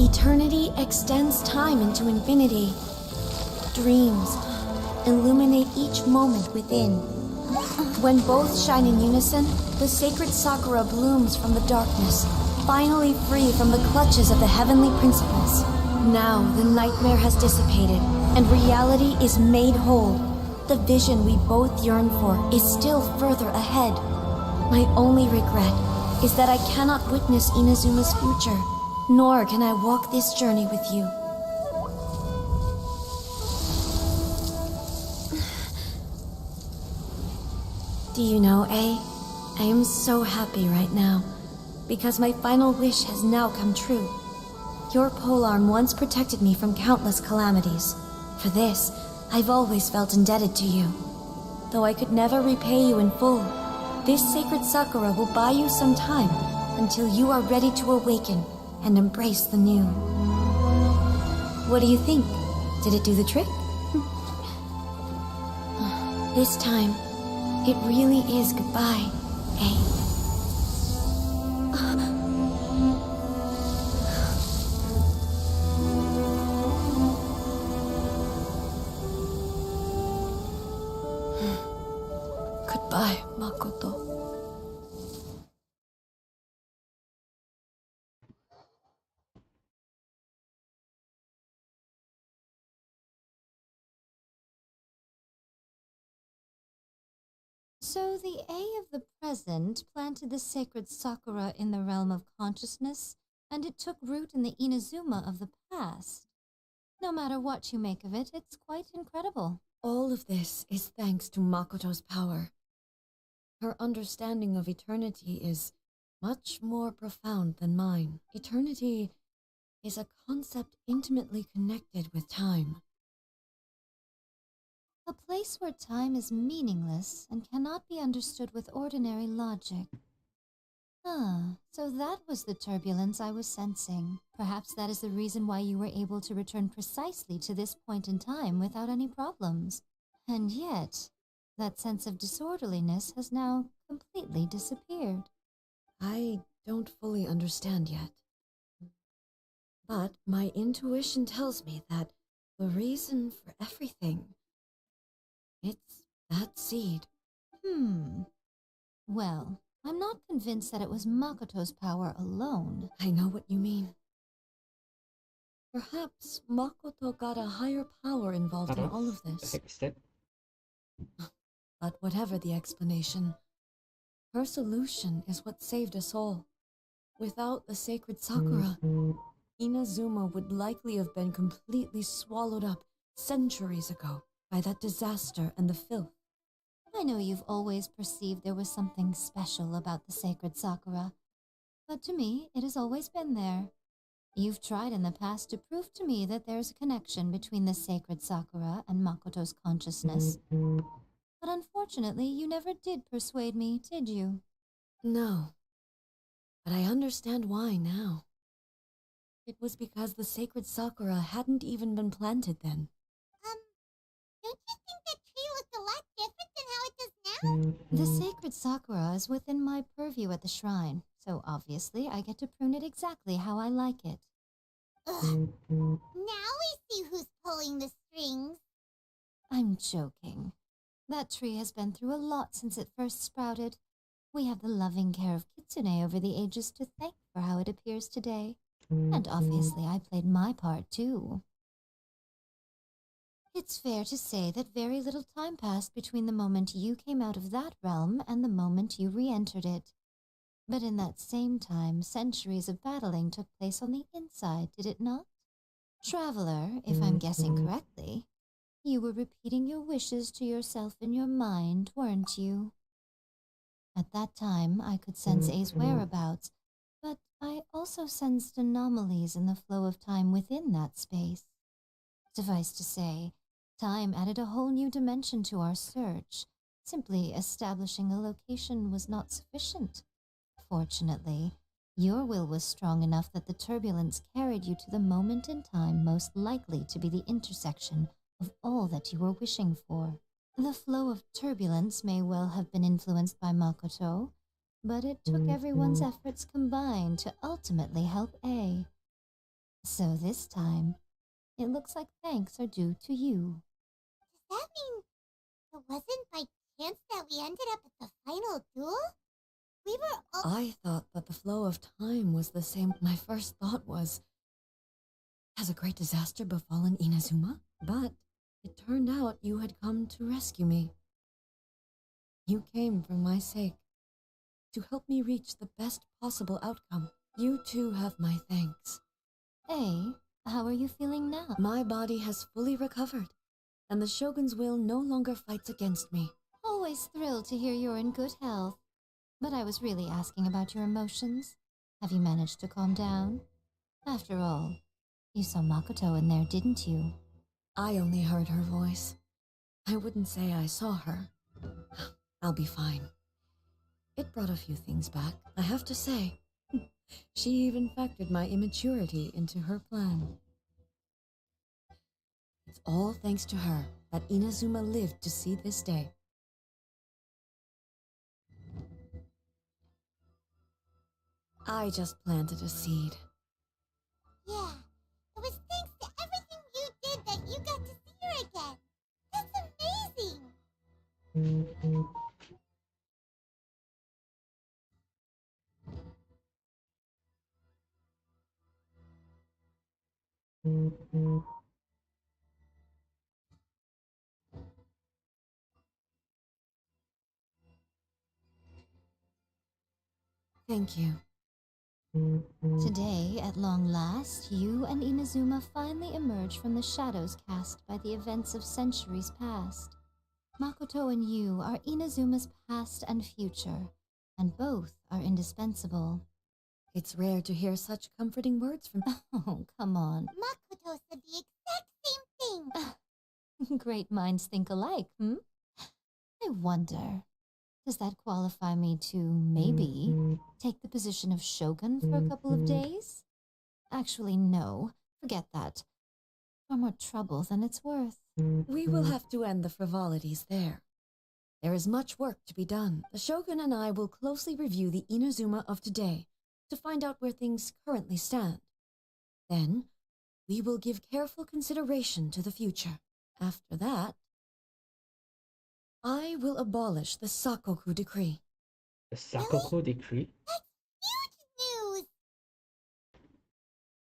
Speaker 6: Eternity extends time into infinity. Dreams illuminate each moment within, When both shine in unison, the sacred Sakura blooms from the darkness, finally free from the clutches of the heavenly principles. Now the nightmare has dissipated, and reality is made whole. The vision we both yearn for is still further ahead. My only regret is that I cannot witness Inazuma's future, nor can I walk this journey with you. Do you know, I am so happy right now, because my final wish has now come true. Your polearm once protected me from countless calamities. For this, I've always felt indebted to you. Though I could never repay you in full, this sacred Sakura will buy you some time until you are ready to awaken and embrace the new. What do you think? Did it do the trick? This time, it really is goodbye, Goodbye, Makoto.
Speaker 13: So the A of the present planted the sacred Sakura in the realm of consciousness, and it took root in the Inazuma of the past. No matter what you make of it, it's quite incredible.
Speaker 6: All of this is thanks to Makoto's power. Her understanding of eternity is much more profound than mine. Eternity is a concept intimately connected with time.
Speaker 13: A place where time is meaningless and cannot be understood with ordinary logic. So that was the turbulence I was sensing. Perhaps that is the reason why you were able to return precisely to this point in time without any problems. And yet, that sense of disorderliness has now completely disappeared.
Speaker 6: I don't fully understand yet. But my intuition tells me that the reason for everything, it's that seed.
Speaker 13: Well, I'm not convinced that it was Makoto's power alone.
Speaker 6: I know what you mean. Perhaps Makoto got a higher power involved in all of this. But whatever the explanation, her solution is what saved us all. Without the sacred Sakura, Inazuma would likely have been completely swallowed up centuries ago by that disaster and the filth.
Speaker 13: I know you've always perceived there was something special about the sacred Sakura, but to me, it has always been there. You've tried in the past to prove to me that there's a connection between the sacred Sakura and Makoto's consciousness. But unfortunately, you never did persuade me, did you?
Speaker 6: No. But I understand why now. It was because the sacred Sakura hadn't even been planted then.
Speaker 5: Don't you think that tree looked a lot different than how it does now?
Speaker 13: The sacred Sakura is within my purview at the shrine, so obviously I get to prune it exactly how I like it.
Speaker 5: Ugh. Now we see who's pulling the strings.
Speaker 13: I'm joking. That tree has been through a lot since it first sprouted. We have the loving care of Kitsune over the ages to thank for how it appears today. And obviously I played my part too. It's fair to say that very little time passed between the moment you came out of that realm and the moment you re-entered it. But in that same time, centuries of battling took place on the inside, did it not? Traveler, if I'm guessing correctly, you were repeating your wishes to yourself in your mind, weren't you? At that time, I could sense A's whereabouts, but I also sensed anomalies in the flow of time within that space. Suffice to say, time added a whole new dimension to our search. Simply establishing a location was not sufficient. Fortunately, your will was strong enough that the turbulence carried you to the moment in time most likely to be the intersection of all that you were wishing for. The flow of turbulence may well have been influenced by Makoto, but it took everyone's efforts combined to ultimately help A. So this time, it looks like thanks are due to you.
Speaker 5: Does that mean it wasn't by chance that we ended up at the final duel? We were all...
Speaker 6: I thought that the flow of time was the same. My first thought was, has a great disaster befallen Inazuma? But it turned out you had come to rescue me. You came for my sake, to help me reach the best possible outcome. You too have my thanks.
Speaker 13: Hey, how are you feeling now?
Speaker 6: My body has fully recovered, and the Shogun's will no longer fights against me.
Speaker 13: Always thrilled to hear you're in good health. But I was really asking about your emotions. Have you managed to calm down? After all, you saw Makoto in there, didn't you?
Speaker 6: I only heard her voice. I wouldn't say I saw her. I'll be fine. It brought a few things back, I have to say. She even factored my immaturity into her plan. It's all thanks to her that Inazuma lived to see this day. I just planted a seed.
Speaker 5: Yeah, it was thanks to everything you did that you got to see her again. That's amazing!
Speaker 6: Thank you.
Speaker 13: Today, at long last, you and Inazuma finally emerge from the shadows cast by the events of centuries past. Makoto and you are Inazuma's past and future, and both are indispensable.
Speaker 6: It's rare to hear such comforting words from...
Speaker 13: Oh, come on.
Speaker 5: Makoto said the exact same thing.
Speaker 13: Great minds think alike, hmm? I wonder, does that qualify me to maybe take the position of Shogun for a couple of days? Actually, no. Forget that. Far more trouble than it's worth.
Speaker 6: We will have to end the frivolities there. There is much work to be done. The Shogun and I will closely review the Inazuma of today to find out where things currently stand. Then, we will give careful consideration to the future. After that, I will abolish the Sakoku Decree.
Speaker 1: The Sakoku Decree?
Speaker 5: That's huge news!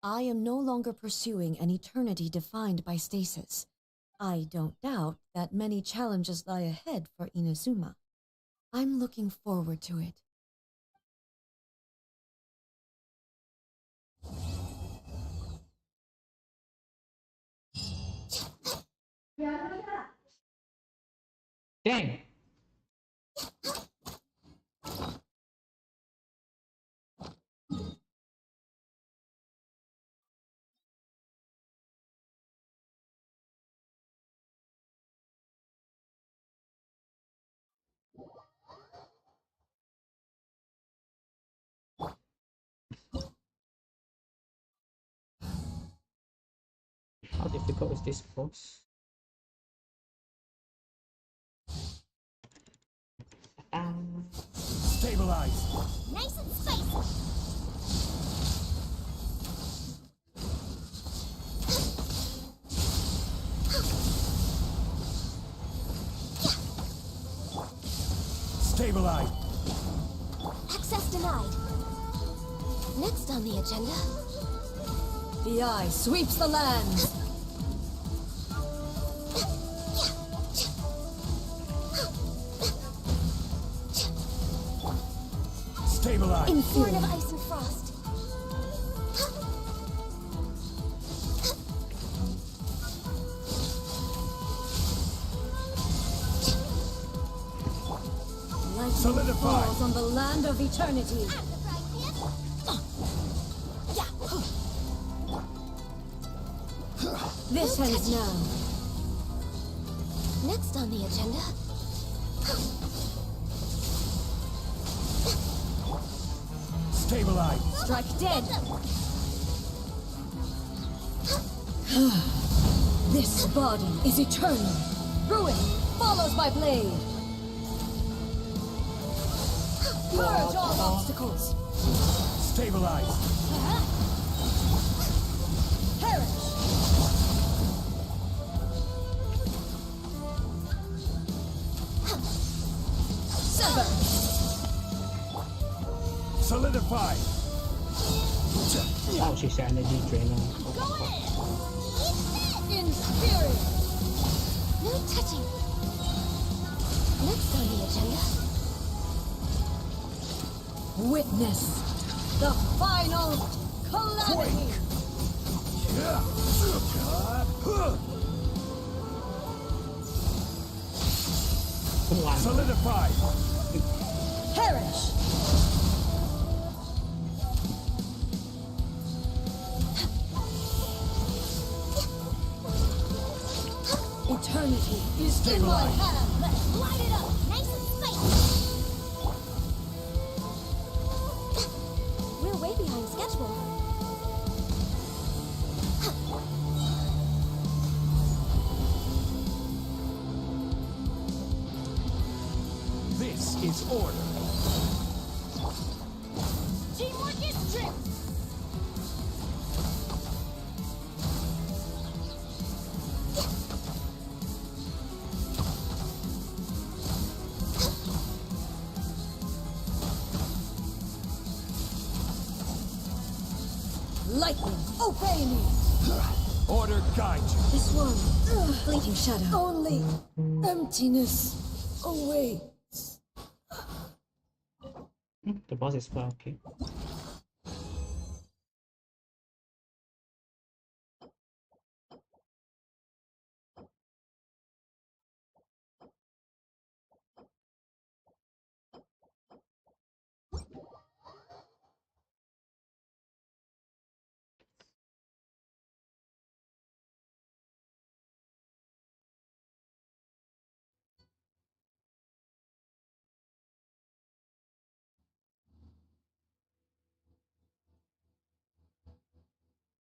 Speaker 6: I am no longer pursuing an eternity defined by stasis. I don't doubt that many challenges lie ahead for Inazuma. I'm looking forward to it.
Speaker 1: Dang! How difficult is this boss?
Speaker 3: Stabilize.
Speaker 5: Nice and spicy!
Speaker 3: Stabilize.
Speaker 7: Access denied. Next on the agenda.
Speaker 6: The eye sweeps the land.
Speaker 3: Stabilize.
Speaker 7: Born of ice and frost.
Speaker 6: Lightning
Speaker 3: Solidify.
Speaker 6: falls on the land of eternity. This ends now.
Speaker 7: Next on the agenda.
Speaker 3: Stabilize.
Speaker 6: Strike dead. This body is eternal. Ruin follows my blade. Purge all obstacles.
Speaker 3: Stabilize.
Speaker 6: Perish.
Speaker 3: Solidify!
Speaker 1: Oh, she's energy drainer.
Speaker 7: In spirit! No touching! Next on the agenda.
Speaker 6: Witness the final calamity!
Speaker 3: Solidify!
Speaker 6: Perish! Eternity is in my hand!
Speaker 7: Let's light it up! Nice and spicy!
Speaker 4: We're way behind schedule.
Speaker 3: This is order.
Speaker 7: Teamwork is strength!
Speaker 6: Lightning, obey me!
Speaker 3: Order guide you.
Speaker 6: This one, fleeting shadow. Only emptiness awaits.
Speaker 1: The boss is far, okay.